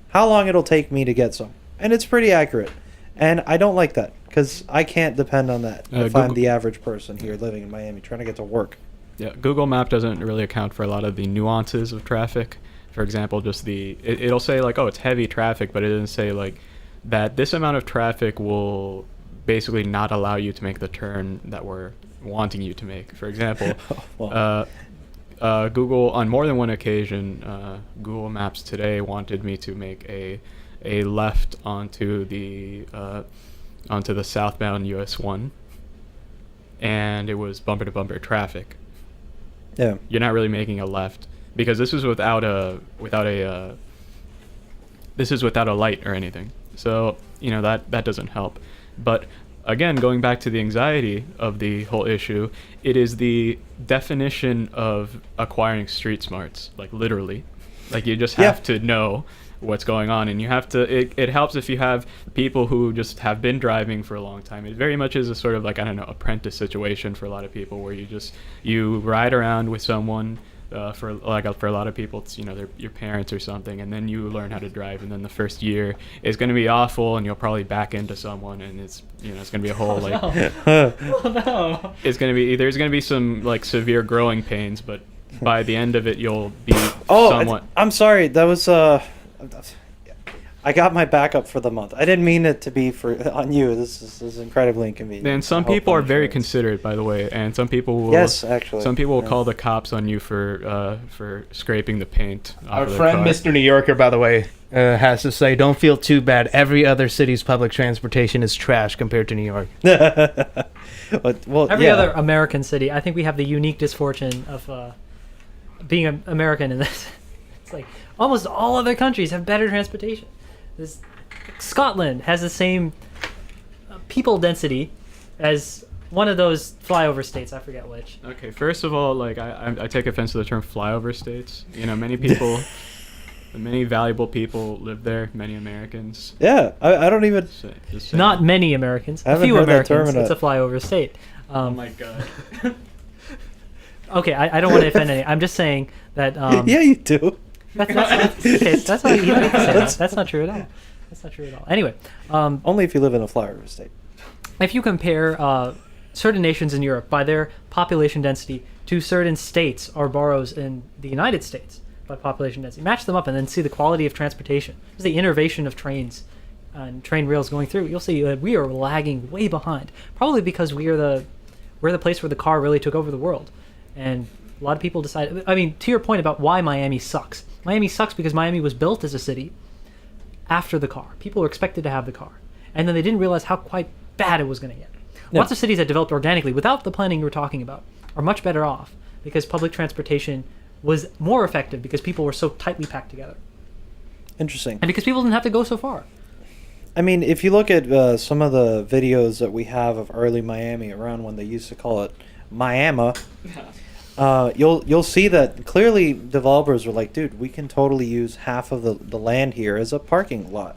how long it'll take me to get some, and it's pretty accurate. And I don't like that, because I can't depend on that if I'm Google- the average person here living in Miami trying to get to work. Yeah, Google Map doesn't really account for a lot of the nuances of traffic. For example, just it'll say like, oh, it's heavy traffic, but it doesn't say like that this amount of traffic will basically not allow you to make the turn that we're wanting you to make. For example, Google, on more than one occasion, Google Maps today wanted me to make a left onto the southbound US 1, and it was bumper to bumper traffic. Yeah. You're not really making a left because this is without a light or anything. So that doesn't help. But again, going back to the anxiety of the whole issue, it is the definition of acquiring street smarts, like literally. Like you just have to know what's going on, and you have to it helps if you have people who just have been driving for a long time. It very much is a sort of like, I don't know, apprentice situation for a lot of people, where you ride around with someone for a lot of people, it's your parents or something, and then you learn how to drive, and then the first year is going to be awful, and you'll probably back into someone, and it's it's going to be a whole no. it's going to be there's going to be some like severe growing pains, but by the end of it you'll be somewhat. I'm sorry, that was I got my backup for the month. I didn't mean it to be on you. This is incredibly inconvenient. And some people are very considerate, by the way, and some people will. Yes, actually. Some people will call the cops on you for scraping the paint off Our of their friend, car. Mr. New Yorker, by the way, has to say, don't feel too bad. Every other city's public transportation is trash compared to New York. Every other American city, I think we have the unique misfortune of being an American in this. It's like almost all other countries have better transportation. Scotland has the same people density as one of those flyover states. I forget which. Okay, first of all, like I take offense to the term flyover states. Many people, many valuable people live there. Many Americans. Yeah, I don't even. Not many Americans. A few Americans. It's a flyover state. Oh my god. Okay, I don't want to offend any. I'm just saying that. Yeah, you do. That's not true at all. That's not true at all. Anyway, only if you live in a flyover state. If you compare certain nations in Europe by their population density to certain states or boroughs in the United States by population density, match them up and then see the quality of transportation, the innovation of trains and train rails going through, you'll see that we are lagging way behind. Probably because we're the place where the car really took over the world, and a lot of people decided. I mean, to your point about why Miami sucks. Miami sucks because Miami was built as a city after the car. People were expected to have the car. And then they didn't realize how quite bad it was going to get. No. Lots of cities that developed organically without the planning you were talking about are much better off because public transportation was more effective because people were so tightly packed together. Interesting. And because people didn't have to go so far. I mean, if you look at some of the videos that we have of early Miami around when they used to call it Miami, you'll see that clearly developers were like, dude, we can totally use half of the land here as a parking lot.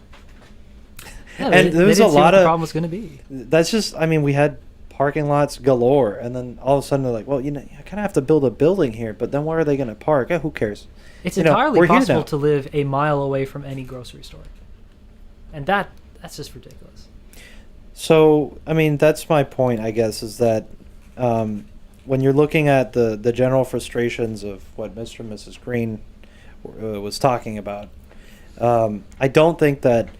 Yeah, and there was a lot of the problem was going to be. That's just, I mean, we had parking lots galore, and then all of a sudden they're like, well, I kind of have to build a building here, but then where are they going to park? Who cares? It's entirely possible to live a mile away from any grocery store, and that's just ridiculous. So, I mean, that's my point, I guess, is that when you're looking at the general frustrations of what Mr. and Mrs. Green was talking about, I don't think that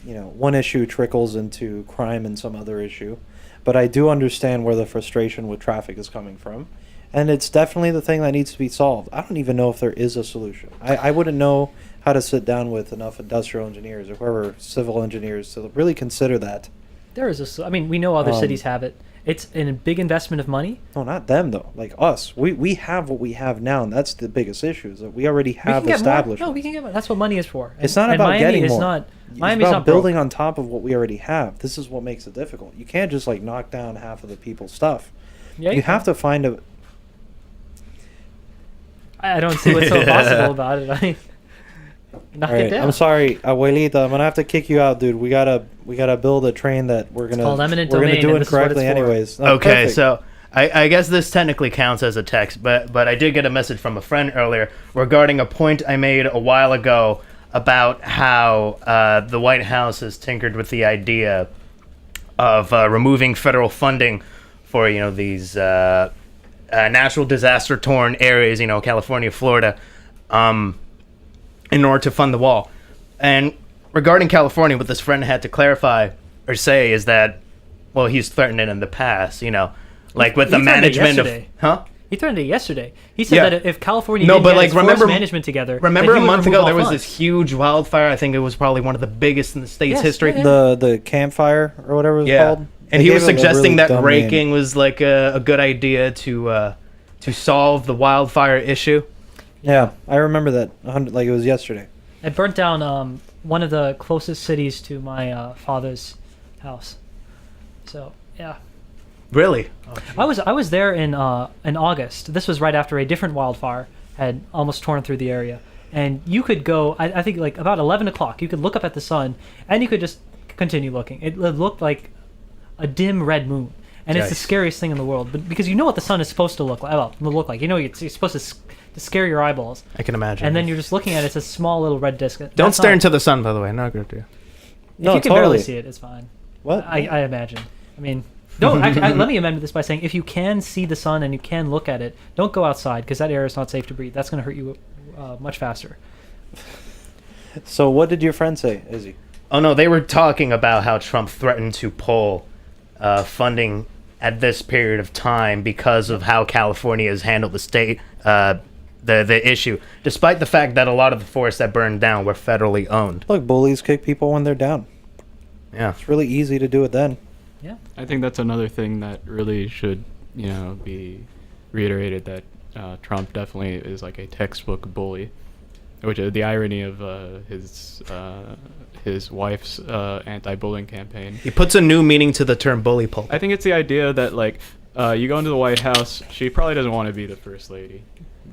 one issue trickles into crime and some other issue, but I do understand where the frustration with traffic is coming from, and it's definitely the thing that needs to be solved. I don't even know if there is a solution. I wouldn't know how to sit down with enough industrial engineers or whoever, civil engineers, to really consider that. There is I mean, we know other cities have it. It's a big investment of money. No, not them though. Like us, we have what we have now, and that's the biggest issue. Is that we already have established. No, we can get more. That's what money is for. It's not about Miami getting is more. Miami's it's about not building broke. on top of what we already have. This is what makes it difficult. You can't just knock down half of the people's stuff. Yeah, you have to find a. I don't see what's so possible about it. I mean, knock it down. I'm sorry, Abuelita. I'm gonna have to kick you out, dude. We gotta build a train that we're gonna do it correctly anyways. Okay, perfect. so I guess this technically counts as a text, but I did get a message from a friend earlier regarding a point I made a while ago about how the White House has tinkered with the idea of removing federal funding for these natural disaster torn areas, California, Florida, in order to fund the wall. And regarding California, what this friend had to clarify or say is that, well, he's threatened it in the past, like with the management of, huh? He threatened it yesterday. He said that if California didn't get its remember management together, remember that he a would month remove ago there all was funds. this huge wildfire. I think it was probably one of the biggest in the state's history. The campfire or whatever it was called. And They he was gave it a suggesting really that dumb raking name. was like a good idea to solve the wildfire issue. Yeah, I remember that like it was yesterday. It burnt down one of the closest cities to my father's house. So yeah. Really? I was there in August. This was right after a different wildfire had almost torn through the area, and you could go. I think like about 11 o'clock. You could look up at the sun, and you could just continue looking. It looked like a dim red moon, and it's the Yikes. scariest thing in the world. But because you know what the sun is supposed to look like, you know, you're supposed to scare your eyeballs, I can imagine. and then you're just looking at it. It's a small little red disc. Don't That's stare not- into the sun, by the way. Not good to you. If No, you can barely totally. see it, it's fine. What? I imagine. I mean, don't. Let me amend this by saying, if you can see the sun and you can look at it, don't go outside because that air is not safe to breathe. That's going to hurt you much faster. So what did your friend say, Izzy? Oh no, they were talking about how Trump threatened to pull funding at this period of time because of how California has handled the issue, despite the fact that a lot of the forests that burned down were federally owned. Look, bullies kick people when they're down. Yeah. It's really easy to do it then. Yeah. I think that's another thing that really should, be reiterated, that Trump definitely is like a textbook bully, which is the irony of his wife's anti-bullying campaign. He puts a new meaning to the term bully pulpit. I think it's the idea that you go into the White House, she probably doesn't want to be the first lady,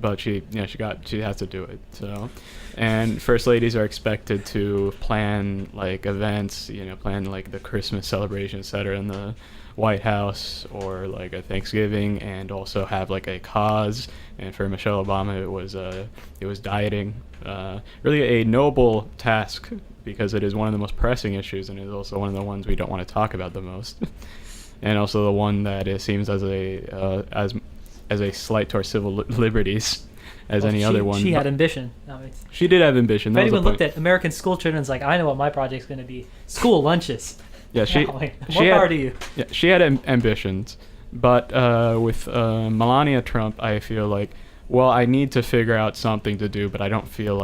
but she has to do it. So, and first ladies are expected to plan events, plan the Christmas celebration, etc. in the White House, or a Thanksgiving, and also have a cause. And for Michelle Obama, it was dieting. Really a noble task, because it is one of the most pressing issues, and it is also one of the ones we don't want to talk about the most, and also the one that it seems as a slight to our civil liberties as any other one. She had ambition. No, she did have ambition. If That was the anyone looked point. at American school children, it's like, I know what my project's going to be. School lunches. Yeah, More power to you. Yeah, she had ambitions, but with Melania Trump, I feel I need to figure out something to do, but I don't feel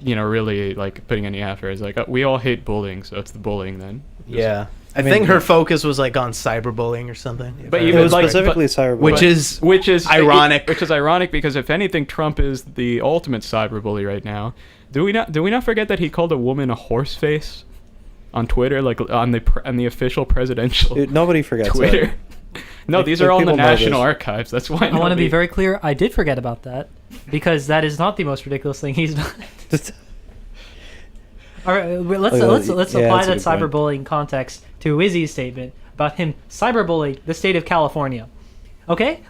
really putting any effort. It's we all hate bullying, so it's the bullying then. Yeah. I think her focus was on cyberbullying or something. But It even was specifically cyberbullying. Which is ironic. Which is ironic because if anything, Trump is the ultimate cyberbully right now. Do we not forget that he called a woman a horse face on Twitter, on the official presidential Dude, nobody forgets Twitter? No, these are all in the National Archives. That's why I want to be very clear. I did forget about that because that is not the most ridiculous thing he's done. All right, let's apply that cyberbullying context to Izzy's statement about him cyberbullying the state of California. Okay,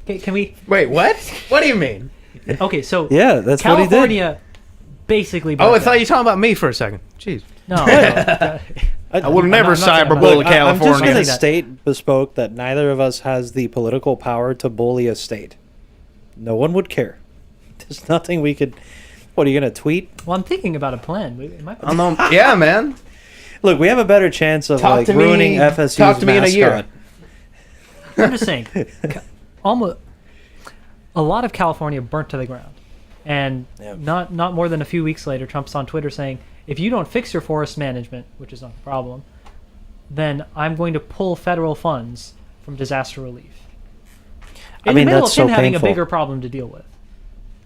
can we? Wait, what? What do you mean? Okay, so Yeah, that's what he did. California basically. Oh, I burnt thought down. you were talking about me for a second. Jeez. No. I would never I'm not saying about cyberbully that. I'm just California. going to state bespoke that neither of us has the political power to bully a state. No one would care. There's nothing we could. What are you going to tweet? Well, I'm thinking about a plan. It might be- I don't know. Yeah, man. Look, we have a better chance of Talk to me- ruining FSU's talk to me in a year. mascot. I'm just saying, almost a lot of California burnt to the ground, and Yep. not more than a few weeks later, Trump's on Twitter saying, if you don't fix your forest management, which is not the problem, then I'm going to pull federal funds from disaster relief. In the middle that's of him so having painful. a bigger problem to deal with,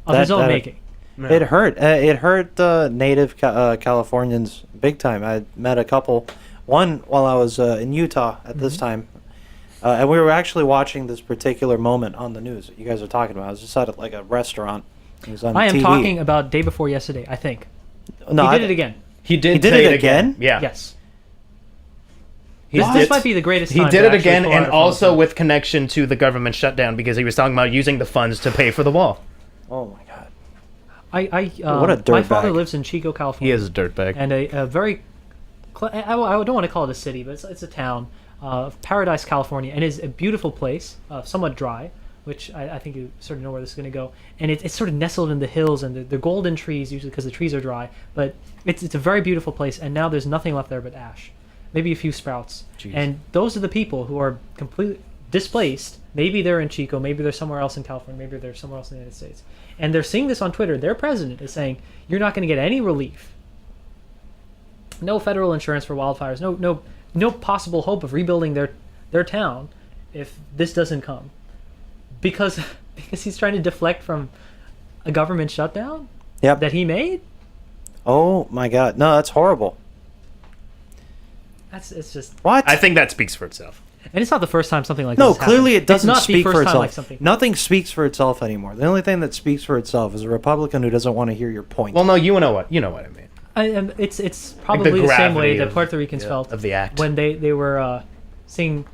of his own making. It hurt. It hurt native Californians big time. I met a couple. One while I was in Utah at this time, and we were actually watching this particular moment on the news that you guys are talking about. I was just at a restaurant. It was on I am TV. talking about day before yesterday, I think. No, He did it again. He did it again? Yeah. Yes. He This did- might be the greatest He time did to it actually again, pull out and a also phone. with connection to the government shutdown, because he was talking about using the funds to pay for the wall. Oh my god. What a my father dirtbag. lives in Chico, He California. is a dirtbag. And a very, I don't want to call it a city, but it's a town, Paradise, California, and it's a beautiful place, somewhat dry, which I think you sort of know where this is going to go. And it's sort of nestled in the hills, and the golden trees, usually because the trees are dry, but it's a very beautiful place, and now there's nothing left there but ash. Maybe a few sprouts. Jeez. And those are the people who are completely displaced. Maybe they're in Chico, maybe they're somewhere else in California, maybe they're somewhere else in the United States. And they're seeing this on Twitter. Their president is saying, you're not going to get any relief. No federal insurance for wildfires. No possible hope of rebuilding their town if this doesn't come. Because he's trying to deflect from a government shutdown Yep. that he made? Oh my god. No, that's horrible. It's just... What? I think that speaks for itself. And it's not the first time something like No, this has clearly happened. it doesn't it's not speak the first for time itself. like something... Nothing speaks for itself anymore. The only thing that speaks for itself is a Republican who doesn't want to hear your point. Well, no, you know what I mean. It's probably the same way gravity that of- Puerto Ricans yeah, felt of the act. when they were seeing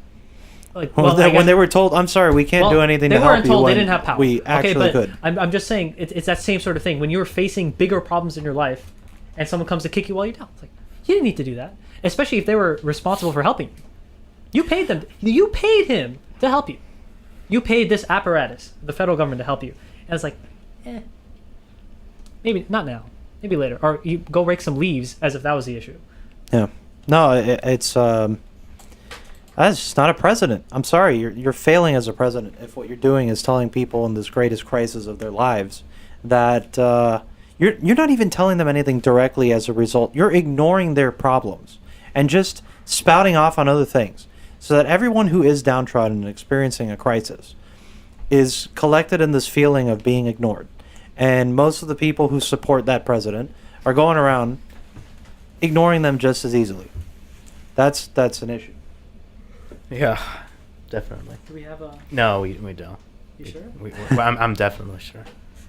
like when they were told, "I'm sorry, we can't do anything to help you," they weren't told they didn't have power. We actually could. I'm just saying it's that same sort of thing. When you're facing bigger problems in your life, and someone comes to kick you while you're down, it's like you didn't need to do that. Especially if they were responsible for helping you. You paid them. You paid him to help you. You paid this apparatus, the federal government, to help you. And it's like, maybe not now. Maybe later. Or you go rake some leaves as if that was the issue. Yeah. No, it's that's just not a president. I'm sorry, you're failing as a president if what you're doing is telling people in this greatest crisis of their lives that you're not even telling them anything directly as a result. You're ignoring their problems and just spouting off on other things, so that everyone who is downtrodden and experiencing a crisis is collected in this feeling of being ignored. And most of the people who support that president are going around ignoring them just as easily. That's an issue. Yeah, definitely. Do we have a... No, we don't. You sure? I'm definitely sure.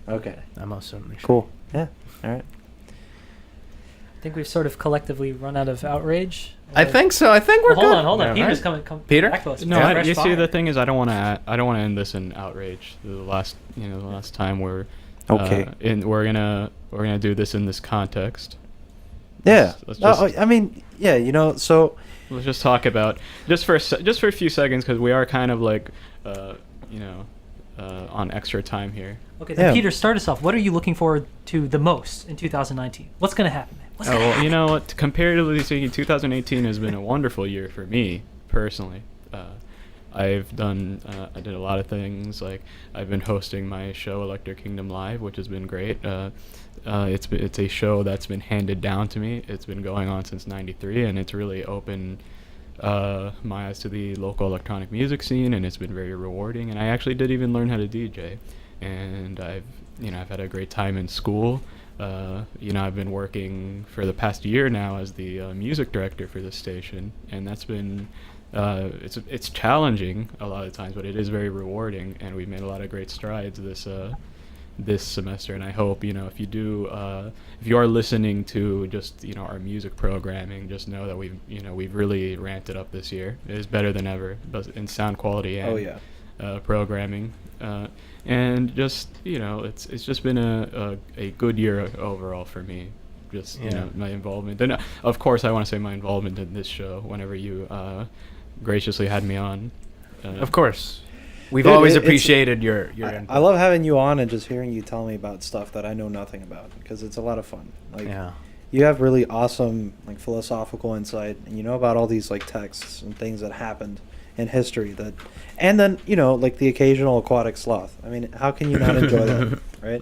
Okay. I'm most certainly sure. Cool. Yeah. All right. I think we've sort of collectively run out of outrage. I think so. I think we're good. Hold on. Yeah, Peter's right? coming Peter? back to us. No, you see, the thing is, I don't want to end this in outrage. The last time we're okay. We're gonna do this in this context. Yeah. Let's just, I mean, yeah. So let's just talk about just for a few seconds, because we are kind of like, on extra time here. Okay, then Peter, start us off. What are you looking forward to the most in 2019? What's going to happen? You know what? Comparatively speaking, 2018 has been a wonderful year for me personally. I did a lot of things. Like I've been hosting my show Electric Kingdom Live, which has been great. It's a show that's been handed down to me. It's been going on since '93, and it's really opened my eyes to the local electronic music scene, and it's been very rewarding. And I actually did even learn how to DJ, and I've had a great time in school. I've been working for the past year now as the music director for this station, and that's been it's challenging a lot of times, but it is very rewarding, and we've made a lot of great strides this semester. And I hope if you are listening to just our music programming, just know that we've really ramped it up this year. It is better than ever, both in sound quality and programming. And just it's just been a good year overall for me. Just my involvement, and of course I want to say my involvement in this show whenever you graciously had me on. Of course, we've always appreciated your input. I love having you on and just hearing you tell me about stuff that I know nothing about, because it's a lot of fun. You have really awesome philosophical insight, and you know about all these texts and things that happened in history and then the occasional aquatic sloth. I mean, how can you not enjoy that, right?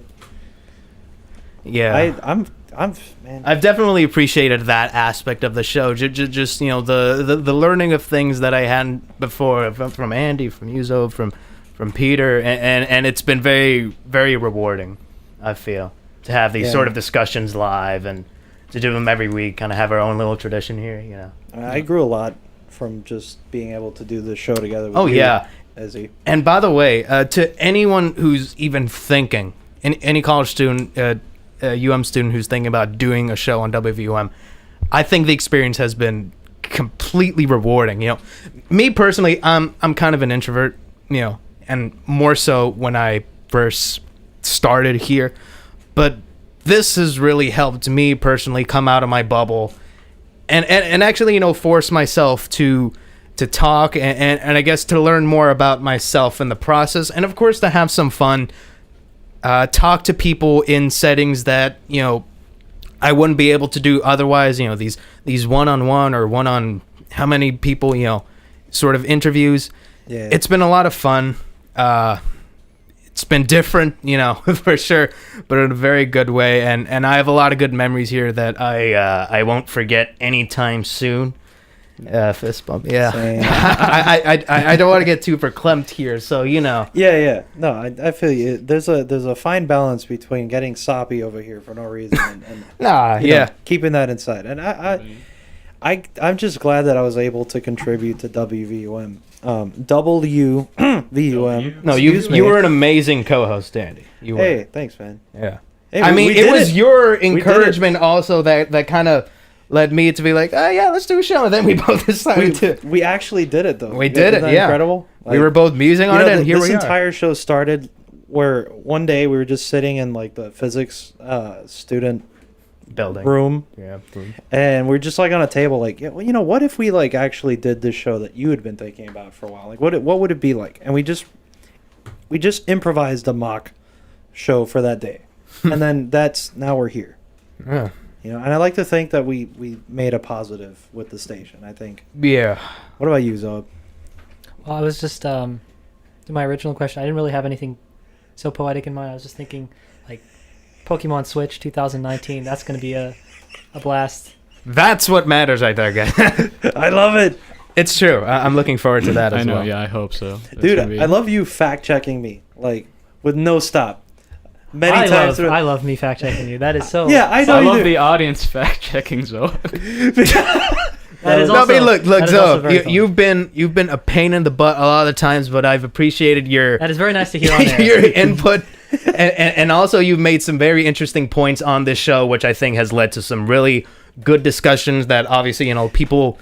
Yeah, man. I've definitely appreciated that aspect of the show. Just the learning of things that I hadn't before from Andy, from you, Zoheb, from Peter, and it's been very, very rewarding. I feel to have these sort of discussions live and to do them every week. Kind of have our own little tradition here. I grew a lot from just being able to do this show together with you, Izzy. And by the way, to anyone who's even thinking, any college student, UM student who's thinking about doing a show on WVUM, I think the experience has been completely rewarding. Me personally, I'm kind of an introvert, and more so when I first started here, but this has really helped me personally come out of my bubble and actually, force myself to talk and I guess to learn more about myself in the process, and of course to have some fun, talk to people in settings that I wouldn't be able to do otherwise. These one-on-one or one-on how many people sort of interviews. Yeah, it's been a lot of fun. It's been different, for sure, but in a very good way. And I have a lot of good memories here that I won't forget anytime soon. Fist bump. Yeah. I don't want to get too verklempt here, so Yeah. No, I feel you. There's a fine balance between getting soppy over here for no reason and keeping that inside. And I'm just glad that I was able to contribute to WVUM. WVUM. No, you were an amazing co-host, Andy. Hey, thanks, man. Yeah. Hey, it was your encouragement also that kind of led me to be like, oh yeah, let's do a show. And then we both decided to. We actually did it though. We did Isn't it. that Yeah, incredible. We were both musing on it, and here we are. This entire show started where one day we were just sitting in like the physics student building room. Yeah. And we're just like on a table, like, yeah, well, what if we like actually did this show that you had been thinking about for a while? Like, what would it be like? And we just improvised a mock show for that day, and then now we're here. Yeah. And I like to think that we made a positive with the station. I think. Yeah. What about you, Zoheb? Well, I was just to my original question. I didn't really have anything so poetic in mind. I was just thinking, like, Pokemon Switch 2019. That's going to be a blast. That's what matters right there, guys. I love it. It's true. I'm looking forward to that as well. I know. Yeah, I hope so. Dude, I love you fact checking me like with no stop. Many times. I love me fact checking you. That is so. Yeah, I know. I love the audience fact checking Zoe. Look, Zoe, you've been a pain in the butt a lot of the times, but I've appreciated your. That is very nice to hear on air. Your input, and also you've made some very interesting points on this show, which I think has led to some really good discussions that obviously people,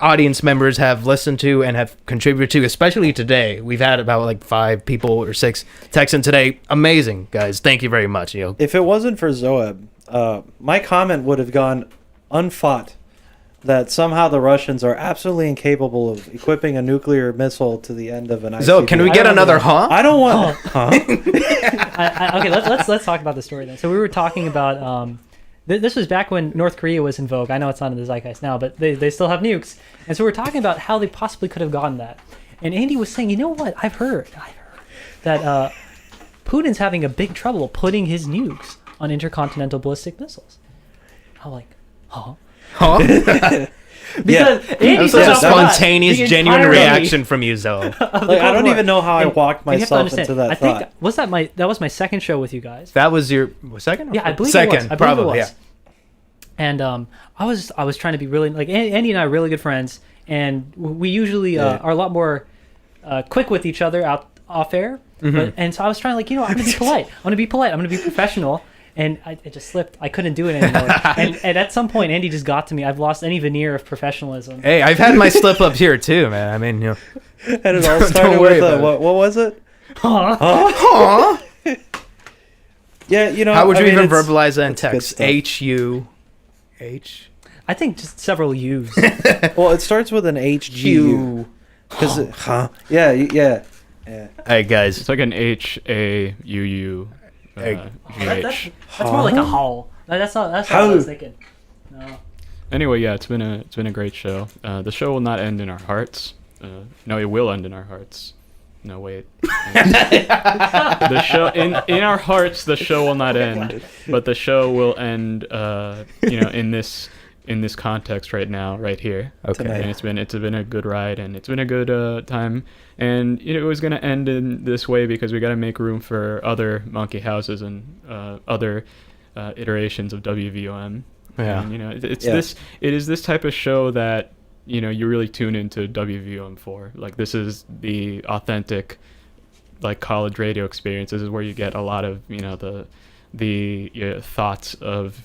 audience members have listened to and have contributed to. Especially today, we've had about like 5 people or 6 text in today. Amazing, guys! Thank you very much. If it wasn't for Zoheb, my comment would have gone unfought. That somehow the Russians are absolutely incapable of equipping a nuclear missile to the end of an ICBM. Zoe, can we get another huh? I don't want huh. Okay, let's talk about the story then. So we were talking about this was back when North Korea was in vogue. I know it's not in the zeitgeist now, but they still have nukes. And so we're talking about how they possibly could have gotten that. And Andy was saying, you know what? I've heard that Putin's having a big trouble putting his nukes on intercontinental ballistic missiles. I'm like, huh? Huh? Because that was such a spontaneous, genuine reaction from you, Zoe. Like, I don't even know how I walked myself into that thought. I think that was my second show with you guys. That was your second? Yeah, I believe second, it was. I believe probably, it was. Yeah. And I was trying to be really like Andy and I are really good friends, and we usually are a lot more quick with each other off air. Mm-hmm. And so I was trying I'm going to be polite. I'm going to be professional. And it just slipped. I couldn't do it anymore. and at some point, Andy just got to me. I've lost any veneer of professionalism. Hey, I've had my slip-ups here, too, man. I mean, And it all started with what was it? Huh? Yeah, How would you even verbalize that in text? H-U-H? I think just several U's. Well, it starts with an H-G-U. Because Yeah. Hey, guys. It's like an H-A-U-U. That's more like a haul. That's not what I was thinking. No. Anyway, yeah, it's been a great show. The show will not end in our hearts. No, it will end in our hearts. No, wait. The show in our hearts, the show will not end, but the show will end. In this context right now, right here. Okay. And it's been a good ride, and it's been a good time. And it was going to end in this way because we got to make room for other monkey houses and other iterations of WVUM. Yeah. And, it is this type of show that you really tune into WVUM for. Like, this is the authentic, like, college radio experience. This is where you get a lot of the thoughts of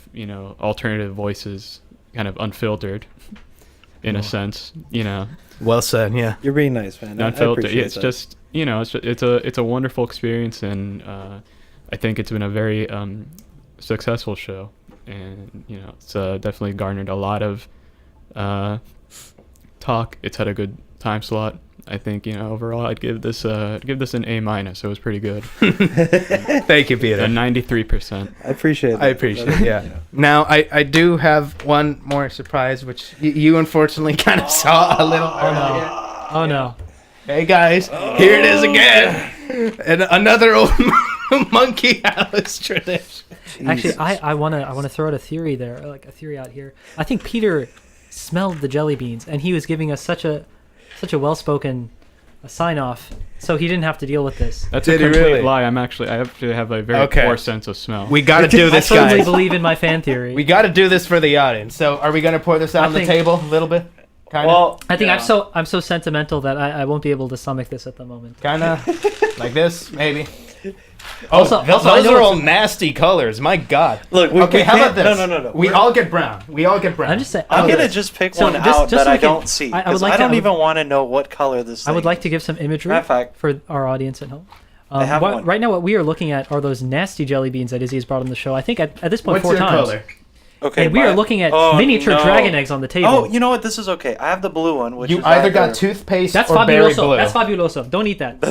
alternative voices, kind of unfiltered, in a sense. Well said. Yeah. You're being nice, man. Unfiltered. I appreciate It's that. just it's a wonderful experience, and I think it's been a very successful show, and it's definitely garnered a lot of talk. It's had a good time slot. I think overall I'd give this an A-. It was pretty good. Thank you, Peter. A 93%. I appreciate that. I appreciate it. Yeah. Now I do have one more surprise, which you unfortunately kind of saw a little. Oh no. Hey guys, here it is again, and another old monkey house tradition. Actually, I wanna throw out a theory there, like a theory out here. I think Peter smelled the jelly beans, and he was giving us such a well-spoken sign-off, so he didn't have to deal with this. That's a complete lie. I actually have a very poor sense of smell. We got to do this, I guys. totally believe in my fan theory. We got to do this for the audience. So, are we going to pour this out on the table a little bit? Kinda? Well, I think I'm so sentimental that I won't be able to stomach this at the moment. Kind of like this, maybe. Also, Also, I those know are all it's- nasty colors. My God. Look, Okay, how about can't- this? No. We all get brown. We all get brown. I'm just saying. I'm How about gonna this? just pick So one just- out just that so I we can- don't see. I would 'Cause like I to- don't even want to know what color this I thing would like is. to give some imagery Matter of fact, for our audience at home. I have one. Right now, what we are looking at are those nasty jelly beans that Izzy has brought on the show. I think at this point What's 4 your times. color? Okay, And we are looking at miniature dragon eggs on the table. Oh, you know what? This is okay. I have the blue one, which You is either got toothpaste That's or berry fabuloso. blue. That's fabuloso. Don't eat that.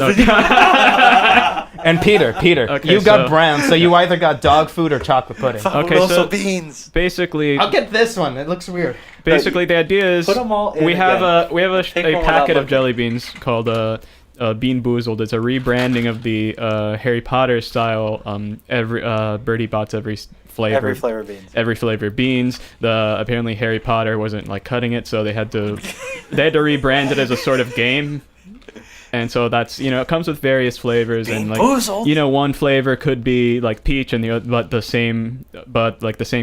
And Peter, Okay, you got so- brown, so you either got dog food or chocolate pudding. Okay, Fabuloso so beans. basically, I'll get this one. It looks weird. basically the idea is Put 'em all in we have again. a Pick one without packet of looking. jelly beans called Bean Boozled. It's a rebranding of the Harry Potter style. Every Birdie Bots every flavor. Every flavor beans. Every flavor beans. Apparently Harry Potter wasn't like cutting it, so they had to rebrand it as a sort of game. And so that's, it comes with various flavors, and like, Boozled. one flavor could be like peach, and the other, but the same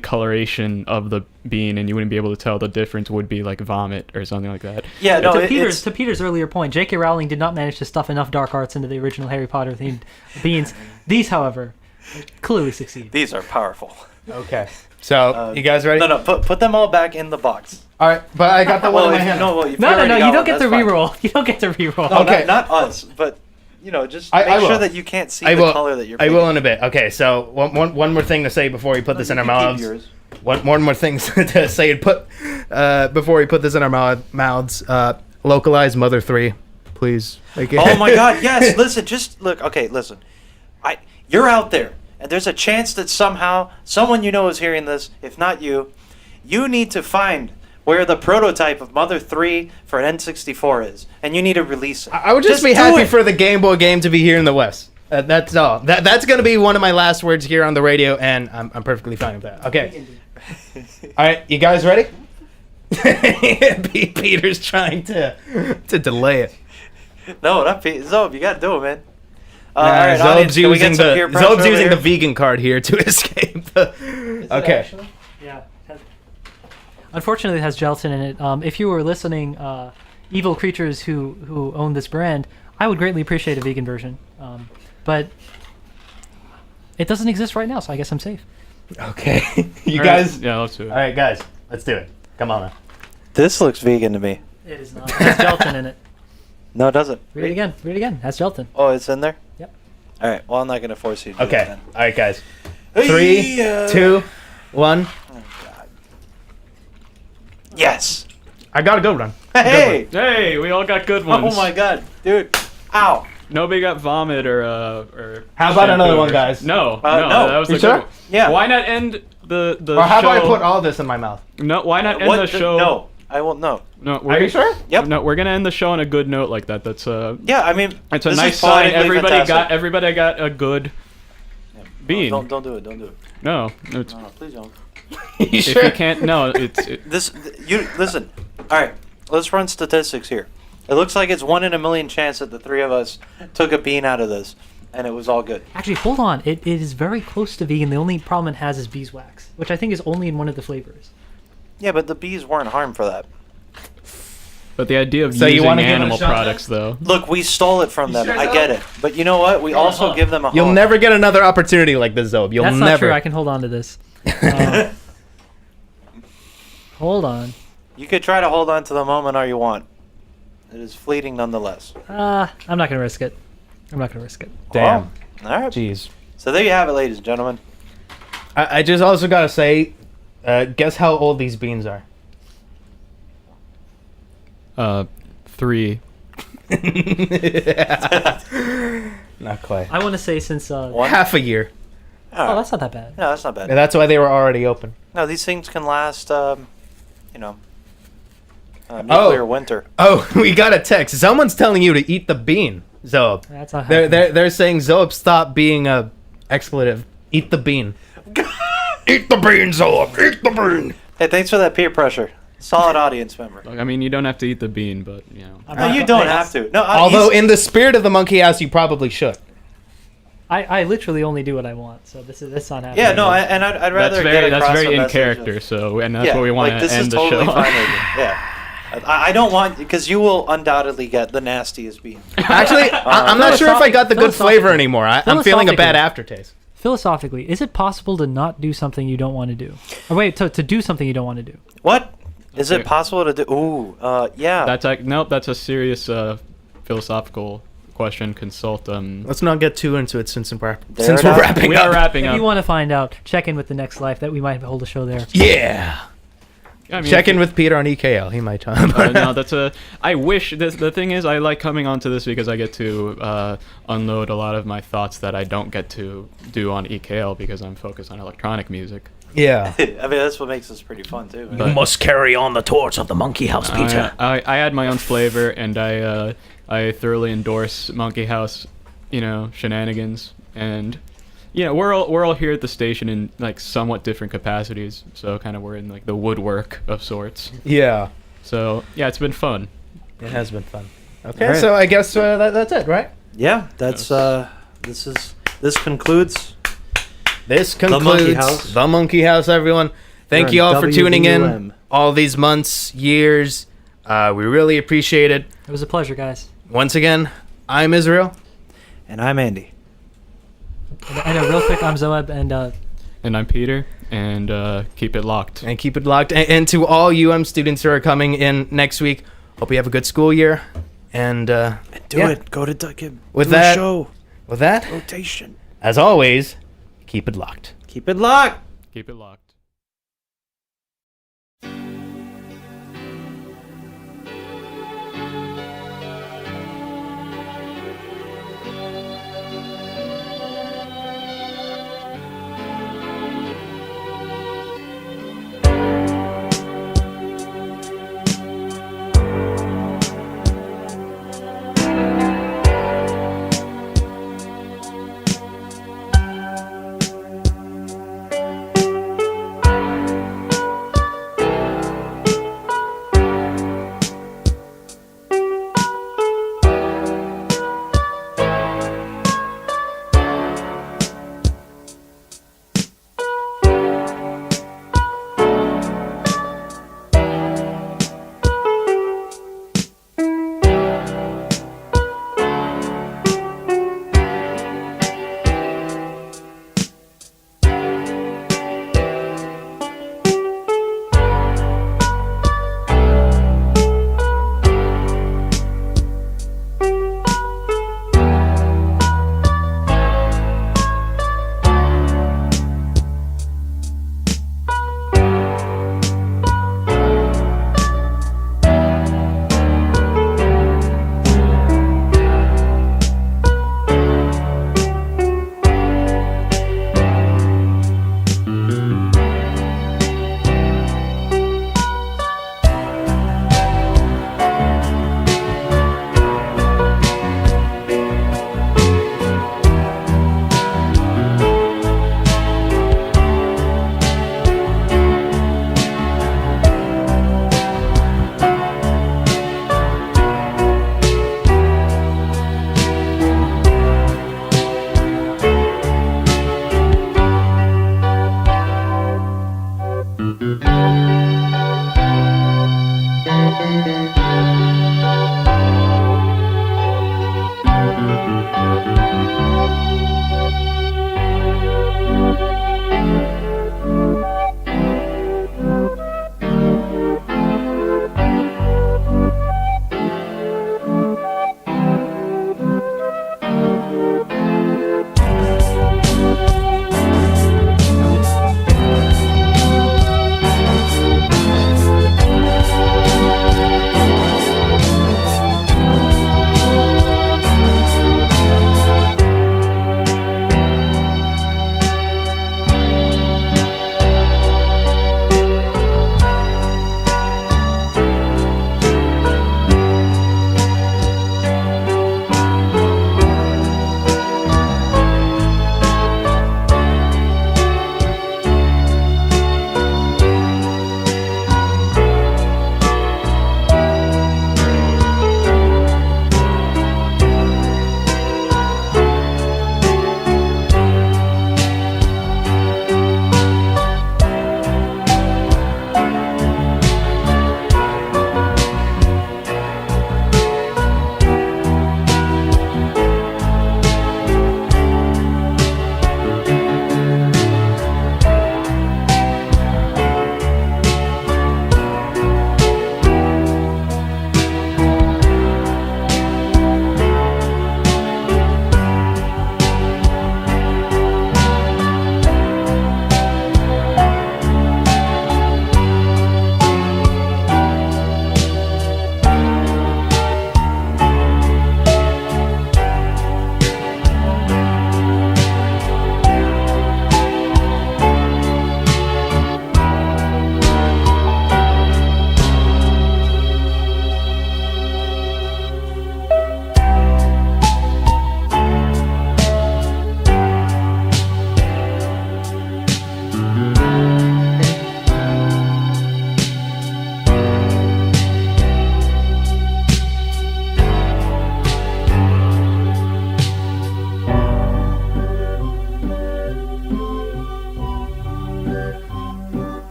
coloration of the bean, and you wouldn't be able to tell the difference would be like vomit or something like that. Yeah, no, to Peter's earlier point, J.K. Rowling did not manage to stuff enough dark arts into the original Harry Potter themed beans. These, however, clearly succeed. these are powerful. Okay. So, you guys ready? No, put them all back in the box. All right, but I got the one in my hand. No, you don't get the reroll. You don't get the reroll. No, Okay. not us, but just I make will. sure that you can't see I the will. color that you're I picking. will in a bit. Okay, so one more thing to say before we put this in our mouths. One more thing to say and put before we put this in our mouths. Localize Mother 3, please. Oh my God! Yes. Listen. Just look. Okay. Listen. You're out there, and there's a chance that somehow someone you know is hearing this. If not you, you need to find where the prototype of Mother 3 for an N64 is, and you need to release it. I would just be do happy it. for the Game Boy game to be here in the West. That's all. That's going to be one of my last words here on the radio, and I'm perfectly fine with that. Okay. All right, you guys ready? Peter's trying to delay it. No, not Pete. Zoheb, you gotta do it, man. All Nah, right, audience, can we get some peer pressure Zoeb's over using here? the vegan card here to escape. Okay. Yeah. Unfortunately, it has gelatin in it. If you were listening, evil creatures who own this brand, I would greatly appreciate a vegan version. But it doesn't exist right now, so I guess I'm safe. Okay. You All guys. right, yeah, let's do it. All right, guys. Let's do it. Come on now. This looks vegan to me. It is not. It has gelatin in it. No, it doesn't. Read it again. Read it again. It has gelatin. Oh, it's in there? Yep. All right. Well, I'm not gonna force you to do Okay. that then. All right, guys. 3, 2, 1. Yes. I got a good one. Hey. Hey, we all got good ones. Oh my God, dude. Ow. Nobody got vomit or. How about another shampoo one, or- guys? No, no. that was You the sure? good one. Yeah. Why not end the Or how show? about I put all this in my mouth? No, why not end What the show? No, I won't. No. No, Are you sure? Yep. No, we're gonna end the show on a good note like that. That's Yeah, I mean, it's a this nice is sign. poetically fantastic. Everybody got a good bean. Don't do it. Don't do it. No, it's, No, please don't. You if sure? you can't, no, You listen. All right, let's run statistics here. It looks like it's 1 in a million chance that the three of us took a bean out of this, and it was all good. Actually, hold on. It is very close to vegan. The only problem it has is beeswax, which I think is only in one of the flavors. Yeah, but the bees weren't harmed for that. But the idea of So you using wanna give it a animal shot then? products, though. Look, we stole it from them. sure, I Zoe? get it. But you know what? We also give them a You'll home. never get another opportunity like this, Zoeb. You'll That's never. not true. I can hold on to this. Hold on. You could try to hold on to the moment all you want. It is fleeting nonetheless. I'm not gonna risk it. I'm not gonna risk it. Damn. All right. Jeez. So there you have it, ladies and gentlemen. I just also gotta say, guess how old these beans are. 3. Not quite. I want to say since. Half a year. Oh, that's not that bad. No, that's not bad. And that's why they were already open. No, these things can last, nuclear winter. Oh, we got a text. Someone's telling you to eat the bean, Zoeb. That's not They're saying Zoeb, stop being a expletive. Eat the bean. Eat the bean, Zoeb. Eat the bean. Hey, thanks for that peer pressure. Solid audience member. Look, I mean, you don't have to eat the bean, but you know. No, you don't have to. No, Although, in the spirit of the monkey house, you probably should. I literally only do what I want, so this is not happening. Yeah, no, and I'd rather That's get very across a in message character. of- So, and that's yeah, what we want like, to this end is the totally show. fine with me. Yeah. I don't want, because you will undoubtedly get the nastiest bean. Actually, I'm not sure if I got the good flavor anymore. I'm feeling a bad aftertaste. Philosophically, is it possible to not do something you don't want to do? Or wait, to do something you don't want to do? What? Is it possible to do? Ooh, yeah. That's nope. That's a serious philosophical question. Consult. Let's not get too into it since we're There wrapping We up. are wrapping If up. you want to find out, check in with the next life that we might hold a show there. Yeah. I mean, Check in with Peter on EKL. He might tell him. No, that's a. I wish. The thing is, I like coming onto this because I get to unload a lot of my thoughts that I don't get to do on EKL because I'm focused on electronic music. Yeah. I mean, that's what makes this pretty fun, too. You must carry on the torch of the Monkey House, Peter. I add my own flavor, and I thoroughly endorse Monkey House, shenanigans, and we're all here at the station in like somewhat different capacities, so kind of we're in like the woodwork of sorts. Yeah. So yeah, it's been fun. It has been fun. Okay, Right. so I guess that's it, right? Yeah, that's, this concludes. This Monkey concludes House. the Monkey House, everyone. Thank Here you on all for tuning in WVUM. all these months, years. We really appreciate it. It was a pleasure, guys. Once again, I'm Israel. And I'm Andy. And real quick, I'm Zoheb, And I'm Peter, and keep it locked. And keep it locked. And to all UM students who are coming in next week, hope you have a good school year. And Do it. Go to Duckett. With Do that- a show. with that, Rotation. as always, keep it locked. Keep it locked. Keep it locked. Thank you.